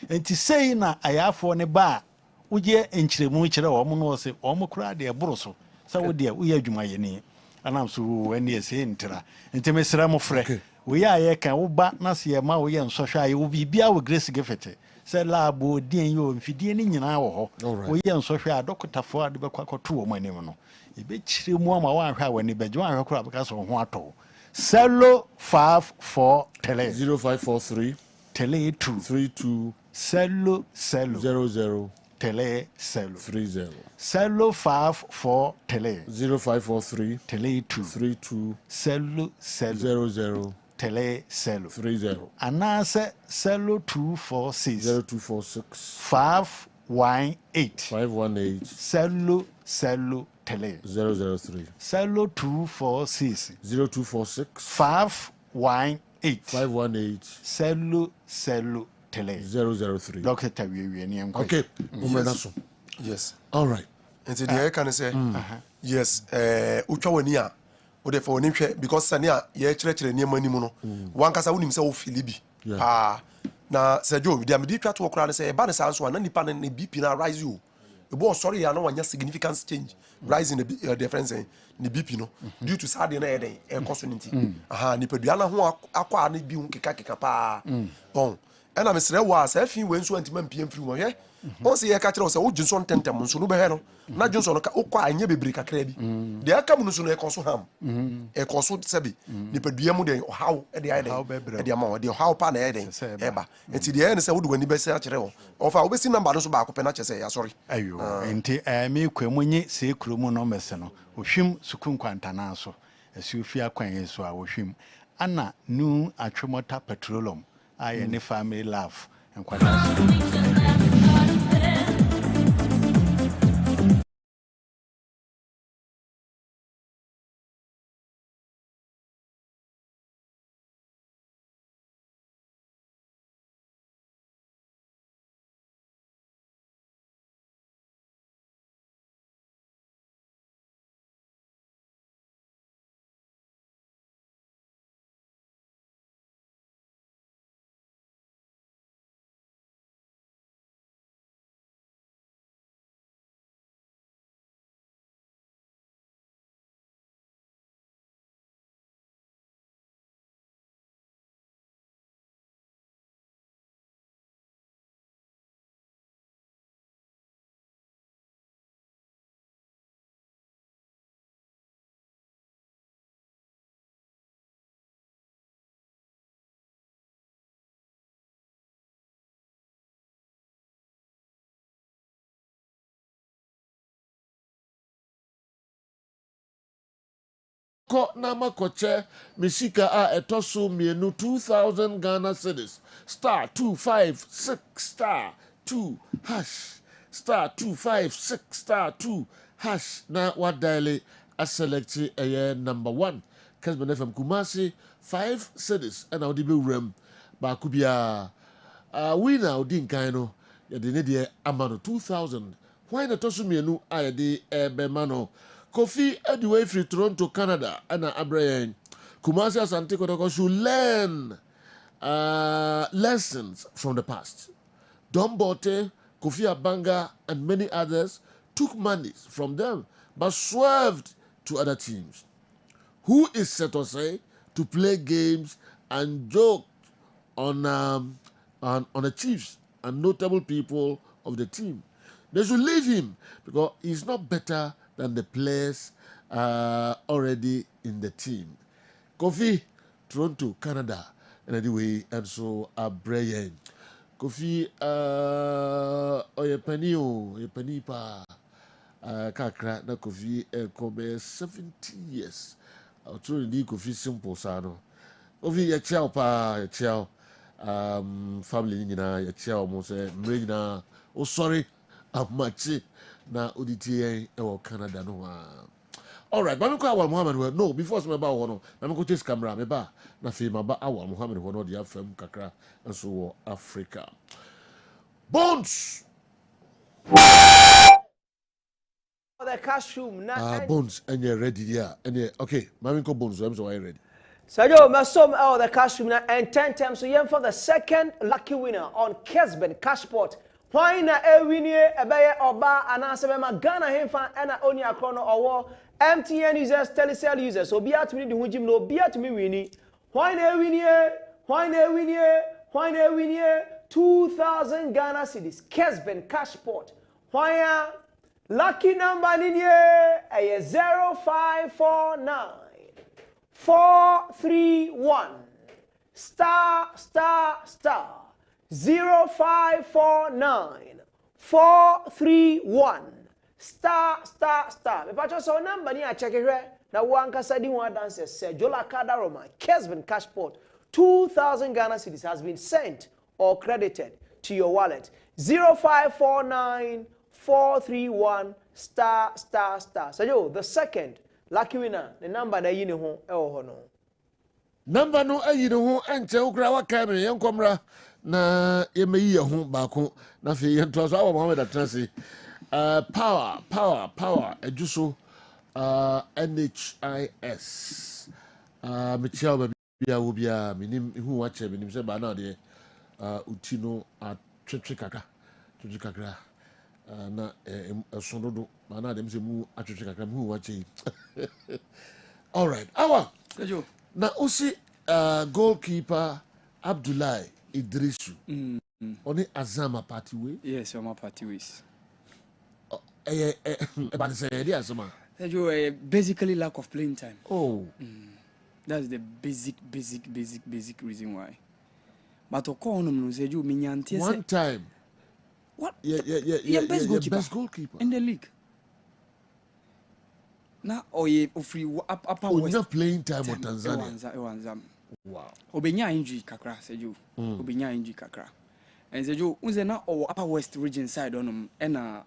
enti sei na ayafo ne ba uje enkyere mu kyere wo mo no se wo mo kura de eboro so sa wo de wo ya adwuma ye ni anam so wo ne se ntira enti me sra mo frɛ wo ya ye kan wo ba na se ye ma wo ye nsɔhwɛ aye wo bibia wo grace gefete se labo dien yo mfidie ni nyina wo ho wo ye nsɔhwɛ a dokota fo ade be kwakoto wo manim no ebe kyire mu ama wa hwa wani be jwa hwa kura beka so ho ato Cello 54 tele 0543 tele 232 Cello 00 tele Cello 30 Cello 54 tele 0543 tele 232 Cello 00 tele Cello 30 anase Cello 246 0246 518 Cello tele 003 Cello 246 0246 518 Cello tele 003 Doctor we ni enko okay umrenaso yes all right nti de can say yes utwa wani a wo de fa woni hwe because sane a ye kire ne mani mu no wankasa wonim se wo filibi na Sergio de am di twa to okra ne say e ba ne sa so na nipa ne BP na rise you e bo sorry ya no wanya significant change rising the difference ne BP no due to sad na eden e koso nti nipa dua na ho akwa na bi hu keka pa bon ena mesre wa sa fi we nso antima mpiem firi wo hwe on se ye ka kire wo se wo jinson tentem nso no be he no na jinson no ka okwa anya bebre kakra bi de aka mu nso no e koso ham e koso sebi nipa dua mu de how e de eden e de ma de how pa na eden e ba enti de e ne se wo de wani be se a kire wo ofa wo be si number no so ba ko pe na kire se ya sorry ayo enti me kwamunye se kuromu no mese no ohwim sukun kwantana so esi ofi akwan so a ohwim ana nu atwemota petroleum I any family love and quite ko na makoche misika a etoso mienu 2000 Ghana cedis star 256 star 2 hash star 256 star 2 hash na wadale a select number 1 Kessben FM Kumasi 5 cedis and odi be rem ba kubia winner odi nkan no ye de ne de amano 2000 why na toso mienu a ye de be mano Kofi Edway from Toronto, Canada, and Abraham Kumasi Asante Kotoko should learn lessons from the past. Don Bote, Kofi Abanga, and many others took monies from them but swerved to other teams. Who is Setose to play games and joke on the chiefs and notable people of the team? They should leave him because he's not better than the players already in the team. Kofi, Toronto, Canada, and anyway, and so Brian. Kofi, oyepani pa, kakra na Kofi kobe 70 years. I'll try to Kofi simple sano. Kofi ya chao pa, ya chao. Family nina ya chao mo se mrena. Oh sorry, amachi. Na oditi e Canada no all right but me ko awal Muhammad no before some ba wo no na me ko chase camera me ba na fe ma ba awal Muhammad wo no de afam kakra so wo Africa Bones the cash room na Bones and you ready there and okay ma ko Bones I'm so ready Sergio Masom the cash room na and 10 times so yen for the second lucky winner on Kessben Cashport. Why na winnie ebeye oba anase ma Ghana hemfa na oni akrono owo MTN users Telecel users so bia to me di hujim no bia to me winnie why na winnie 2000 Ghana cedis Kessben Cashport why lucky number ni 0549 431 star 0549 431 star. Me pacho so number ni a check here. Na wankasa di one dancer Sergio Laka Roma Kessben Cashport 2000 Ghana cedis has been sent or credited to your wallet 0549 431 star. Sergio, the second lucky winner the number na yi ne ho e ho no. Number no ayi ne ho enche ukra waka me yenkomra na yemeyi ye ho baako na fe yento so awo Muhammad atrase Power. Ejuso NHIS. Michelle baby ubia minim who watch minim say ba na de utino a twetwe kakra na sonodo ba na dem say mu atwetwe kakra who watch. All right. Awa. Na usi goalkeeper Abdullahi Idrisu. Only Azama party way? Yes, I'm a party ways. But it's a idea, Azama. Basically lack of playing time. Oh. That's the basic reason why. But one time. What? Yeah, best goalkeeper in the league. Now, free upper West. Not playing time with Tanzania. Wow. Obenya injury kakra seju. Obenya injury kakra. And seju unze na upper west region side on na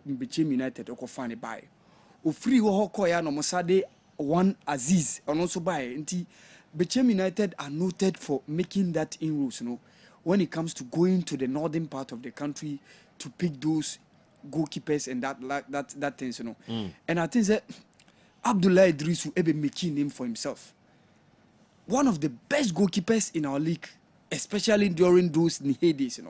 Bechem United okofane buy. Ofree wo hokoya no mosade one Aziz and also buy nti Bechem United are noted for making that inroads, when it comes to going to the northern part of the country to pick those goalkeepers and that things, And I think that Abdullahi Idrisu ebe making name for himself. One of the best goalkeepers in our league, especially during those heydays,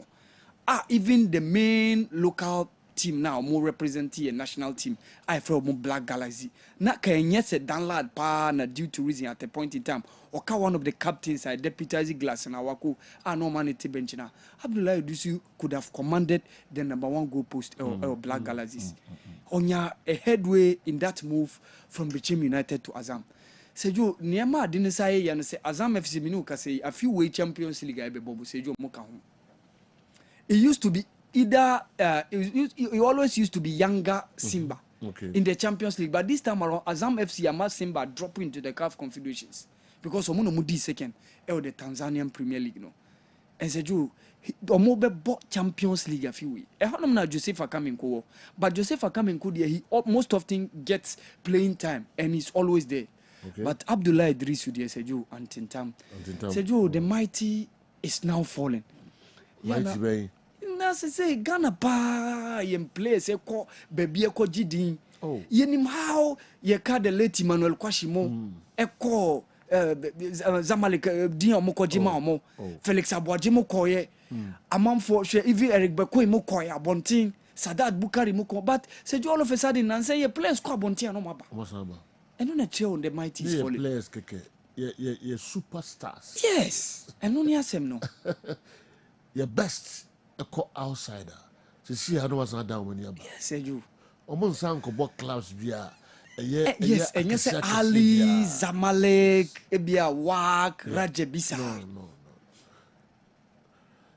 even the main local team now, more representing a national team, I feel more Black Galaxy. Na Kenya said download pa na due to reason at a point in time. Oka one of the captains, I deputize Glass and Awako, no man at benchina. Abdullahi Idrisu could have commanded the #1 goal post or Black Galaxies. Onya a headway in that move from Bechem United to Azam. Sejo niema didn't say and say Azam FC Minuka say a few way Champions League ebe bobo Sejo Moka. It used to be either it always used to be younger Simba in the Champions League, but this time around Azam FC and Simba drop into the CAF Confederations because Omono Mudi second the Tanzanian Premier League and Sejo Omobe bought Champions League a few weeks. Na Joseph Akamenko, but Joseph Akamenko he most often gets playing time and he's always there. Okay. But Abdullahi Idrisu there Sejo and Tintam. Sejo the mighty is now falling. Mighty way. Na say Ghana pa yem place eko baby eko jidin. Oh. Yenim how ye ka the late Emmanuel Kwashimo eko Zamalek din omoko jima omo Felix Aboajimo koye amamfo hwe even Eric Bekoy mo koye abontin Sadat Bukari mo ko but Sejo all of a sudden nan say ye players ko abontin no maba. And on a chair on the mighty is falling. Players, you're superstars. Yes. And only asem no. Your best a outsider. So see how no was not down when you're back. Yes, you. Almost sound about clubs via. Yes, and you say Ali, Zamalek, Ebia Wak, Rajabisa. No.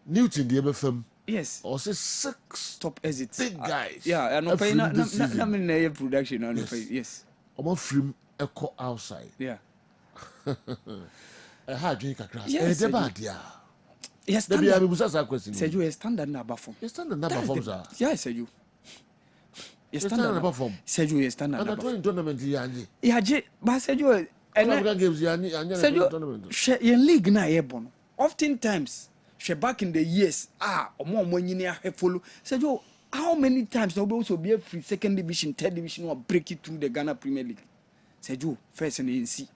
Newton, the BFM. Yes. Or say 6 top exits. Big guys. Yeah, and no pay na production on yes. From echo outside. Yeah. I had drink a crash. Yes. Yes, maybe I will ask a question. Said you a standard number form. You standard number form, sir. Yeah, said you. You standard number form. Said you a standard number. And the tournament, yeah, but said you. And games, said you. She in league na ebon. Oftentimes, she back in the years. Or more when you follow. Said you. How many times no also be a free second division, third division, or break it through the Ghana Premier League? Said you first and NC.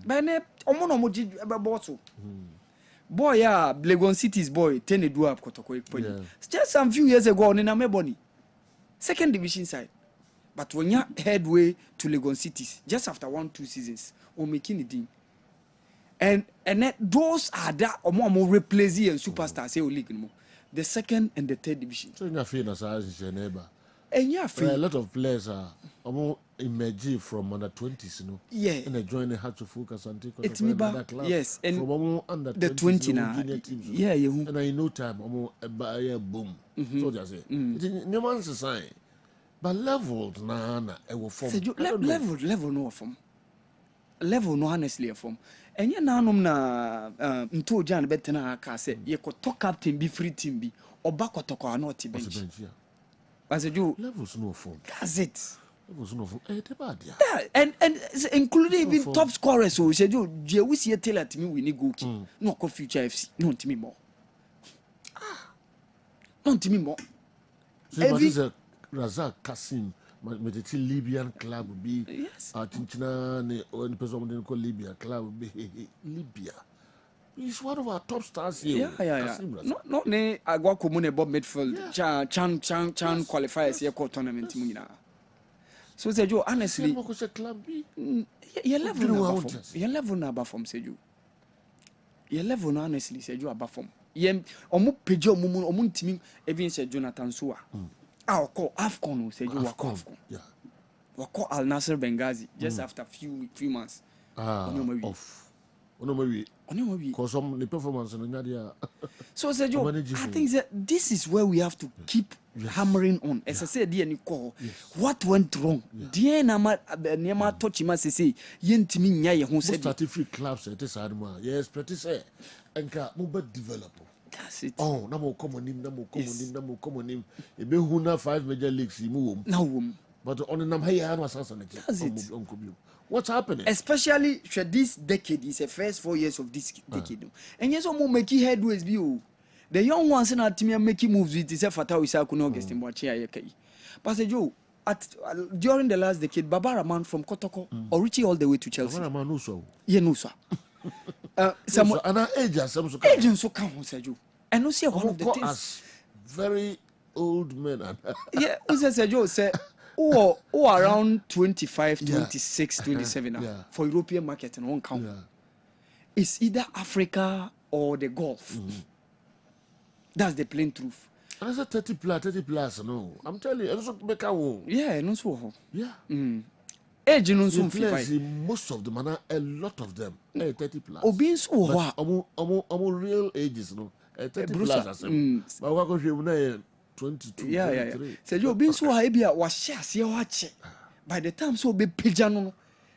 But ne omono moji eboso. Boy, yeah, Legon City's boy, 10 do up Kotoko. Just some few years ago on in Ameboni. Second division side. But when you headway to Legon Cities, just after 1-2 seasons, or making it in. And those are that or more replace and superstars say league no more. The second and the third division. So you're feeling as your neighbor. And you're a lot of players are emerging from under 20s, Yeah. And they join the Hearts of Focus and take it's me back. Yes. And from under the 20 now. Yeah, and in no time, boom. So just say. No man's a sign. But leveled, it will form. Level no form. Level no honestly a form. And you now na nto Jan betena ka say ye ko top captain be free team be oba ko toko anoti bench. As you levels no form. That's it. Levels no form. And including even top scorers so said you je we see tell at me we need goalkeeper. No ko future FC. No to me more. No to me more. So Razak Kasim, Mediti Libyan club would be Argentina, and person called Libya club would be Libya. He's one of our top stars here. Yeah. No, ne agwa komune Bob Midfield. Chan qualifiers here called tournament muna. So Sejo, honestly, your level na above from Sejo. Your level na honestly Sejo above from. Yem omu pejo omu team even said Jonathan Sua. I'll call AFCON Sejo wako AFCON. Yeah. Wako Al Nasser Benghazi just after few months. Off. Because some the performance in Nadia. So Sergio, I think that this is where we have to keep hammering on. As I said, dear Nicole, what went wrong? Dear Nama Nema Tochima say, Yentimi Nya who said 33 clubs at this Adma. Yes, pretty say. And mobile developer. That's it. Oh, Namo common him. A behuna 5 major leagues, he move. No, but on the Namhaya assassin. That's it. What's happening? Especially this decade is the first 4 years of this decade. And yes, some making headways be the young ones in our team are making moves with this Fatah Isakuno against him. But Joe, during the last decade, Barbara Man from Kotoko or reaching all the way to Chelsea. Yenusa. Some agents so come, Sergio. And no see one of the things. Very old men. Yeah, Sergio said. Or around 25, 26, 27 now for European market and one count. It's either Africa or the Gulf. That's the plain truth. And it's a 30 plus, no. I'm telling you, it's make a won. Yeah, no so. Yeah. Age no so most of them, and a lot of them, 30 plus. Obin so what? Real ages, no. 30 plus. But what goes you 22. Yeah. Say you been so high was share watch. By the time so be pijano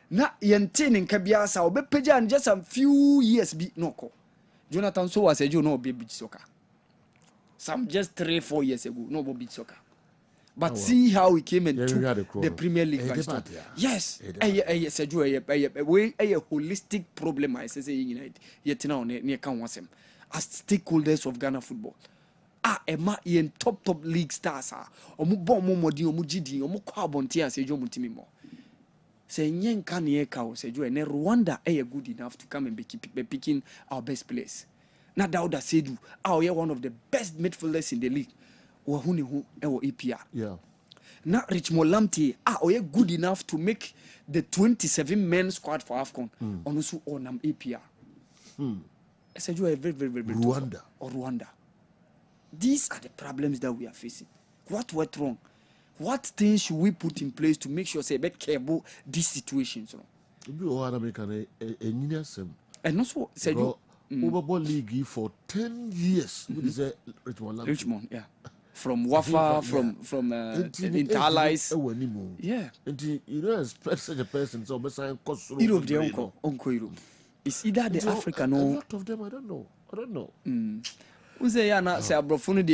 na yentinin kabiasa obe pijan just a few years be no ko. Jonathan so was you know be beach soccer. Some just 3-4 years ago no beach soccer. But see how he came into the Premier League. Yes, said you a holistic problem. I say United yet now near Kanwasem as stakeholders of Ghana football. Emma in top league stars omu bon mo modi omu gidi omu kwa bonti asejo mutimi mo say nyen kan ye ka o sejo ene Rwanda good enough to come and be picking our best players na Dauda Sedu one of the best midfielders in the league wa huni hu EPR na Richmond Lamptey good enough to make the 27 men squad for AFCON onusu onam EPR sejo very Rwanda Rwanda. These are the problems that we are facing. What went wrong? What things should we put in place to make sure say bet care about these situations? And also said you Overball League for 10 years. Richmond, yeah. From Wafa, from Interallies. Yeah. And you don't expect such a person so beside Europe the Uncle Europe. It's either the African or a lot of them I don't know. Say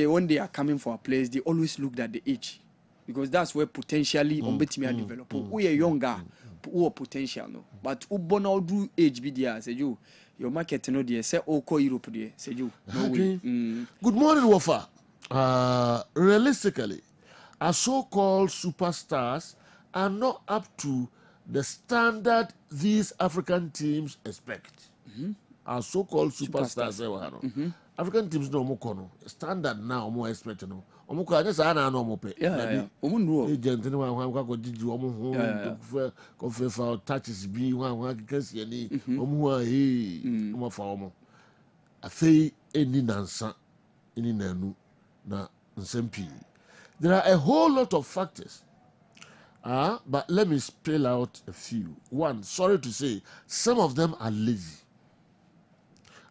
when they are coming for a place, they always look at the age because that's where potentially develop. We are younger, who are potential no, but who born out do age be there. Say you, your market no there. Say call Europe there. Say you. No way. Good morning, Wafa. Realistically, our so-called superstars are not up to the standard these African teams expect. Our so-called superstars. African teams no more standard now more expect no. Omuko just ana no more pay. Yeah. Omunro. Agent no one go did you go for touches be one can see any omu omo fa omo. Afei eni nansa eni nanu na nsempi. There are a whole lot of factors. But let me spell out a few. One, sorry to say, some of them are lazy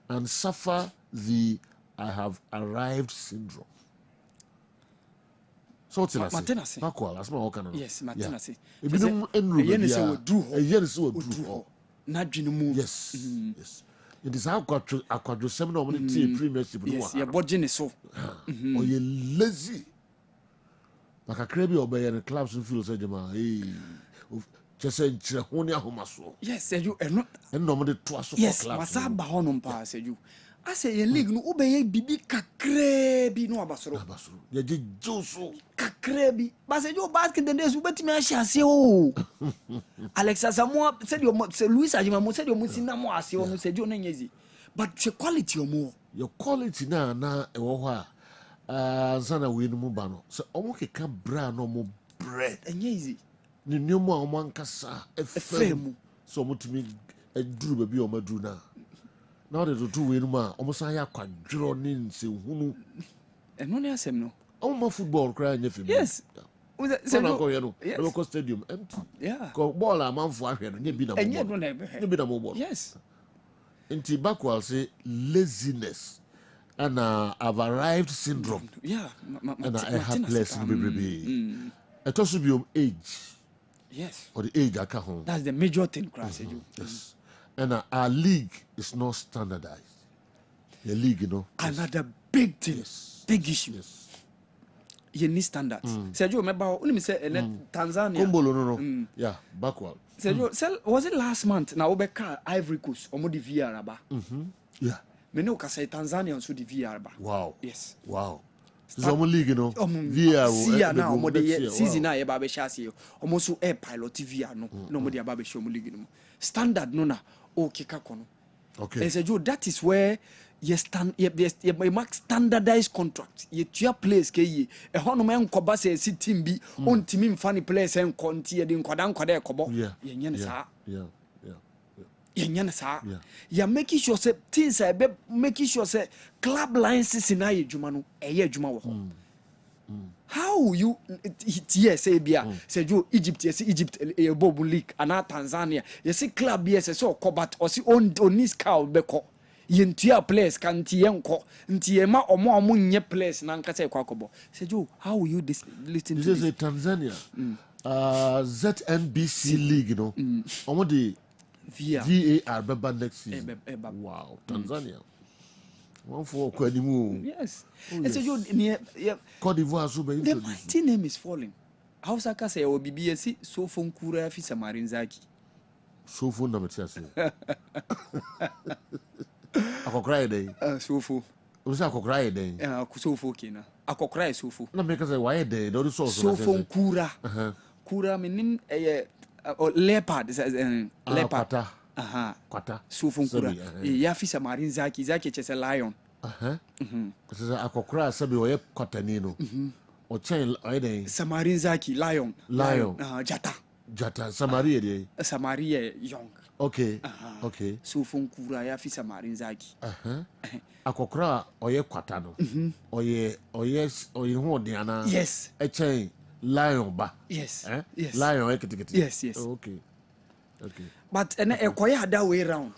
and suffer the I have arrived syndrome. So what's it? Yes, Martinez. Yes. It is how quadro seminar premiership. Yes, your body so. Or you lazy. Like a crabby or by the clubs and fields, just said, yes, said you, and not. And normally twice. Yes, Masaba Honum said you. I say a league no obey bibi kakrebi no abasoro. Ya je joso kakrebi. But say you basket the days ubeti me ahia o. Alexa Samoa said you say Luis Ajima said you musina mo ase o no said you na nyezi. But the quality omo. Your quality na ewo ho a sana we no mu ba no. So omo keka bra no mo bread. Enye easy. Ni nyomo a omo ankasa efemu. So omo timi eduru ba bi omo duru na. Now they do we no ma omo san ya kwadro ni nse hunu. Eno ne asem no. Omo football cry nye film. Yes. So na go no. Local stadium empty. Yeah. Ko ball a man fo ahwe no nye bi na mo. Enye no na be. Nye bi na mo ball. Yes. Inti backward say laziness and I've arrived syndrome. Yeah. And I have place in baby. It also be age. Yes. Or the age I home. That's the major thing, Crash. Yes. And our league is not standardized. The league, you know. Another big thing. Yes. Big issue. Yes. You need standards. Sergio, remember when me say Tanzania. Kombolo, no. Yeah, backward. Sergio, was it last month? Now Obeka Ivory Coast, Omo di VR ba. Yeah. Me no ka say Tanzania also di VR ba. Wow. Yes. Wow. It's Omo league, you know. VR. See now, Omo the season na eba be shasi. Omo so air pilot VR no. No Omo di aba be show Omo league no. Standard no na o kika kono. Okay. And Sergio, that is where you make standardized contract. You tua place ke yi. E ho no men koba say si team bi on team mfa place en konti e de nkwada ekobo. Ye nyane sa. Yeah. Ye nyane sa. You making sure say things are making sure say club license na ye djuma no e ye djuma wo ho. How you yes say bia say you Egypt yes Egypt e bobu league ana Tanzania yes club yes so kobat o si on this cow beko yentua place kan tie nko ntie ma omo nye place na nka say kwakobo say you how will you listen to this is Tanzania ZNBC league, you know. Omo the VAR beba next season. Wow, Tanzania. One for Kwanimu. Yes. And so you near Cote d'Ivoire so be the mighty name is falling. Hausa ka say o BBS so fon kura fi Samarin Zaki. So fon na metia say. Akokra dey. So fo. O say akokra dey. So fo kina. Akokra so fo. Na make say why dey? Do so so fon kura. Kura meaning leopard leopard. Kwata. So fon kura. Ya fi Samarin Zaki chese lion. Because akokra sabi oye kwatani no. O chen oye Samarin Zaki lion. Jata. Samaria dey. Samaria young. Okay. So fon kura ya fi Samarin Zaki. Akokra oye kwata no. Oye ho de ana. Yes. E chen lion ba. Yes. Yes. Lion ekitikiti. Yes. Okay. But ekoye other way round.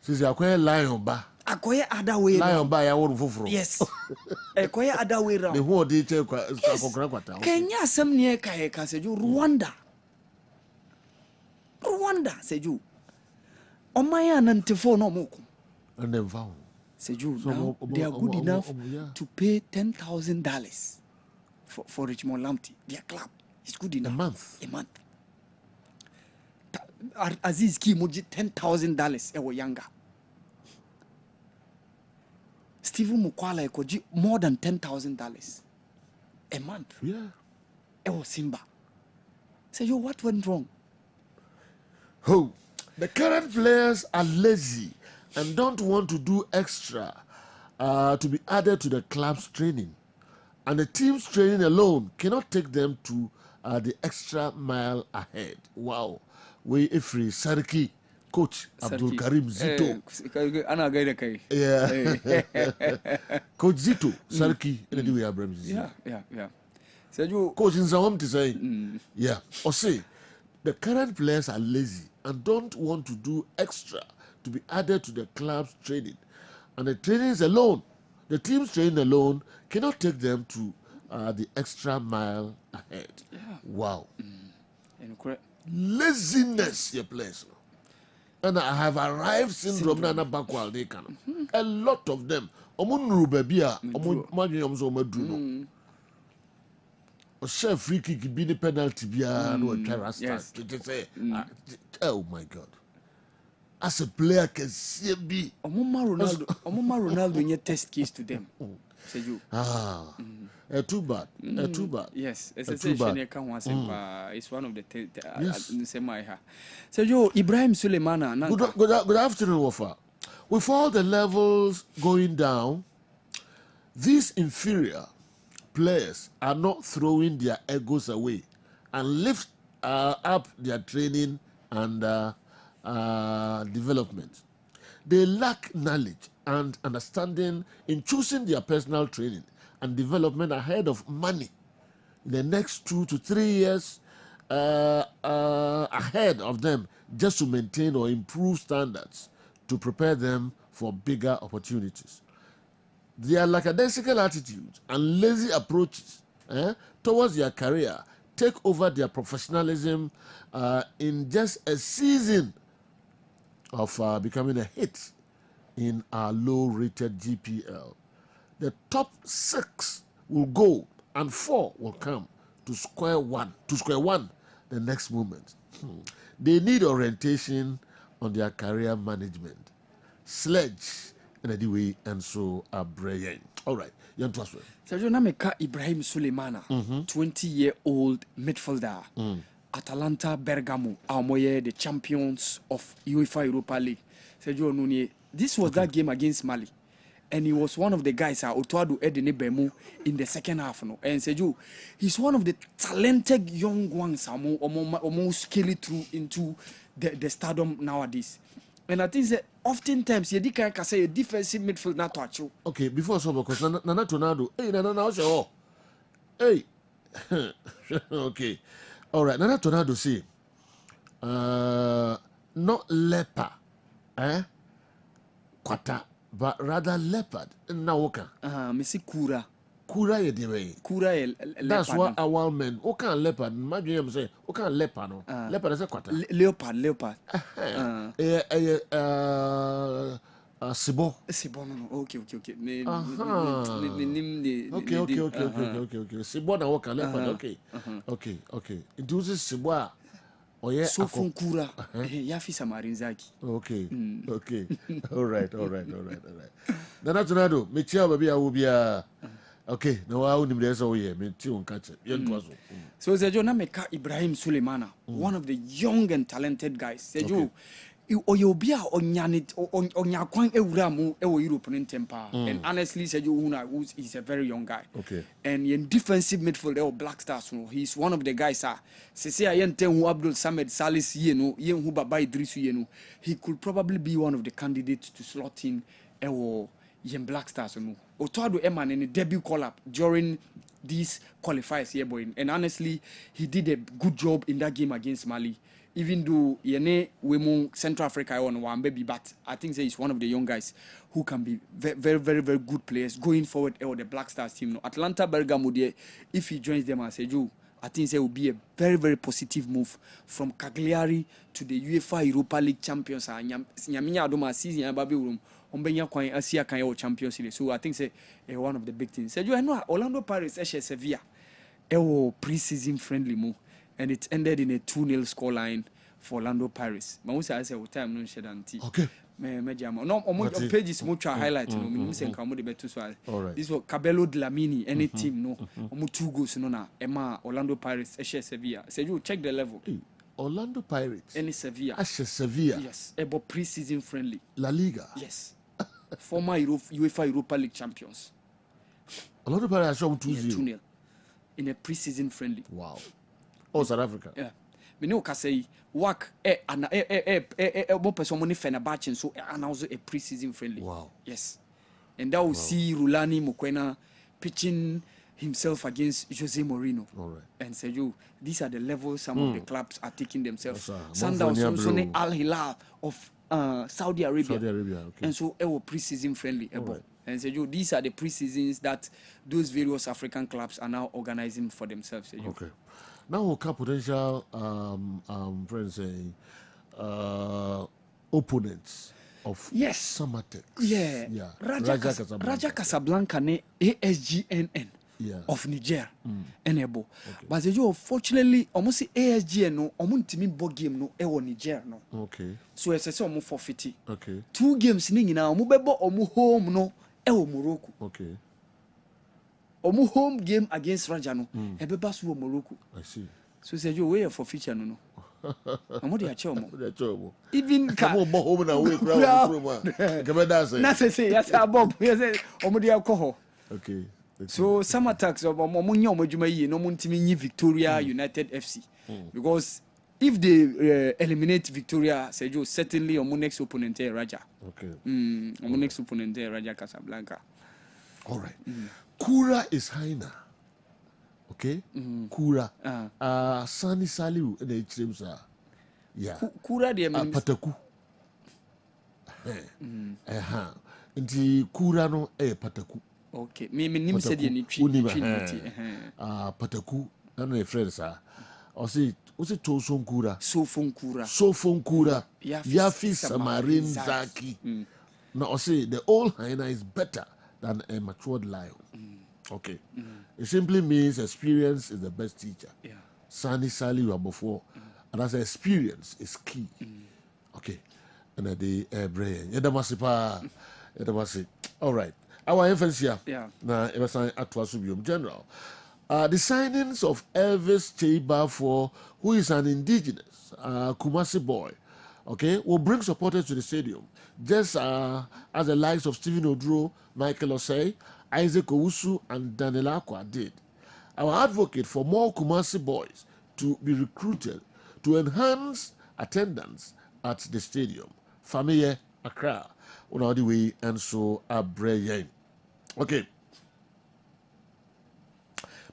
Sisi akoye lion ba. Akoye other way round. Lion ba ya woru foforo. Yes. Ekoye other way round. The who dey che akokra kwata. Kenya asem ne ka seju Rwanda seju. Omaya 94 no moko. And then vow. Seju now they are good enough to pay $10,000 for Richmond Lamptey. Their club is good enough. A month. Aziz Ki moji $10,000 ewo younger. Stephen Mukwala ekoji more than $10,000 a month. Yeah. Ewo Simba. Say yo, what went wrong? Oh, the current players are lazy and don't want to do extra to be added to the club's training, and the team's training alone cannot take them to the extra mile ahead. Wow. We free Sarki coach Abdul Karim Zito. Yeah. Coach Zito Sarki. Yeah. So you coach in Zawam to say, yeah. Or say the current players are lazy and don't want to do extra to be added to the club's training, and the team's training alone cannot take them to the extra mile ahead. Yeah. Wow. Incredible. Laziness your place. And I have arrived syndrome na backward they can. A lot of them. Omun rubebia, omun madwem so maduno. O chef free kick be the penalty bia no try rasta. Say oh my god. as a player can see be. Ronaldo nye test case to them. Too bad. Too bad. Yes, it's one of the so Ibrahim Suleimana. Good afternoon, Wafa. With all the levels going down, these inferior players are not throwing their egos away and lift up their training and development. They lack knowledge and understanding in choosing their personal training and development ahead of money in the next 2 to 3 years ahead of them, just to maintain or improve standards to prepare them for bigger opportunities. Their lackadaisical attitudes and lazy approaches towards their career take over their professionalism in just a season of becoming a hit in our low-rated GPL. The top 6 will go and 4 will come to square one the next moment. They need orientation on their career management. Sledge and anyway, and so are brilliant. All right, you want to ask me? Sergio Nameka Ibrahim Suleimana, 20-year-old midfielder, Atalanta Bergamo, Amoye, the champions of UEFA Europa League. Sergio Nunye, this was that game against Mali. And he was one of the guys Otuado Edene Bemu in the second half. No? And Sergio, he's one of the talented young ones almost scale through into the stardom nowadays. And I think that oftentimes you can say a defensive midfield not to achieve. Okay, before so because Nana Tornado, hey, Nana, hey, okay, all right, Nana Tornado say, not leper, Quata, but rather leopard. Naoka. Missy Kura. Kura ye dewe. Kura ye leopard. That's what our men. Oka leopard. Imagine say. Oka leopard no. Leopard is a quata. Leopard. Sibo. Sibo no. Okay. Okay. Sibo na oka leopard. Okay. It uses Sibo. So Funkura, Yafi Samarinzaki. Okay. All right. Nana Tornado, me chia baby awubia. Okay, now I will be so here. Me tiu catch it. So Sergio Nameka Ibrahim Suleimana, one of the young and talented guys. Sergio, oyobia onyakwan ewuramu ewo European temper. And honestly, Sergio Una is a very young guy. Okay. And in defensive midfield, or Black Stars, he's one of the guys. Sese ayente hu Abdul Samed Salis yeno, yen hu Baba Idrisu yeno. He could probably be one of the candidates to slot in ewo yen Black Stars. Otoado Eman in a debut call-up during these qualifiers here, boy. And honestly, he did a good job in that game against Mali. Even though yene wemu Central Africa on one baby, but I think he's one of the young guys who can be very, very, very good players going forward or the Black Stars team. No, Atlanta Bergamo, if he joins them as Sergio, I think it will be a very, very positive move from Cagliari to the UEFA Europa League champions. Nyaminya Adoma season Babi room. Ombenya Kwan Asia Kanye Champions League. So I think it's one of the big things. Sergio, I know Orlando Pirates Sevilla. Preseason friendly move. And it ended in a 2-0 scoreline for Orlando Pirates. But I say time no shed anti. Okay. No, on pages much highlight. No, mean say come the better so. This was Cabello Dlamini. Any team no. 2 goals no na. Emma Orlando Pirates Sevilla. Say you check the level. Orlando Pirates. Any Sevilla. Sevilla. Yes. About preseason friendly. La Liga. Yes. Former UEFA Europa League champions. Orlando Pirates shown 2-0 in a preseason friendly. Wow. Oh, South Africa. Yeah. Me know ka say work more person money Fenerbahce so announce a preseason friendly. Wow. Yes. And that will see Rulani Mokwena pitching himself against Jose Mourinho. All right. And say these are the levels some of the clubs are taking themselves. Sundowns Al Hilal of Saudi Arabia. Okay. And so preseason friendly. Right. And say these are the preseasons that those various African clubs are now organizing for themselves. Okay. Now we have potential friends opponents of Samatex. Yeah. Raja Casablanca ne ASGNN. of Niger. Enable. But fortunately, almost ASG no, ntimi ball game no, Niger no. Okay. So it's a almost 450. Okay. 2 games nini na bebo home no, Morocco. Okay. Home game against Raja no, ebeba so Morocco. I see. So say you way for feature no. Amodi achomo. Even home na we crowd. Na say yes abob. Yes omodi alcohol. Okay. So some attacks of omunya omodwuma yi no muntimi nyi Victoria United FC because if they eliminate Victoria, Sergio, certainly our next opponent is Raja. Okay. Our next opponent is Raja Casablanca. All right. Kura is Haina. Okay? Kura. Sani Saliu in the Chims. Yeah. Kura de Pataku. Inti Kura no Pataku. Okay. Me nim said you Pataku. I know a friend, sir. Or see, what's it to Sonkura? Sofonkura. Yafi Samarin Zaki. Now, I say the old hyena is better than a matured lion. Okay. It simply means experience is the best teacher. Yeah. Sani Sali you are before. And as experience is key. Okay. And the brain. Yedamasi. All right. Our emphasis here. Yeah. Now, Emerson Atwasubium General. The signings of Elvis Cheiba, who is an indigenous Kumasi boy, okay, will bring supporters to the stadium, just as the likes of Stephen Odro, Michael Osei, Isaac Owusu, and Daniel Akwa did. Our advocate for more Kumasi boys to be recruited to enhance attendance at the stadium. Famille Accra, on the way, and so Abreye. Okay.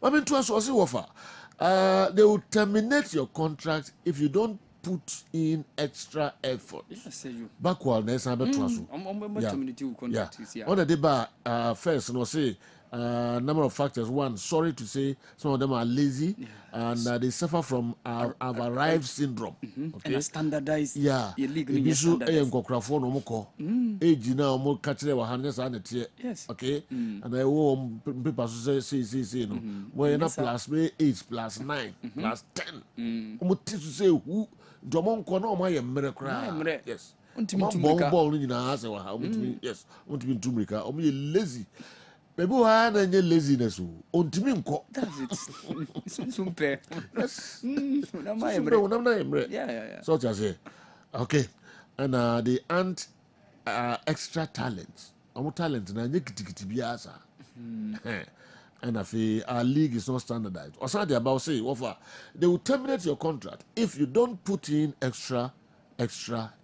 I mean, to us, they will terminate your contract if you don't put in extra effort. Yes, you. Backward, there's a better one. Yeah. On the debate, first, no say number of factors. One, sorry to say, some of them are lazy and they suffer from have arrived syndrome. Okay. And standardized. Yeah. Illegally age now, catch their hands on it. Yes. Okay. And I will people say no. Well, not plus 8 plus 9 plus 10. To say who Domon Kono my miracle. Yes. Ball in our house. Yes. Want to be Tumrika. Only lazy. Baby, why are you laziness? On to me, that's it. It's super. Yes. Yeah. So just say, okay. And the ant extra talents. Our talent na nyekiti biasa. And if our league is not standardized, or something about say, offer they will terminate your contract if you don't put in extra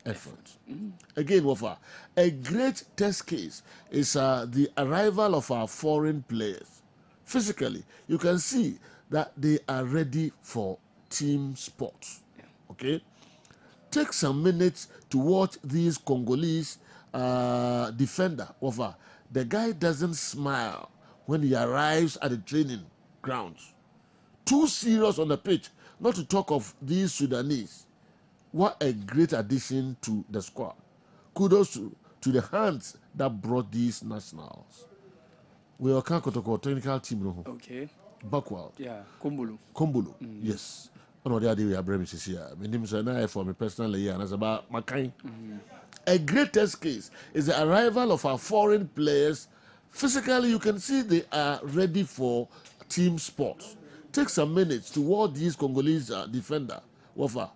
effort. Again, offer a great test case is the arrival of our foreign players. Physically, you can see that they are ready for team sports. Okay, take some minutes to watch these Congolese defender. Offer the guy doesn't smile when he arrives at the training grounds. Too serious on the pitch, not to talk of these Sudanese. What a great addition to the squad. Kudos to the hands that brought these nationals. We are a technical team. Okay. Backward. Yeah, Kombulu. Yes. On the other day, we are Bremis here. My name is Anaya for me personally, and it's about my kind. A great test case is the arrival of our foreign players. Physically, you can see they are ready for team sports. Take some minutes to watch these Congolese defender. Wafa.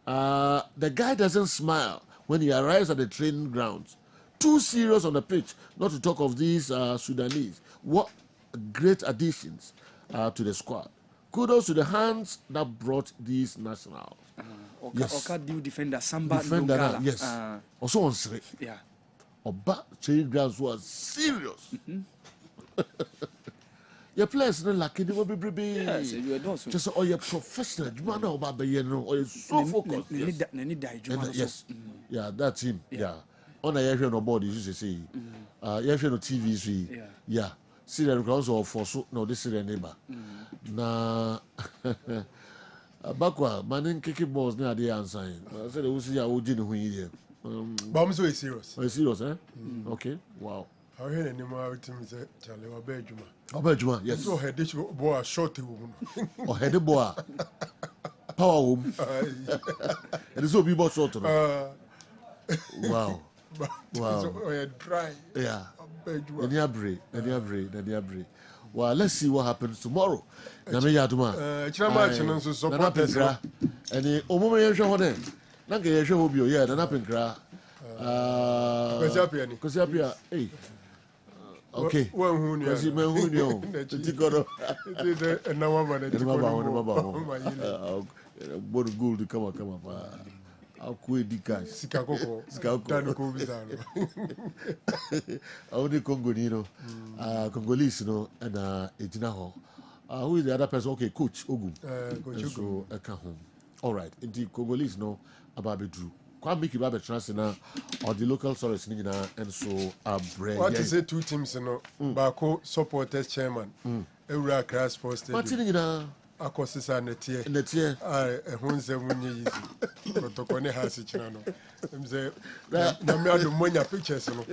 The guy doesn't smile when he arrives at the training grounds. Too serious on the pitch, not to talk of these Sudanese. What great additions to the squad. Kudos to the hands that brought these nationals. Oka defender, Samba defender, Dongala. yes. Also on Sri. Yeah. Oba training grounds was serious. Your players no like they will be just all your professional. You know about or you're so focused. Yes. Yeah, that's him. Yeah. On a year no body, you say. Year no TV. Yeah. See the grounds or for so no this is the neighbor. Na bakwa manin kicking balls near the answer. I said we see how Ojin who here. But I'm so serious. Oh, serious, eh? Okay. Wow. How hear any more to me say Charlie Obejuma. Obejuma, yes. So head this boy short woman. Or head the boy. Power woman. It is so be more short. Wow. Wow. Dry. Yeah. Nadiabre. Well, let's see what happens tomorrow. Name Yaduma. Chinamatch so supporters. And the Omomo show there. Nanke show will be yeah, Nana Pinkra. Kosiapia. Hey. Okay. Kasi me hu ni o. Ti godo. Ti na wa man. Ti ba. Bodo gold come up. Akwe dika. Sikakoko. Tano ko bizarro. Only Congo, Congolese, and Ejina Ho. Who is the other person? Okay, Coach Ogun. Coach Ogun. So, all right. Indeed, Congolese, Ababe Drew. Quite make you transfer or the local source, and so bread. What is it? Two teams, Bako supporters chairman. Eura Crash Post. Akosisa netie ehunze munye yizi protokone hasi china no mze na me adu monya pictures no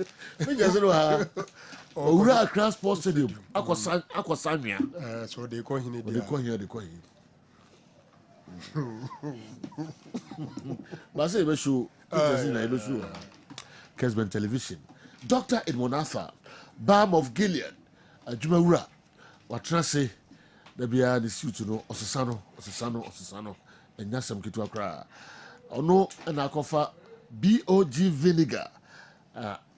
ha owura Accra Sports Stadium akosanwia so they call him they call him but say be show Kessben television Dr. Edmonafa Balm of Gilead Jumawura watrase the bia the suit osesano and yasam kitu akra ono na kofa BOG vinegar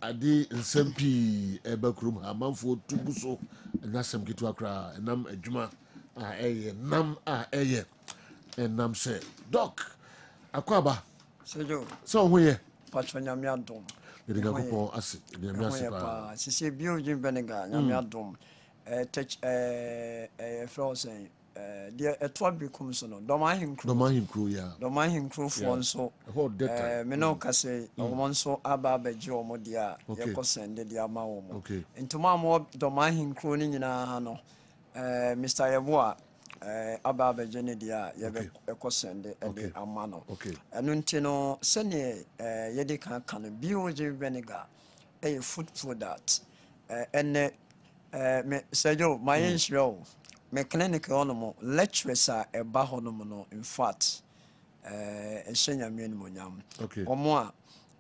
ade nsampi ebakrum amanfo tubuso and yasam kitu akra enam adwuma nam eye enam se doc akwaba so hoye patronya mi adom de gakopo ase de mi ase pa sisi BOG vinegar nyami adom frozen the etwa become so no domahin crew for so me no ka say omon so aba abaje omode a ye ko sende dia ma wo mo ntoma mo domahin crew ni nyina no Mr. Yeboa aba abaje ne dia ye be ko sende e ama no enu nti no sene ye de kan BOG vinegar food product ene me Sergio my issue me clinic on lecturers are eba honom no in fact eshenya me no nyam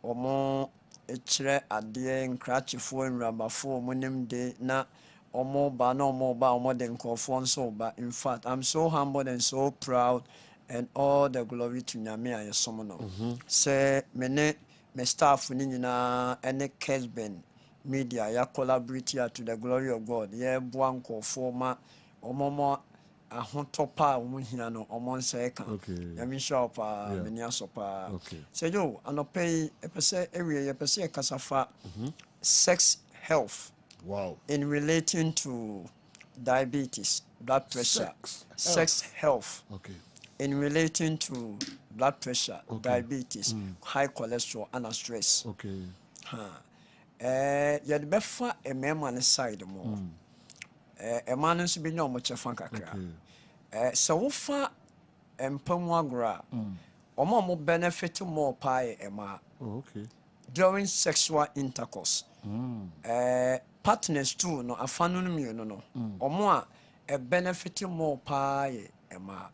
omo echire ade nkrachefo nrabafo munim de na omo ba omo de nkofo nso ba in fact I'm so humbled and so proud and all the glory to nyame ayesom no say me staff ni nyina ene Kessben media ya collaborate to the glory of God ya buanko forma omomo ahotopa omuhina no omonse ka ya mi shop meni asopa sejo anopay epese ewie epese kasafa sex health in relating to diabetes blood pressure sex health in relating to blood pressure diabetes high cholesterol and stress yet befa a man side more a man is be no much a funkakra so wofa empamwagra or more benefit more pie ema during sexual intercourse partners too no afanum no or more a benefit more pie ema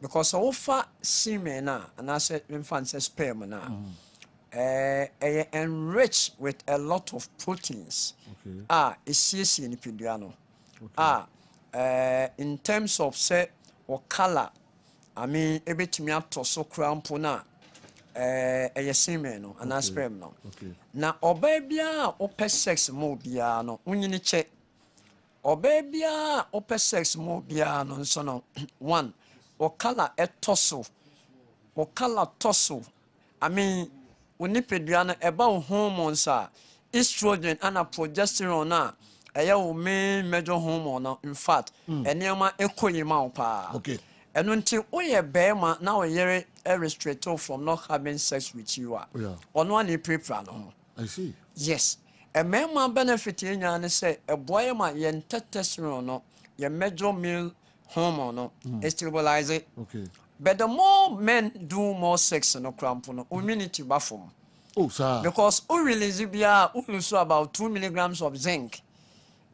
because wofa semen na and I said infant sperm na enriched with a lot of proteins. It's easy in Pidiano. In terms of say or color, I mean, a bit me up to so crampona, a semen and a sperm no. Now, obebia ope sex mobiano, unini check. Obebia ope sex mobiano, so no one or color a tosso or color tosso. I mean, unipeduana about hormones are estrogen and progesterone a main major hormone in fact and yama equima pa and until we a bear now a year a restricted from not having sex with you on one pre-plan. I see. Yes, a man benefit in and say a boy ma yen testosterone your major male hormone stabilize it. But the more men do more sex no cramp no immunity buffum. Oh, sir. Because we release also about 2 milligrams of zinc.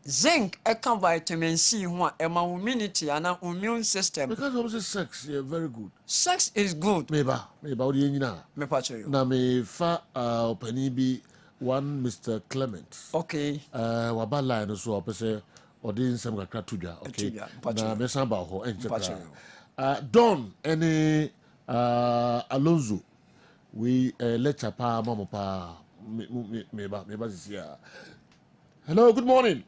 Zinc can vitamin C one immunity and immune system. Because of sex, yeah, very good. Sex is good. Maybe odi nyina. Me pacho yo. Na me fa opani bi one Mr. Clement. Okay. Waba line so opese odi nsem kakra tudwa. Okay. Na me san ba ho enche. Don any Alonso we lecture pa mama pa me ba this year. Hello, good morning.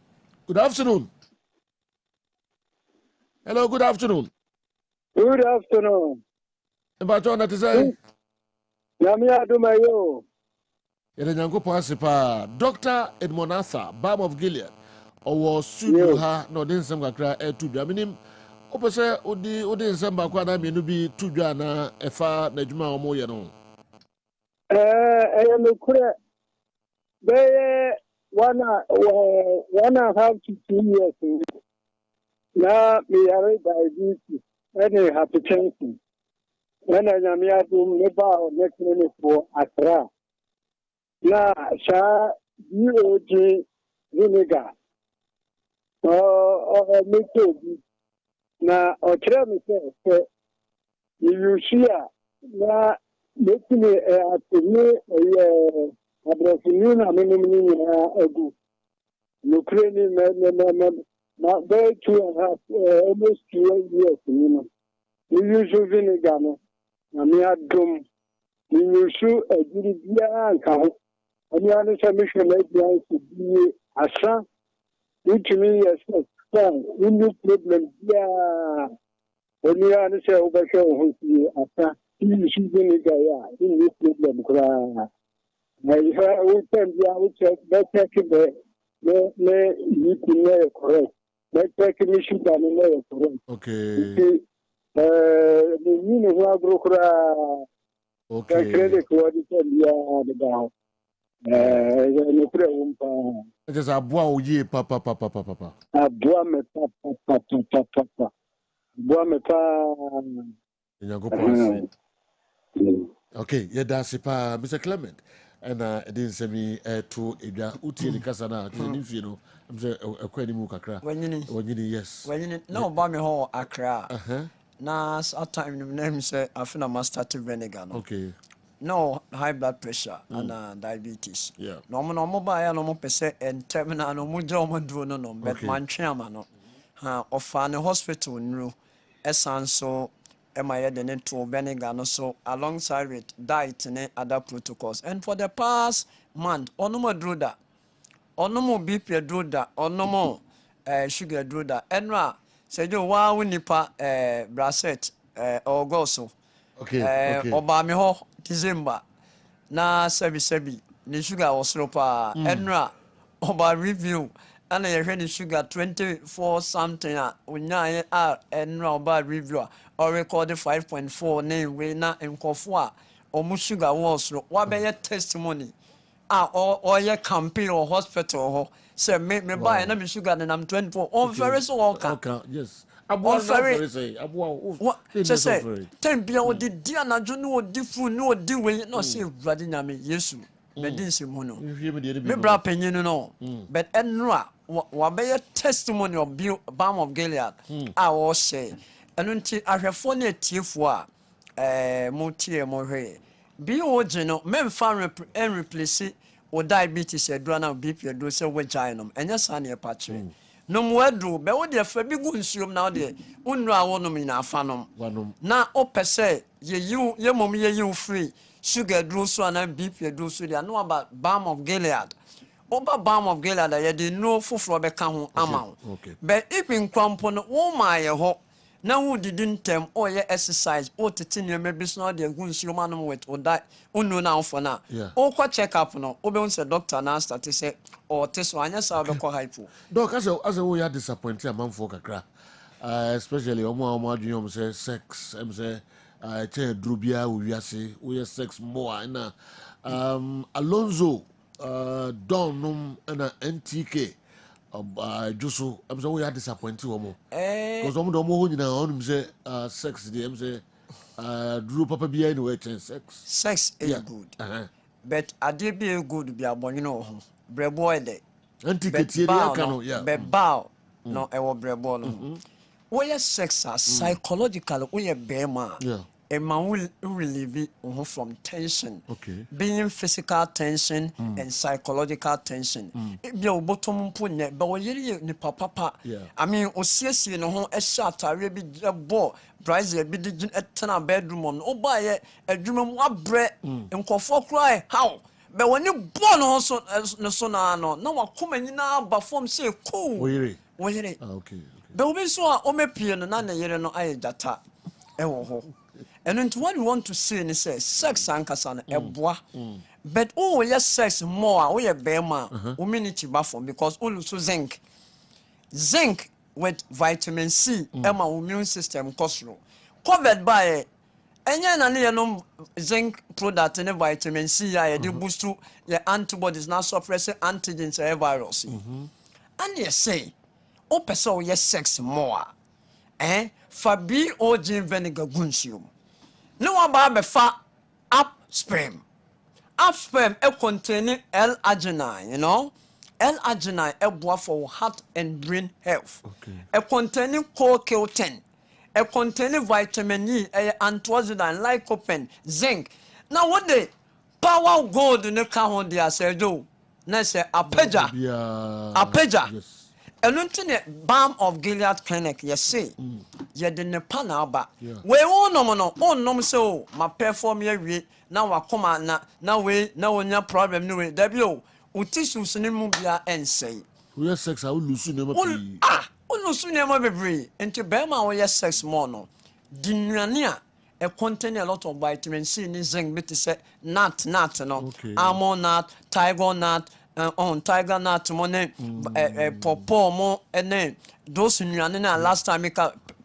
Good afternoon. Hello, good afternoon. Good afternoon. About John, that is a Yamia Dumayo. Yanko Pasipa, Dr. Edmond Arthur, Balm of Gilead, or was studio her, no, then some cry to Jaminim. Opposite Odi Samba Quada may be to Jana, a far Nejma or Moyano. I am a credit. They 1.5 to 2 years. Now, we are diabetes and hypertension. When I am here to never next minute for Accra. Now, UOG vinegar or Midfield. Now, or tell me, you see, now, making me Abrafina minimum ago. Ukrainian not very 2.5 almost 2 years. You use vinegar. I mean, I drum. You use a good account. And you understand, mission like the be a son. Which means, yes, when you problem, yeah. When you understand, over show who after you use vinegar, yeah, in this problem. I will tell you, I will check, let's check it, you can know correct. Let's check the mission that you know correct. Okay. The Nina Brokra, okay. Credit quality, the down. No problem. It is a bois ye, papa. A bois me papa. Bois me pa. Okay, yeah, that's it, Mr. Clement. And it didn't send me to Uti and Casana, you know, I'm saying a quenimu kakra. When you yes. When you no, Bami Hall, Accra. Nas at time the name say I feel I must start to vinegar. Okay. No high blood pressure and diabetes. Yeah. No mobile no percent and terminal no mujo no but man chairman no. Of an hospital no essence am I adding to vinegar so alongside with diet and other protocols. And for the past month, no more do that. No more BP do that. No more sugar do that. And say you wow nipa bracet or goso. Okay. Oba me ho December. Na sebi ni sugar was ropa. And oba review. And I heard the sugar 24 something. Unya and oba review. Or recorded 5.4 name we na nkofo or mu sugar was what be your testimony or your campaign or hospital say me buy na me sugar na I'm 24 on very so okay yes on very say what say ten bia o di dia na jo no di fu no di we no say brother na me yesu me din se mu no me bra panyin no but enra wa be your testimony of Balm of Gilead I say and until I have phone a tiefwa motie mohe be original men fan and replace or diabetes a drana BP do so with giant and yes an patch no more do but what the fabi good now there unra wonum in a phantom na ope say you mom you free sugar do so and BP do so they know about Balm of Gilead Oba Balm of Gilead they know for be can amount but if in crampon oh my ho now who didn't tell or your exercise or to tell you maybe it's not the good human with or that unknown now for now. Or quite check up no. Obe say doctor now start to say or test one yes I'll be quite hypo. Doc as we are disappointed among folk akra. Especially omo junior say sex say che drubia we say we sex more na Alonso Don and NTK Jusu, I'm so we are disappointed. Because I'm the one who say sex, I'm say, Drew Papa be anyway, sex. Sex is good. but ade be good be abon no ho brebo de antiketiere aka no yeah be bow no e wo brebo no wo ye sex psychological wo ye be ma yeah a man will relieve from tension, okay, being physical tension and psychological tension. If you bottom punye, but when you ni papa, I mean, OCS no home a shot, I be a ball, Bryce be the eternal bedroom on, oh, buy a dream of bread and comfort cry. How? But when you born also, no son, no, I come in now, but form say cool. Okay. But we saw Omepian and Nana Yereno I data. And then what we want to see is sex ankasan eboa. But oh yes sex more we a bema immunity buffer because also zinc. Zinc with vitamin C ema immune system kosro. Covered by enya na ne no zinc product and vitamin C ya dey boost your antibodies now suppress antigens and virus. And you say o person yes sex more. Fabi OG vinegar gunsium. No one ba befa upsperm. Upsperm contain L-arginine, you know. L-arginine for heart and brain health. Okay. Containing CoQ10. Containing vitamin E, antioxidant, lycopene, zinc. Now what the power gold in the car they say do? Na say apeja. Apeja. Yes. And until balm of Gilead clinic, you see, you didn't pan out. We all no so my perform here. Now I come out now we now on your problem. No way, W. Utissus Nimubia and say, we have sex. I will lose you never. Lose you never be. And to bear my yes sex mono. Dinuania, a contain a lot of vitamin C in zinc, but say nut, no, almond nut, tiger nut. On tiger nut money popo mo and those nuanina last time make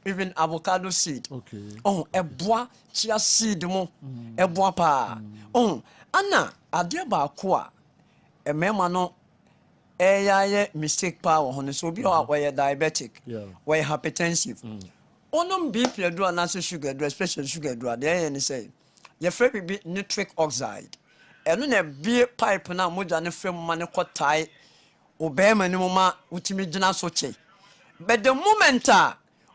even avocado seed. Okay. Oh, a bois chia seed mo a bois pa. Oh, Anna, adia ba kwa a memano a mistake power on so be where you're diabetic, where hypertensive. Onum beef you do an answer sugar, especially sugar do there and say your favorite be nitric oxide. And then a beer pipe now more than a film money caught tie or bear manuma utimidina soche. But the moment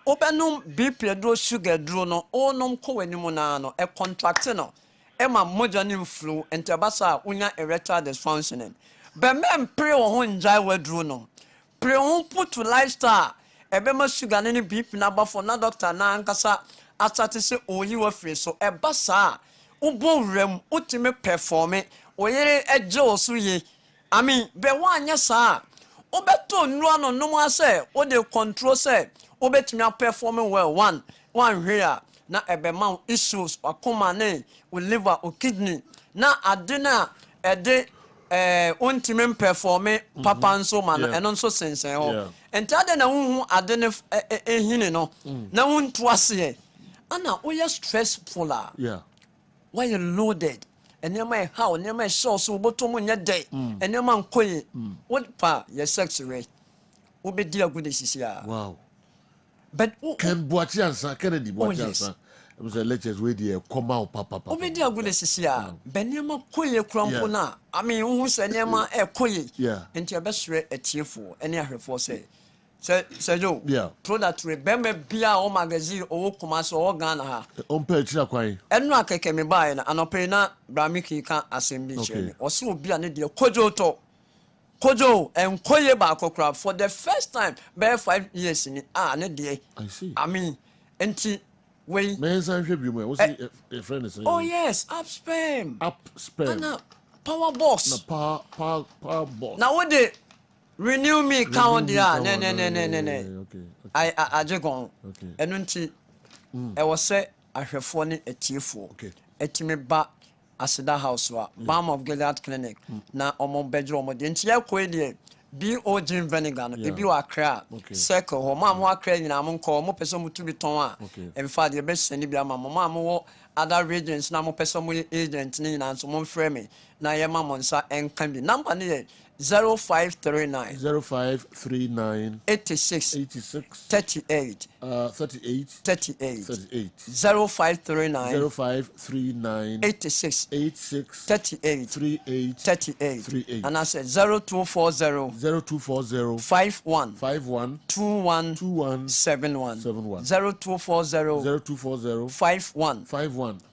openum beep do sugar drono or non coenimonano a contractino Emma mojanim flu and tabasa unya erecta dysfunctioning. But men pray on jai drono. Pray on put to lifestyle a bema sugar any beep number for na doctor na ankasa asate se oyi wa free so e basa. Ubo rem utime perform oyere ejo so ye I mean be wanya sa obeto no no say o dey control say obetumi perform well one here na ebema issues akoma ne o liver o kidney na adena ede untime perform papa nso man eno nso sensen ho entade na hu adene ehine no na wonto ase ana oya stressful why you loaded and you may how and you may show so bottom on your day and you man koyi what pa your sex rate will be dear good is wow but can watch answer Kennedy watch answer it was a lectures where the come out papa be dear good is ben you man koyi crampo na I mean who say you man koyi and your best rate a tearful any of her for say Sergio, product remember Bia or magazine or commerce or Ghana ha. On page quay. And no can me buy and opena Bramiki can assembly or so be an idiot Kojo and Koye Bako for the first time bare 5 years in it. I see. I mean, empty way. Was a friend is oh yes, upspam. Power box. Power box. Now what they renew me count there. No. Okay. I just gone. Okay. And until I was say I have phone a T4. Okay. Etime ba asida house wa balm of Gilead clinic na omo bedroom de nti yakwe de BOG vinegar no ebi wa kra circle ho ma mo akra nyina mo nko mo pese mo tubi ton a in fact the best send bi ama mo ma mo other regions na mo pese mo agent ni nyina so mo frame me na ye ma mo nsa enkan bi number ni 0539 86 38 38 0539 86 38 38 and I said 0240 51 21 71 0240 51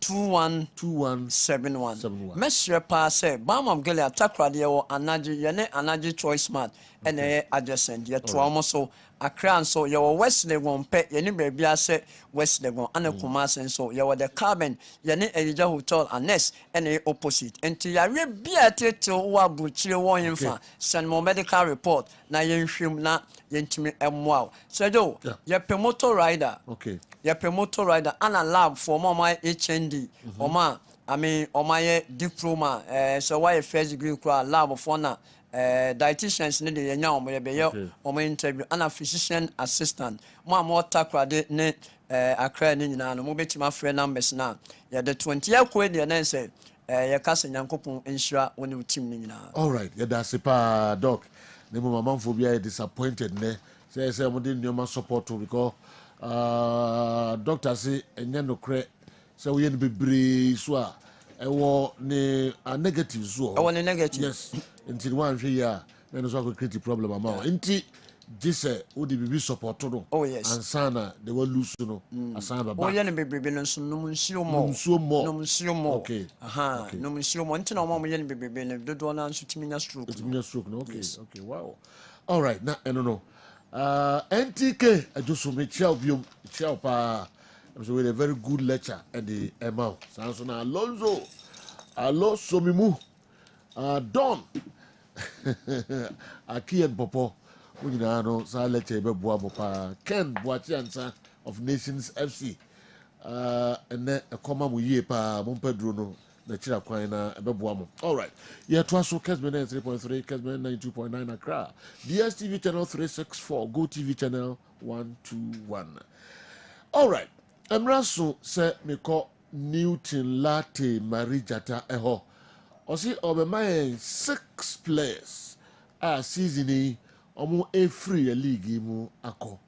21 71 Mesre pa say Bamam Gele atakra de wo anaji choice smart ene adjacent ye to almost Accra so your West Legon pet yeni baby ase West Legon and a Kumasi so you the Carbon yeni Elijah Hotel and Nest and a opposite until ya re beate to wabuchi one infa send more medical report na yen film na yentimi emwa so do your promoter rider your promoter rider and a lab for my HND oma I mean my diploma so why first degree lab for na dietitians need the young or interview and a physician assistant. More takrade ne Accra ni na no mobeti my friend numbers now. Yeah, the 20-year quid the name say your cousin Yankopon insure when you team ni na. All right, yeah, that's a doc. The mama phobia disappointed ne. Say mo dey nyoma support to because doctor say enye no kre say we be bebre so a ne a negative so. Negative. Yes. Until one year, then also could create a problem amount. Until this would be support no. Oh yes. And sana they will lose no. Asana ba. Oh yeah, be no so more. Okay. Aha. No musio more. Until no yen be no do na so timina stroke. Timina stroke no. Okay. Yes. Okay. Wow. All right. Now I don't know. NTK I just so me chill pa. So with a very good lecture and the amount. So na Alonso. Alonso mimu. Don Aki and Popo, we know, so let's say Boa Ken Boachiansa of Nations FC, and then a common we pa Mompedruno, the Chiraquina, a Babuamo. All right, yeah, Twasso Kessben 3.3, Kessben 92.9 Accra, DSTV channel 364, Go TV channel 121. All right, Emraso said me call Newton Latte Marijata Eho. Osi obemaye 6 players a season omo e free league mu akọ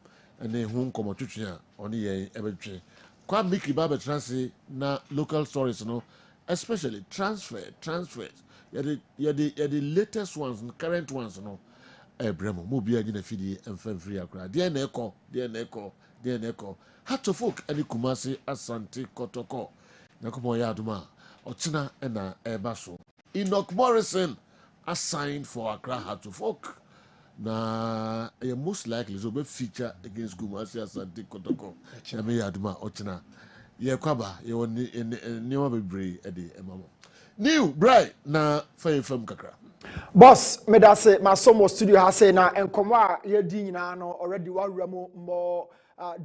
ene hu nkomo twetwe a oni ye ebetwe kwa miki ba betranse na local stories no especially transfers ya the latest ones current ones no ebremo mo bia gi na fidi emfa free akra de na eko hato folk ani Kumasi Asante Kotoko nakomo ya aduma ochina na ebaso Enoch Morrison assigned for Accra Heart of Oak. Na most likely so be feature against Kumasi Asante Kotoko. Chame Yaduma Ochina. Ye kwaba ye woni niwa bebre e de emamo. New bright na fire from kakra. Boss, me da say my somo studio has say na enkomo a ye di nyina no already wawura more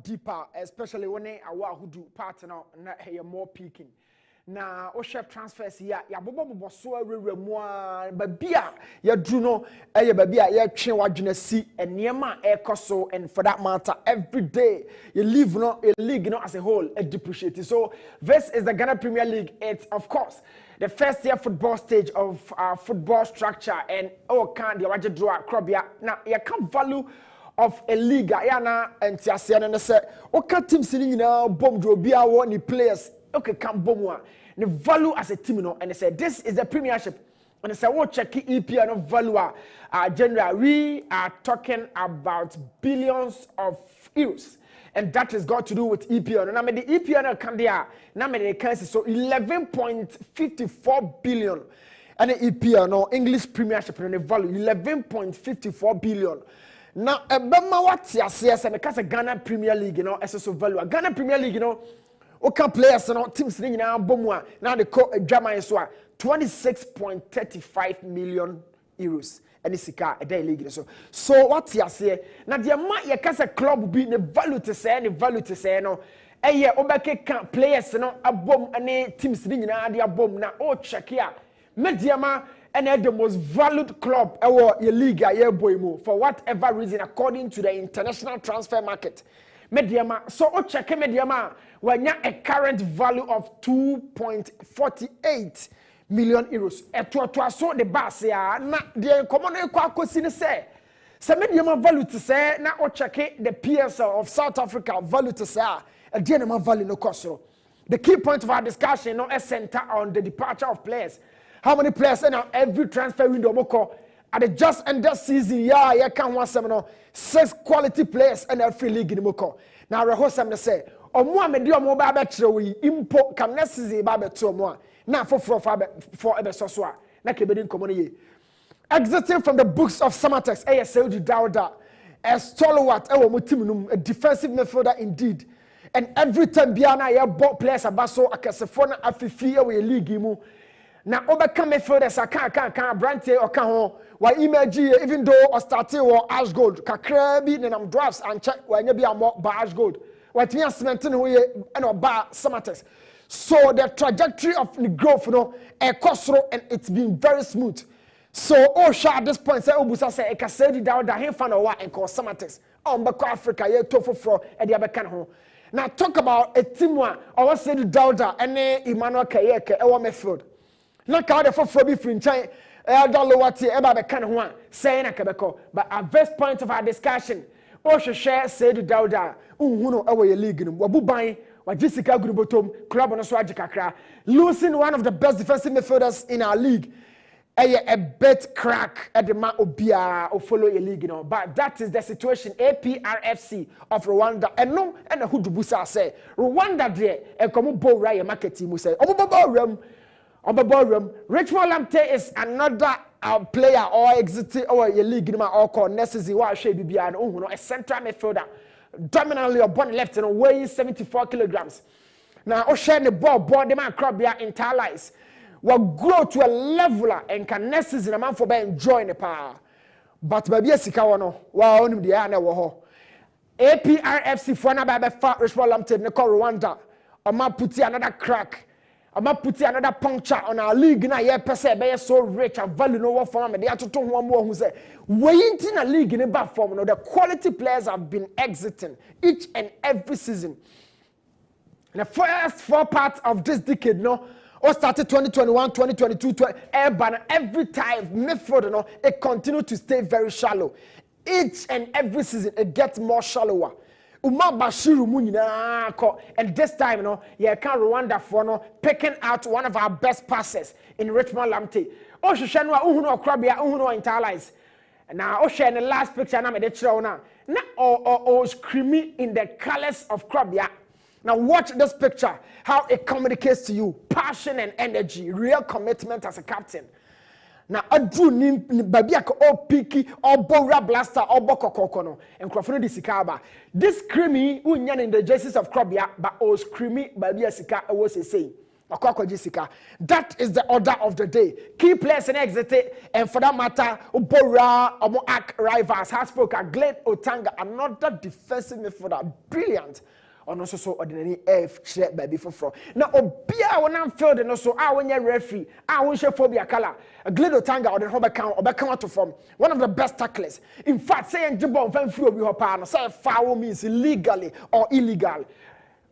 deeper, especially when awa hudu partner na he more peaking. Na o chef transfers ya bobo so awuremu a babia ya dru no eye babia ya twe wadwena si enema ekoso, and for that matter every day you live no a league no as a whole it depreciates. So this is the Ghana Premier League. It's of course the first year football stage of football structure, and can the waje draw crobia na you can value of a Liga ya na entiase na say o ka teams ni nyina bom do bia wo ni players okay can bomwa the value as a team no, and they said this is the Premiership, and they said we'll check EPL no value general we are talking about billions of euros, and that has got to do with EPL. Now the EPL can there now the currency so 11.54 billion, and the EPL no English Premiership and the value 11.54 billion. Now ebema what ya say and because Ghana Premier League you know so value Ghana Premier League you know okay players no teams ni na bomwa now the German so 26.35 million euros and this car a day league so what you say now the ma ye kasa club be the value to say no eh obeke can players no abom any teams ni na dey abom na o check here mediama and the most valued club your Liga your boy mo for whatever reason according to the international transfer market mediama so o check mediama when a current value of 2.48 million euros. So the base ya na the common kwa kwesi ne say some medium value to say na o check the PSL of South Africa value to say a general value no cost. The key point of our discussion is center on the departure of players. How many players in every transfer window moko at the just end of season? Yeah, you can want some 6 quality players in every league in moko. Now reho some say omo amedi omo ba betire we impo kam next season ba beto omo na for ebe so a na kebedi nkomo ye. Exiting from the books of Samatex, ASLG Dauda, a stalwart, a defensive midfielder indeed. And every time Biana ya bought players abaso akasefona afifi we league mu. Na overcome midfielders can Brante or can why image even though or starting or ash gold kakrabi nenam drafts and check when you be a more ash gold. What we are cementing we and bar Samatex. So the trajectory of the growth, you know, a costro and it's been very smooth. So, at this point, say Obusa say, "I say the down that he found a and call Samatex. Bako Africa, ye tofu fro and the Abekan home." Now talk about a team one. I want say the Dauda and Emmanuel Kayeke, our midfield. Now call the for be free China. Dalowati eba Abekan home saying a Quebeco. But at this point of our discussion, share say the Dauda. Uno our league in Wabubai. Jessica Gurubotom, club on Swajikakra, losing one of the best defensive midfielders in our league. A bet crack at the man obia or follow a league, you know. But that is the situation. APRFC of Rwanda. And no, and who do Busa say Rwanda there and come bo raya market team say Obo ballroom. Richmond Lamte is another player or exiting or a league in my or call necessary why should be a central midfielder. Dominantly upon left and weighing 74 kilograms. Now Ocean the ball the man crop their entire lives. Will grow to a leveler and can necessarily a man for enjoying the power. But baby Sikawano, well only the Anna Waho. APRFC for another fat Richmond Lamte Nicole Rwanda. I might put another crack. I might put another puncture on our league now. Yeah, per se, so rich and value no one form. And they have to talk one more who say, waiting a league in a bad form. No, the quality players have been exiting each and every season. And the first 4 parts of this decade, no. Or started 2021, 2022, every time midfield, you know, it continued to stay very shallow. Each and every season, it gets more shallower. And this time, you know, you can Rwanda for no picking out one of our best passes in Richmond Lamte. Oh, Shushanwa, Uhuno Krabia, Uhuno Internalize. Now, Osha in the last picture, I'm at the now, screaming in the colors of Krabia. Now watch this picture, how it communicates to you, passion and energy, real commitment as a captain. Now I do baby all picky, all bora blaster, all bokokokono, and Crawford Sikaba. This creamy unyan in the jerseys of Krabia, but all screamy baby Sika was saying. Jessica. That is the order of the day. Key players and exited, and for that matter, Bora, Omoak rivals, Hasbrook, Glenn Otanga, another defensive midfielder, brilliant. On also so ordinary F check baby for now obia when I'm filled and also I when you referee I want you phobia color a glido tanga or the hobby count or back out to form one of the best tacklers. In fact, saying Jibon fan free of your partner say foul means illegally or illegal.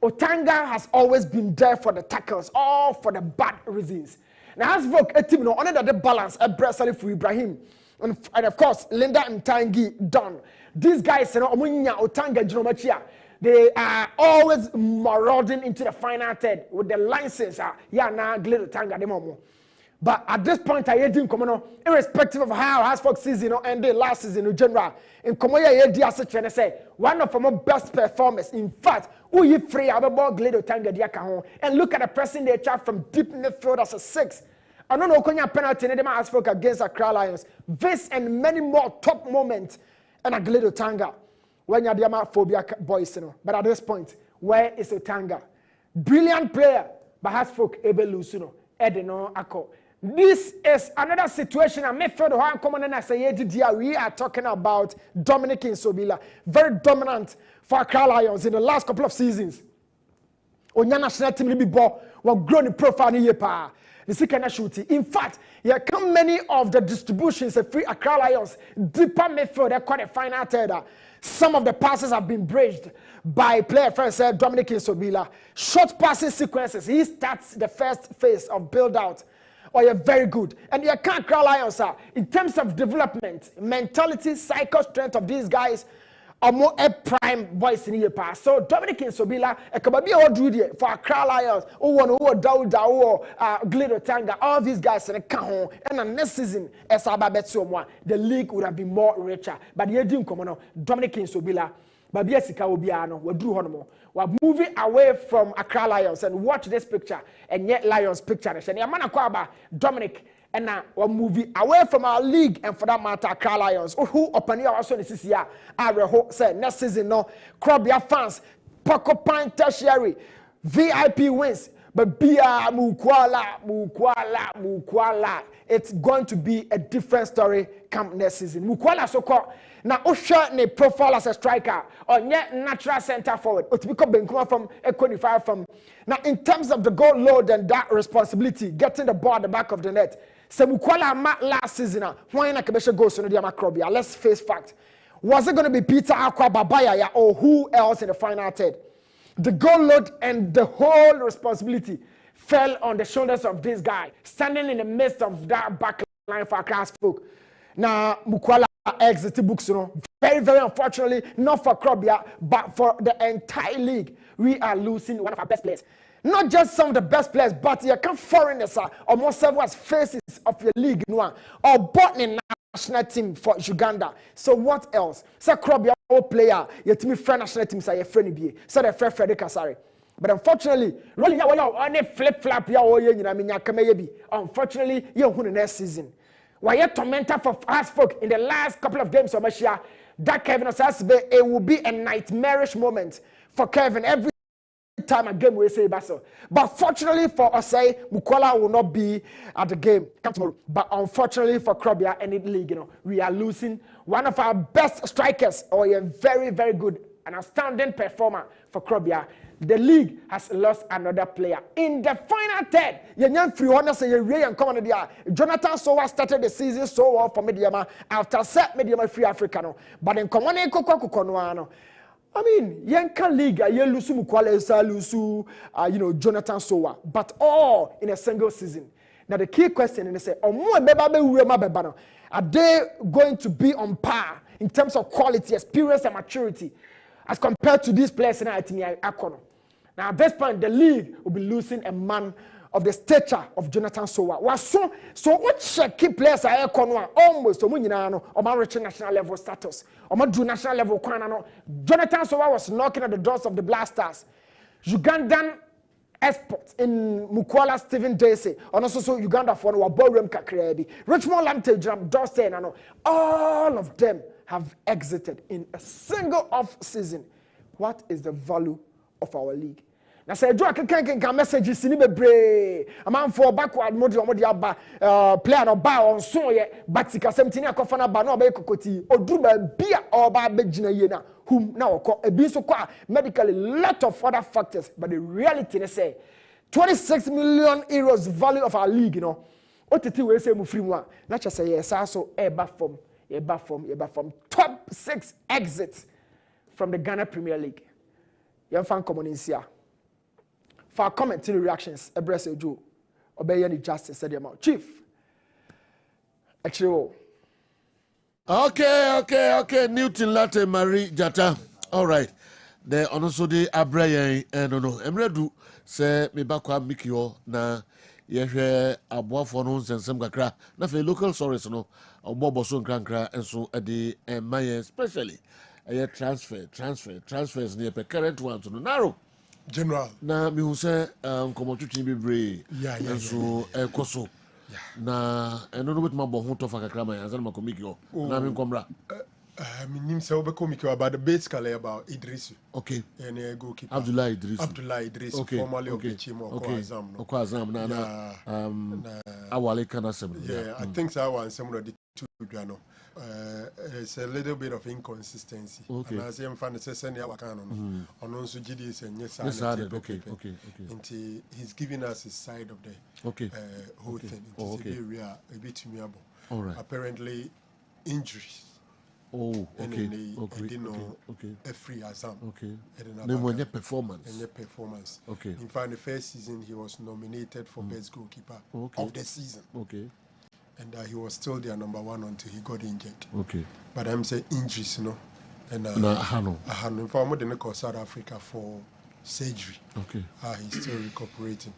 Otanga has always been there for the tackles, all for the bad reasons. Now as Vogue a team no under the balance a Brazil for Ibrahim and of course Linda and Tangi done. These guys you know Omunya Otanga Jinomachia. They are always marauding into the final third with the license. Yeah, now Glido Tanga the momo. But at this point, I didn't come on, irrespective of how Hasbrook season ended last season in general. In Komoya, I say one of our best performers. In fact, who you free about Glido Tanga Diakahon and look at the pressing their chart from deep midfield as a 6. I don't know Konya penalty in the Hasbrook against Accra Lions. This and many more top moments and a Glido Tanga. When you're the phobia boys, you know. But at this point, where is Otanga? Brilliant player, but has folk able lose, you know. Edeno Ako. This is another situation. I may feel the one common and I say, we are talking about Dominic Insobila. Very dominant for Accra Lions in the last couple of seasons. Onya national team be ball were grown in profile in yepa. The second shooting. In fact, here come many of the distributions of free Accra Lions deeper midfield. They call the final third. Some of the passes have been bridged by player first Dominic Insobila. Short passing sequences. He starts the first phase of build out or you're very good. And you can't cry Lions in terms of development, mentality, psycho strength of these guys are more a prime boys in the past. So Dominic Insobila, a Kababi or Drudy for Accra Lions, who Dauda or Glido Tanga, all these guys in a cajon, and the next season, as Ababetsuomwa, the league would have been more richer. But you didn't come on, Dominic Insobila, Babiasika Obiano, we drew Honomo. We're moving away from Accra Lions and watch this picture and yet Lions picture. And Yamana Kwaba, Dominic. And now we're moving away from our league and for that matter, Accra Lions. Who open here also this year? I will say next season, no, Krobia fans, Poco Pine Tertiary, VIP wins, but Bia Mukwala. It's going to be a different story come next season. Mukwala so called. Now, Usha ne profile as a striker or yet natural center forward. Otibiko Benkuma from Equinify from. Now, in terms of the goal load and that responsibility, getting the ball at the back of the net. Semukwala last season, why not Kabesha goes to the Macrobia? Let's face fact. Was it going to be Peter Aqua Babaya or who else in the final third? The goal load and the whole responsibility fell on the shoulders of this guy, standing in the midst of that back line for Accra folk. Now, Mukwala exit books, very, very unfortunately, not for Krobia, but for the entire league. We are losing one of our best players. Not just some of the best players, but you can foreigners almost serve as faces of your league, or bought in national team for Uganda. So what else? So Krobia player, your team friend national team say your friend be. So the friend Frederick Kasari. But unfortunately, rolling out on a flip flap, unfortunately, you're who the next season. Why a tormentor for us folk in the last couple of games of Mashia, that Kevin Osasbe, it will be a nightmarish moment for Kevin every time a game we say Basso. But fortunately for Osei, Mukwala will not be at the game tomorrow. But unfortunately for Krobia and the league, we are losing one of our best strikers or a very, very good and outstanding performer for Krobia. The league has lost another player. In the final third, Jonathan Sowa started the season so well for Mediama after set Mediama Free Africa. But in Komane Kokono, I mean, Yanka Liga, Yelusu Mukwalesa, Lusu, Jonathan Sowa, but all in a single season. Now the key question is, are they going to be on par in terms of quality, experience, and maturity as compared to these players in Akono? Now at this point, the league will be losing a man of the stature of Jonathan Sowa. So what key players are almost reaching national level status. National level. Jonathan Sowa was knocking at the doors of the Blasters. Ugandan exports in Mukwala Stephen Dacey, and also Uganda for Ballroom Kakrebi. Richmond Lamte Dorset, all of them have exited in a single off season. What is the value of our league? Now say do can messages in bebre. A man for backward mode player no ba on so ye but sika 17 akofana ba no ba kokoti odruba bia or ba begina ye na whom now ebi so kwa medically lot of other factors, but the reality is say 26 million euros value of our league, OTT we say mu free one. Not just say yes so eba from top 6 exits from the Ghana Premier League. You fan common in here. For commenting reactions, Ebrese Joe, obey any justice, said the amount. Chief. Actually, okay. Newton Latte Marie Jata. All right. The also the Abraya and no. Emredu say me bakwa mikio na yehwe aboa for no nsem kakra. Na fe local stories no. Obobo so nkrankra enso ade maye especially transfers near the current one to narrow. General. Na mi hu say nkomotwetwe bebre. And so ekoso. Na eno no betuma bo ho to fa kakra man anza na makomiki o. Na mi nkomra. Mi nim say obekomiki about basically about Idris. Okay. And goalkeeper. Abdullah Idris, okay. Formerly of the team of Azam. Okay, Azam na awale kana sem. Yeah, I think so one some of the two Jano. It's a little bit of inconsistency. Okay. And as I'm fan say send ya wakano. On also GD is and yes okay. And he's giving us his side of the whole thing. It's a bit amiable. All right. Apparently injuries Oh, okay. A free Azam. Okay. Then when your performance. And your performance. Okay. In fact, the first season he was nominated for best goalkeeper of the season. Okay. And he was still their number 1 until he got injured. Okay. But I'm saying injuries, you know. And Hano. In fact, I'm going to South Africa for surgery. Okay. He's still recuperating.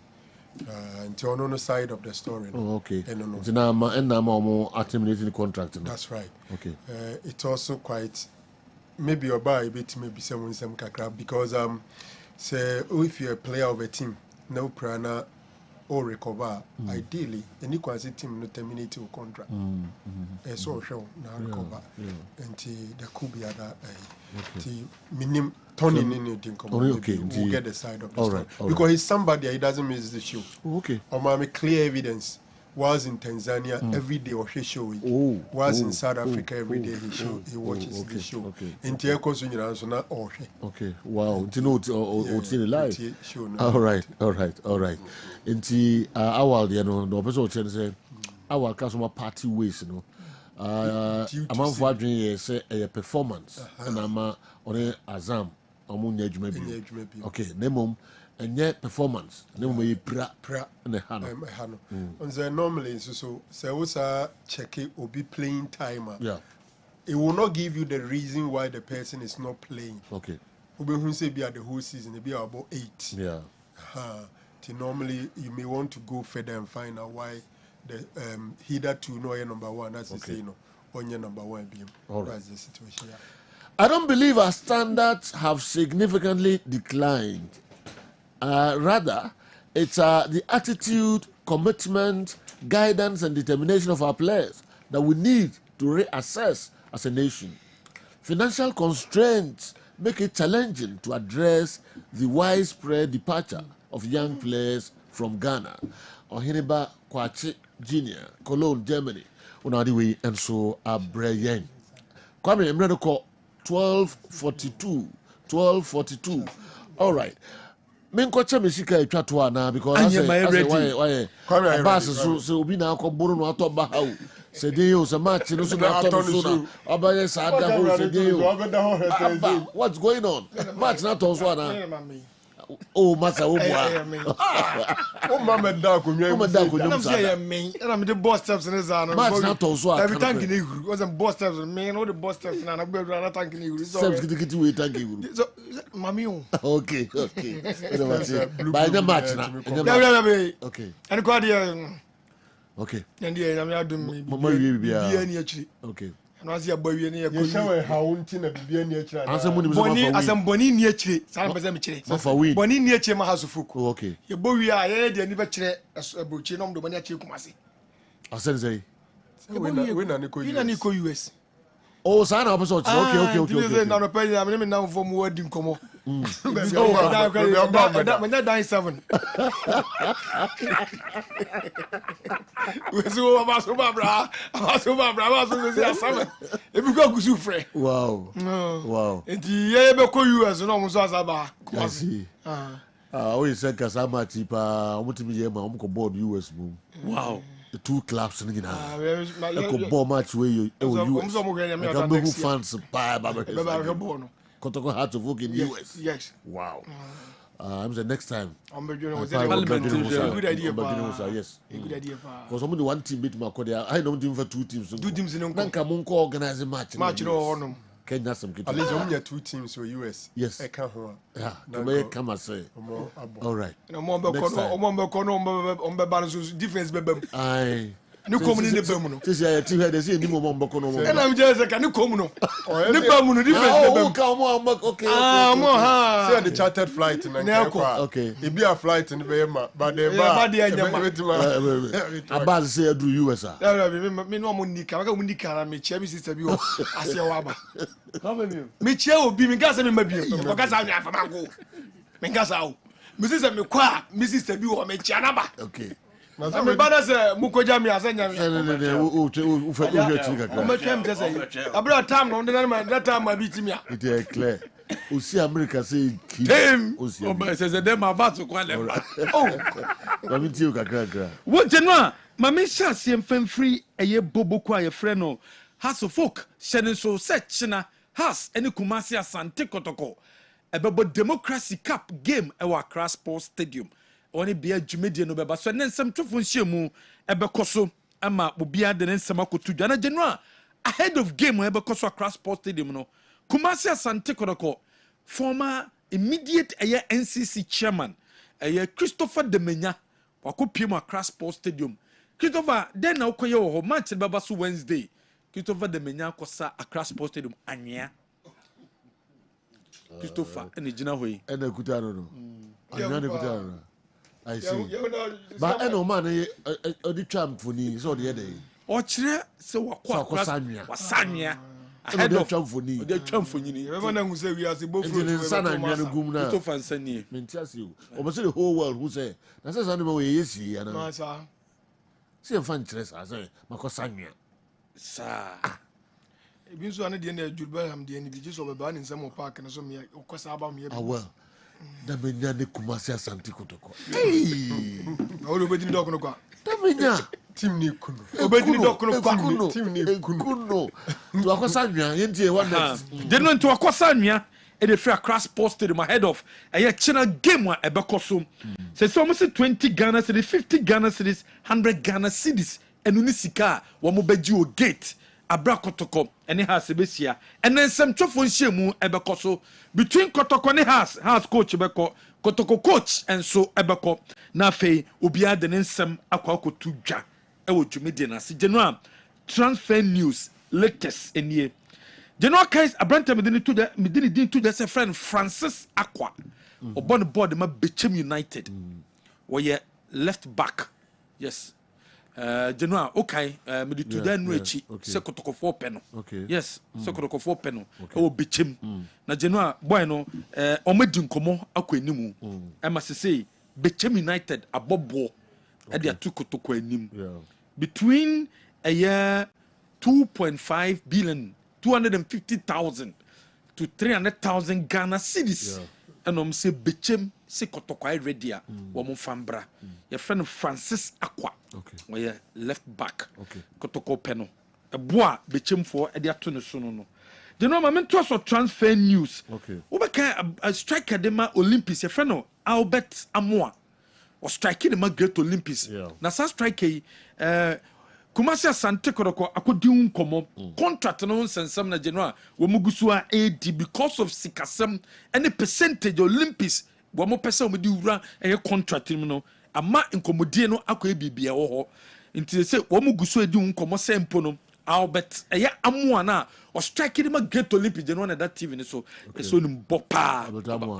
Until on the side of the story. Oh, okay. And terminating the contract. That's right. Okay. It's also quite maybe a bit maybe some kakra because say if you're a player of a team, no prana or recover, ideally any quasi team no terminate your contract. So show now recover. And there could be other minimum turning in it in we'll get the side of the story. Because he's somebody he doesn't miss the show. Okay. Or clear evidence. Was in Tanzania every day or he show it. Was in South Africa every day he watches the show. Okay. In Tiakosunya so not okay. Wow. Do you know live? All right. Inti our you know the person say our customer party ways you know. Among for dream say a performance and I'm on Azam okay, nemum and yet performance. Nemum ye pra and the hano. Normally so was check it or be playing timer. Yeah. It will not give you the reason why the person is not playing. Okay. Who say be at the whole season, it be about 8. Yeah. Normally you may want to go further and find out why the hitherto no number 1. That's the say no on your number 1 beam. All right. That's the situation. Yeah. I don't believe our standards have significantly declined. Rather, it's the attitude, commitment, guidance, and determination of our players that we need to reassess as a nation. Financial constraints make it challenging to address the widespread departure of young players from Ghana. Ohiniba Kwachi Jr., Cologne, Germany, Unadiwe, and so Abreyen. Kwame Emredoko 1242. All right. Menkocha misika etwa na because I say why Abbas so obi na akoburu no atoba hawo se dey o se match no so na to so na obaye sa da ho se dey o what's going on match na to so na oh masa wo bua o mama da konwa I'm say me and I'm the boss steps in his honor match na to so every time can you was a boss steps me no the boss steps na go do na tank you steps kiti we tank you so mami okay by the match na okay and go there okay and there am adum me bia ni akiri okay and was ya bawie ni yakoni show how unti na bibia ni akiri boni asem boni ni akiri san pese me kire boni ni akiri ma hasufuku okay ye bowie a ye de ni be kire abuchi no mdo boni akiri kumase asen say we na ni ko US oh sana opposite okay na no pay me na form word nkomo that's 7 wow enti ye be ko US no mo so asaba we say kasama tipa omutimi ye ma omko board US move wow the two clubs in Ghana. A ball match where you US. Fans Kotoko had to vote in US. Yes. Wow. I'm the next time. Good idea. Yes. Good idea. Because only one team beat Makodia. I don't think for two teams. Two teams in Nanka organize a match. Match no. Kenya some at least only 2 teams for US. Yes. I can't hold. Yeah. Come and say. All right. No more difference. Aye. Ni komu ni bemu no. Sisi ya timu hede si ni mo mboko no. And I'm just like ni komu no. Ni bemu no difference bemu. Okay. Mo ha. See the chartered flight na kwa. Okay. E be a flight in Bema, but the Abaz say do US ah. Me no mo nika, maka mo nika na me chia bi sister bi o. Ase wa ba. Me chia obi me gasa me mabiem. O gasa me afa mango. Me gasa o. Me sister me kwa, me sister bi o me chia na ba. Okay. I'm bad as a Mukoja me as a young. About time on that time I beat me. It is clear. You see America say them says them about to call them. Oh, let me tell you, what you know? Mammy Shassi and Fen free a ye bobo qua your friend. House of Folk shenin so china House any Kumasi Asante Kotoko about Democracy Cup game ewa Accra Sports Stadium oni bia dwumedie no beba so nensem twofo nhyiamu ebekoso ama obia de nensem akotu dwana January ahead of game ebekoso Accra Sports Stadium no Kumasi Asante Kotoko former immediate NCC chairman Christopher Demenya wakopiem Accra Sports Stadium Christopher then na ukoye wo match beba so Wednesday Christopher Demenya kosa Accra Sports Stadium anya Christopher ene gina hoyi ene kutano no anya ne kutano I see but ene o man odi twam foni so de dey o kire se wakwa wasanya ahead of foni odi twam foni ni remember na nguse wi ase bofro to sana anya no gum na Christopher nsanie mentiasi o bo say the whole world who say na say sana we yesi ana ma sa see fan kire sa say makosanya sa ebi nso ane de na adwurba ham de ni bi jesu obeba ne nsem park ne so me okosa aba me awa da menya ne Kumasi Asante Kotoko o lo bedini dok no kwa da menya team ni kuno obedini dok no kwa team ni kuno to akosa nwa yentie one next de no to akosa nwa e dey free Accra Sports Stadium ahead of china game wa ebekoso say so almost 20 Ghana cedis 50 Ghana cedis 100 Ghana cedis enu ni sika wo mo beji o gate abra Kotoko ene House besia ene nsem twofo nhyiamu ebekoso between Kotoko ne House coach beko Kotoko coach enso ebeko na fei obia de nsem akwakotu dwa ewo dwumedie na se January transfer news latest enie January guys abranta medini din to the friend Francis Akwa obon board ma Bechem United wo left back yes January okay me di to that no echi se Kotoko 4 peno yes se Kotoko 4 peno o Bechem na January boy no omedi nkomo akwa animu e ma se Bechem United abobo e dia tu Kotoko anim between a year 2.5 billion 250,000 to 300,000 Ghana cedis and say Bechem se Kotoko ready wo mo fambra your friend Francis Akwa we left back Kotoko peno e boa Bechem for e dia to ne so no the no moment to transfer news we be a striker de ma Olympics your friend Albert Amoa or striking the Great Olympics na sa striker Kumasi Asante Kotoko akodi nkomo contract no nsensem na January wo mugusu a AD because of sikasem any percentage Olympics wo mo pese o medi wura contract no ama nkomodie no akoye bibia wo ho nti se wo mugusu edi nkomo sempo no Albert amoa na o strike the Great Olympics January na that TV ni so so ni mbopa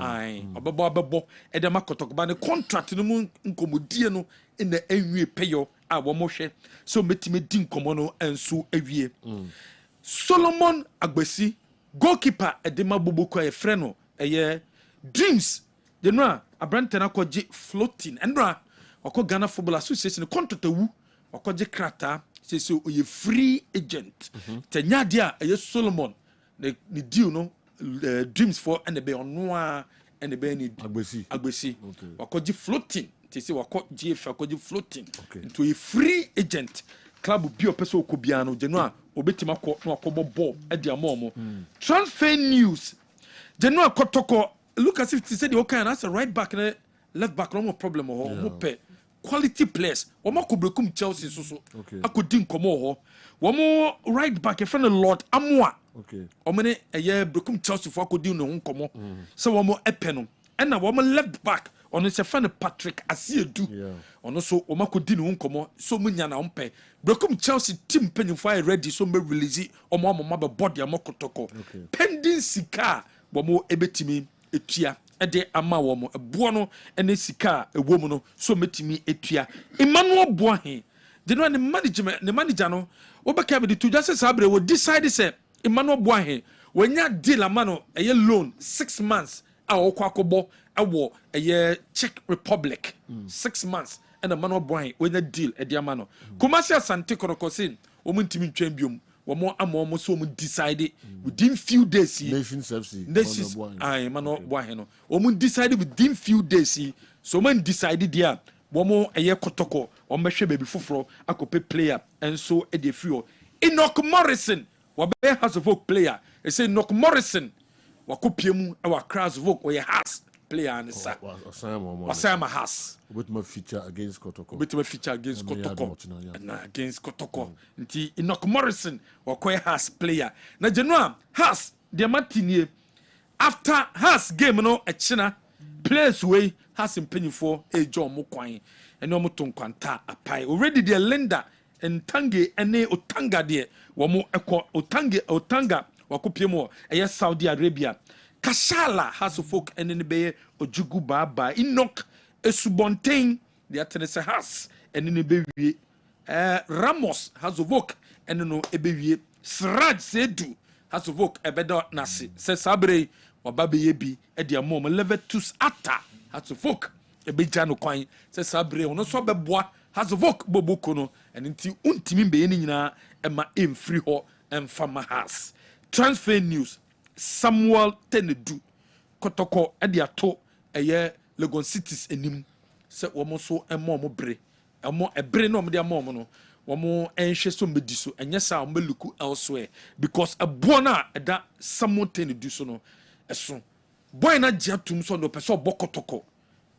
ai obebo e de Kotoko ba ne contract no mu nkomodie no in the enwie payo a wo mo hwe so metime di nkomo no enso awie Solomon Agbesi goalkeeper edema boboko e frɛ no dreams de no abrante na kɔgye floating endra ɔkɔ Ghana Football Association contract wu ɔkɔgye krata say oye free agent tenyade a Solomon ne deal no dreams for and be onwa and be ni Agbesi ɔkɔgye floating they say wako GF akɔgye floating into a free agent club bi opeso okobia no January obetima kɔ no akɔbɔ ball e dia momo transfer news January Kotoko look as if they said okay and as a right back and left back no problem ho mo pe quality players o ma kobrekum Chelsea so akodi nkomo ho wo mo right back e friend Lord Amoa o me ne brekum Chelsea for akodi no nkomo so wo mo epe no and na wo mo left back on se friend Patrick Asiedu ono so o makodi no nkomo so munya na ompe brekum Chelsea team penify ready so me release o mo be body amokotoko pending sika wo mo ebetimi etua ede ama wo mo ebo no ene sika ewo mu no so metimi etua Emmanuel Boahe de no ne manager no wo be ka be to just sabre wo decide say Emmanuel Boahe wonya deal amano eye loan 6 months a okwakobo awo Czech Republic 6 months and Emmanuel Boahe wonya deal ede amano Kumasi Asante Kotoko sin wo ntimi ntwam biom wo mo so mo decide within few days nations FC Emmanuel Boahe no wo mo decide within few days so man decide there wo mo Kotoko wo mehwe baby foforo akope player and so e dey free Enoch Morrison wabe House of Oak player. They say Enoch Morrison wakupiemu our House of Oak or has player and sa. Osama has. With my feature against Kotoko. With my feature against Kotoko. Against Kotoko. Nti Enoch Morrison wakoye has player. Na Genoa has the matini after has game no a China players way has in penny for a John Mokwain and no muton kwanta apai. Already the lender and Tangi and Otanga de wamo eko Otanga wakupiemo a Saudi Arabia. Kashala has a folk and in the bay Ojugu Baba Enoch Esubontain the Atenese has and in the baby Ramos has a voke and no ebewie Sraj Sedu has a voke a better nasi says Sabre or Baby Yebi at their mom levetus ata has a voke a bijano coin says Sabre or no sobe bois has a voke bobokono and until untimin be na Emma in free ho and farmer has transfer news Samuel Tenedu Kotoko at their toe a year Legon cities enim se womo so emo mo bre emo ebre no mo dia mo no womo enhwe so medi so enye sa mo luku elsewhere because a bona eda Samuel Tenedu so no eso boy na giatum so no person bokotoko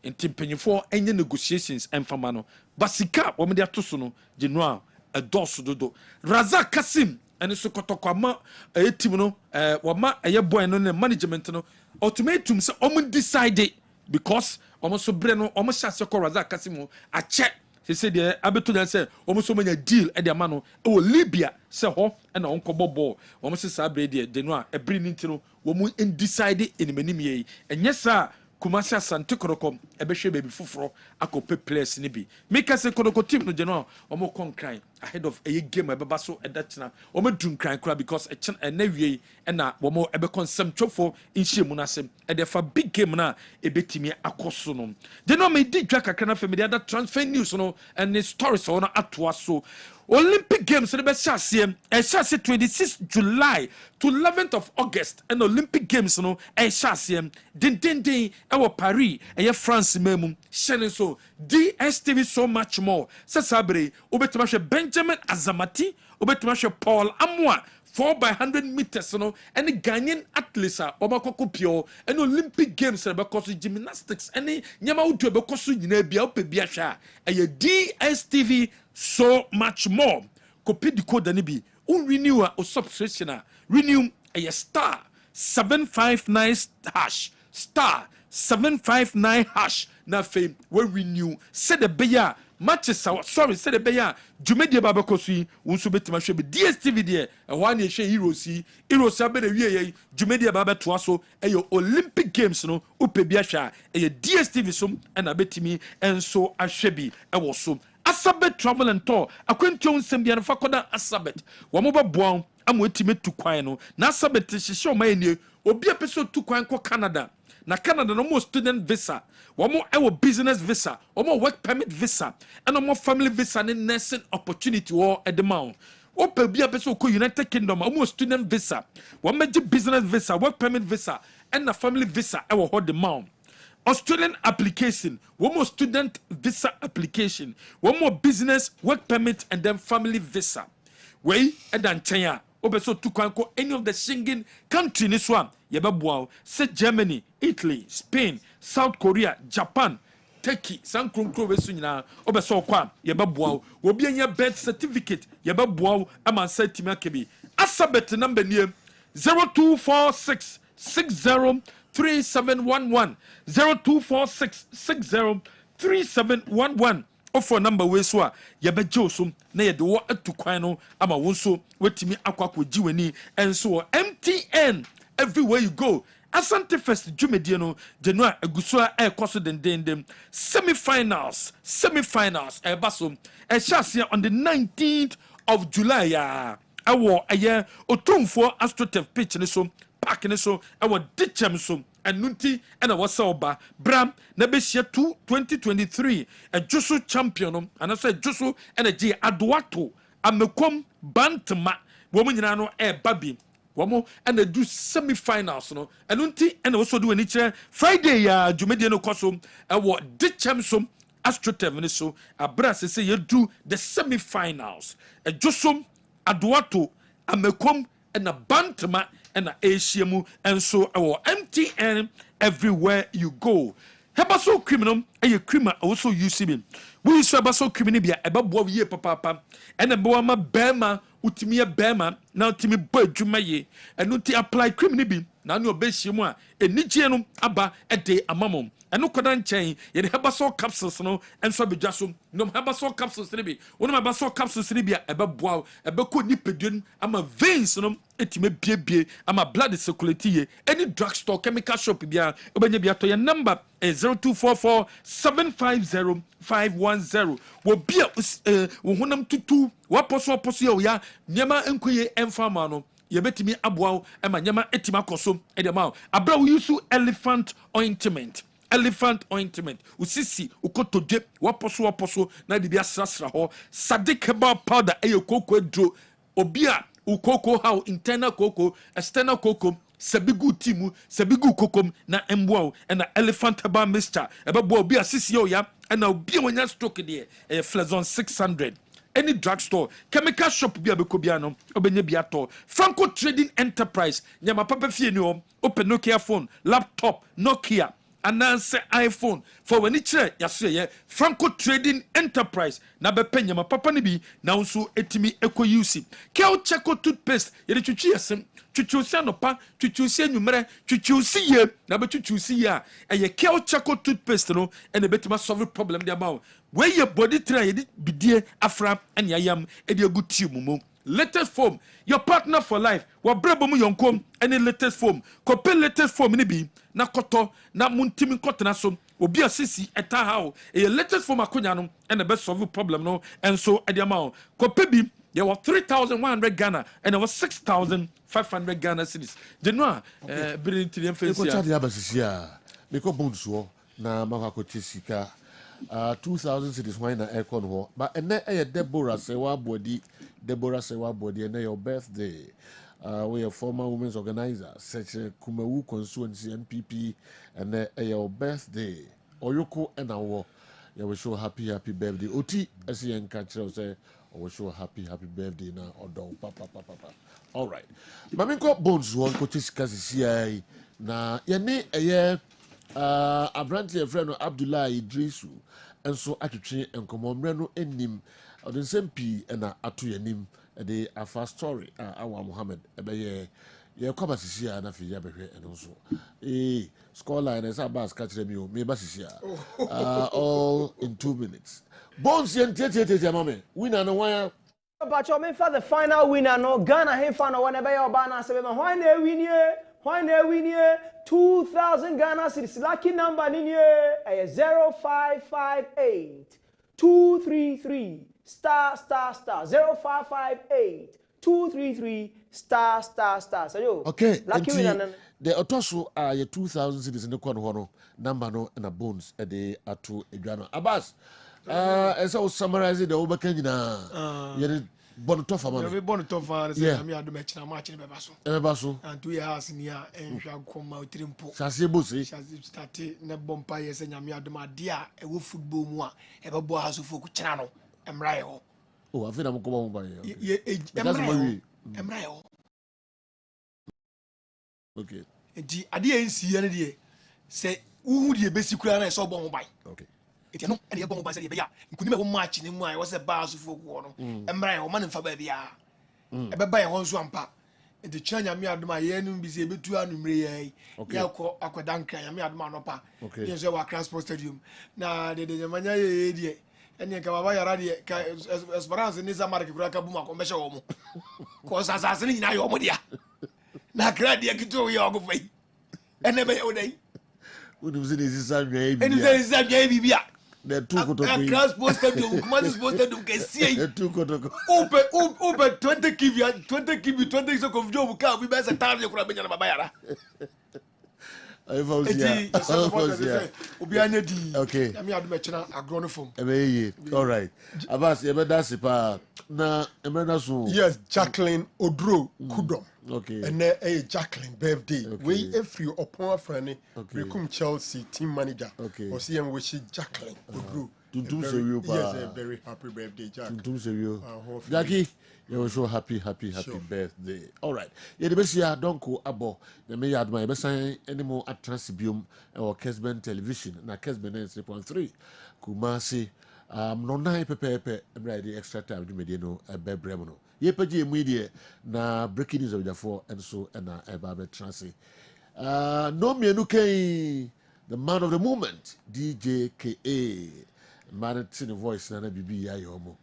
enti mpanyefo enye negotiations emfama no basika womo dia to so no Genoa a dos dodo Razak Kasim and so kotoko ama team no wama eye boy no ne management no ultimatum say omo decide because almost so breno almost shas your Razak Kasim a check he said the abeto dan say almost so many deal e de amano e wo Libya say ho e na onko bobo almost say sabre de no e bring ntino wo mu indecide inimanim ye enye sa Kumasi Asante Korokom ebehwe baby fufuro akope players ni bi make say Koroko team no Genoa omo kon cry ahead of a game ebeba so edachina omo dun cry kra because na wie e na womo ebe consem twofo inhyemu na sem e de fa big game na ebetimi akoso no Genoa me di dwa kakra na family other transfer news no and the stories on atoa so Olympic Games the best chassis 26 July to 11th of August and Olympic Games no chassis din our Paris and France memu shene so DSTV so much more sasabre obetumashe Benjamin Azamati obetumashe Paul Amwa 4x100 meters no and Ghanaian athletes omakoko pure and Olympic Games because gymnastics any nyama udu because nyina bia opebia hwa DSTV so much more. Copy the code nibi. Renew a subscription. Renew a star 759 hash. Star 759 hash. Na fame we renew. Said the beya matches sorry said the beya. Jumedia Babakosi unso betima shebe DSTV there. And one ye heroes abe the wie Jumedia Baba Twaso ayo Olympic Games no upebia sha a DSTV so and abetimi and so ashebi e was so Asabet travel and tour. Akwention sembian fakoda Asabet. Wamoba boan amwetime tu kwan no. Na Asabet shisho maenie obi episode tu kwan ko Canada. Na Canada no more student visa. Wamo ewo business visa. Wamo work permit visa. And no more family visa and nursing opportunity or at the mount. Ope obi episode ko United Kingdom wamo student visa. Wameji business visa, work permit visa and na family visa ewo hold the mount. Australian application, one more student visa application, one more business work permit, and then family visa. Way and then China, obeso to kwanko any of the Schengen country in this one. Yebabwao, say Germany, Italy, Spain, South Korea, Japan, Turkey, San Krunkro Vesunina, obeso kwa yebabwao. Wobi anya birth certificate, yebabwao aman say timakebi. Asabet number near 0246 60 3711 0246 60 3711 offer number we so yabejo so na ye de wo atukwan no ama wonso wetimi akwakwo jiweni enso MTN everywhere you go Asante First Jumedie no Genoa agusua ekoso dendendem semi-finals ebaso ehyasia on the 19th of July ya awo aye otumfo AstroTurf pitch ne so park ne so awo dichem so Anunti and a wasoba Bram Nebeshia 2023 a Jusu champion and I said Jusu and a G Aduato Amekom Bantama woman babi Wamo and a do semi-finals no Anunti and also do an each Friday Jumediano Cosum a what ditchamsum AstroTurf so a brass say you do the semi-finals a Jusum adoato amekom na bantama na ehyiemu enso ewo MTN everywhere you go. Hebaso criminal eye criminal also use me. We so hebaso criminal bia ebabo ye papa and ebo ma bema utimi bema na utimi bo adwuma ye enu ti apply criminal bi na ne obehyiemu a enigye no aba ede amamom enu koda nchen ye de hebaso capsules no enso bedwa so no hebaso capsules ne bi wonu hebaso capsules ne bi a ebeboa ebeko nipadun ama veins no etime biebie ama blood circulate ye any drugstore chemical shop bia obenya bia to your number is 0244 750 510 wo bia wo honam tutu waposo ye ya nyama enkoye emfama no yebetimi aboa ema nyama etima koso edema abra we use elephant ointment usisi ukotoje waposo na bibia srasra ho Sadiq herbal powder koko edro obia ukoko how internal koko external koko sabigu timu sabigu kokom na emboa na elephant herbal mixture ebebo obia sisi ya na obia wanya stroke de Flazon 600 any drugstore chemical shop bia bekobia no obenye bia to Franco Trading Enterprise nyama papa fie ni o open Nokia phone laptop Nokia ananse iPhone for when it yaso Franco Trading Enterprise na bepe nyama papa ni bi na nso etimi use Kel Checo toothpaste ye twitwi yesem twitwi anopa twitwi enwumere twitwi ye na be twitwi ya eye Kel Checo toothpaste no ene betima solve problem dia ba we ye body tray ye bidie afra ene ayam e de aguti mumu latest foam your partner for life wa brebo mu yonkom any latest foam kope latest foam ni bi na koto na muntimi kotena so obi asisi eta how e latest foam akonya no and be solve problem no and so ediama kope bi there were 3,100 Ghana and there was 6,500 Ghana cedis denwa bring to the face ko chadi abasisia me ko bonso na makako chisika 2,000 cedis why na aircon ho but ene Deborah Sewa body and your birthday. We are former women's organizer, such a Kumewu constituency NPP, and your birthday. Oyoko and our, you will show happy birthday. Oti, as you catch say, I will show happy birthday now. Or don't, papa. All right. Maminko Bones one coaches Kazi na yene a brandy friend of Abdullah Idrisu, and so attitude and common enim. Or the same P and atu yanim de a fast story our Muhammad ebe ye kwaba sisia na fi ya behwe and also scoreline is about catch them you me basisia all in 2 minutes bones yen tete mama winner no why but you mean for the final winner no Ghana him final one ebe your banner say why na win ye 2,000 Ghana cedis lucky number ni 0558 233 star 0558 233 star. So yo, okay, lucky winner. The otoso are your 2,000 cedis in the corner hono number no and a bones a day atu Adriano Abbas. As I was summarizing the Obakena, you born tough man. We born tough man. Yeah, me adu match na match ni bebaso. Bebaso. And 2 years ni ya enhwa koma otrimpo. Shase busi. Shase start ne bompa ye se nyame adu ma dia e wo football mu a e bebo haso foku kira no emra ho. Oh, I feel I'm going by you. Emra ho. Okay. Enti ade ensi ye ne de se uhu de besikura na so bo ho bai. Okay. Eti no ene bo ho bai se de be ya nkuni me bo match ni mu a wo se ba haso foku no emra ho ma ne fa ba bia. E be ba ye ho so ampa. Enti chanya me adoma ye nu bi se betu anumre ye ya ko akoda nkran ya me adoma no pa. Ye se wa Transport Stadium na de manya ye de ene ka baba yara de ka Esperance ni Zamar ki kura ka buma ko meshe wo mo ko sasase ni na yo mo dia na kra de kito yo go fai ene be yo dai unu zini zisa nwe bi ene zisa nwe bi bia the two kotoko Transport Stadium kuma Transport Stadium ke sie the two kotoko ope 20 kivi 20 so ko job ka bi be se tarde kura benya na baba yara okay. All right. Abbas, yes, Jacqueline Odro Kudom. Okay. And Jacqueline birthday. We if you upon friend, we come Chelsea team manager. Okay. Or see him wish Jacqueline Odro Tuntum Serio. Yes, a very happy birthday, Jack. Tuntum Serio. Jackie, you were so happy birthday. All right. Yeah, the best year don't go abo. The may add my best anymore at Transbium or Kessben television. Na Kessben is 3.3. Kumasi. No nine pepe ready extra time to mediano a bebremono. Ye paji media na breaking news of the four and so and a babe transi. No me the man of the moment, DJ KA. Man in the voice na bibi ya yomo.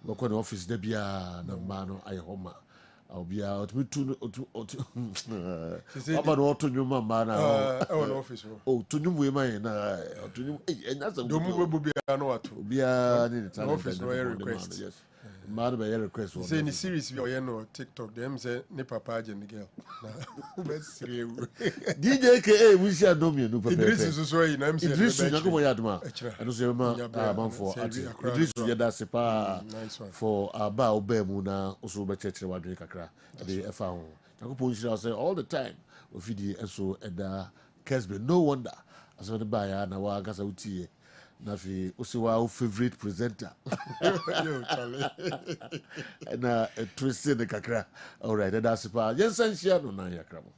Work on the office debia na mano ayoma. I'll be out with two. About what to your mamma now? Office. Oh, to new women, to new, and that's a do be a no to be a office request. Yes, man, by request. Say any series you know TikTok, them say ne papa and girl. DJ KA, we shall know me. Idris is so in I'm saying Idris, you go yadma. And so, man for Idris, that's a pa for a bow bemuna, also by church. The FAO. I say all the time with the and so and Kessben. No wonder as on the buyer na wa gasa utie na fi usiwa favorite presenter. And a twist in the kakra. All right, that's pa. Yes, and share no na yakramo.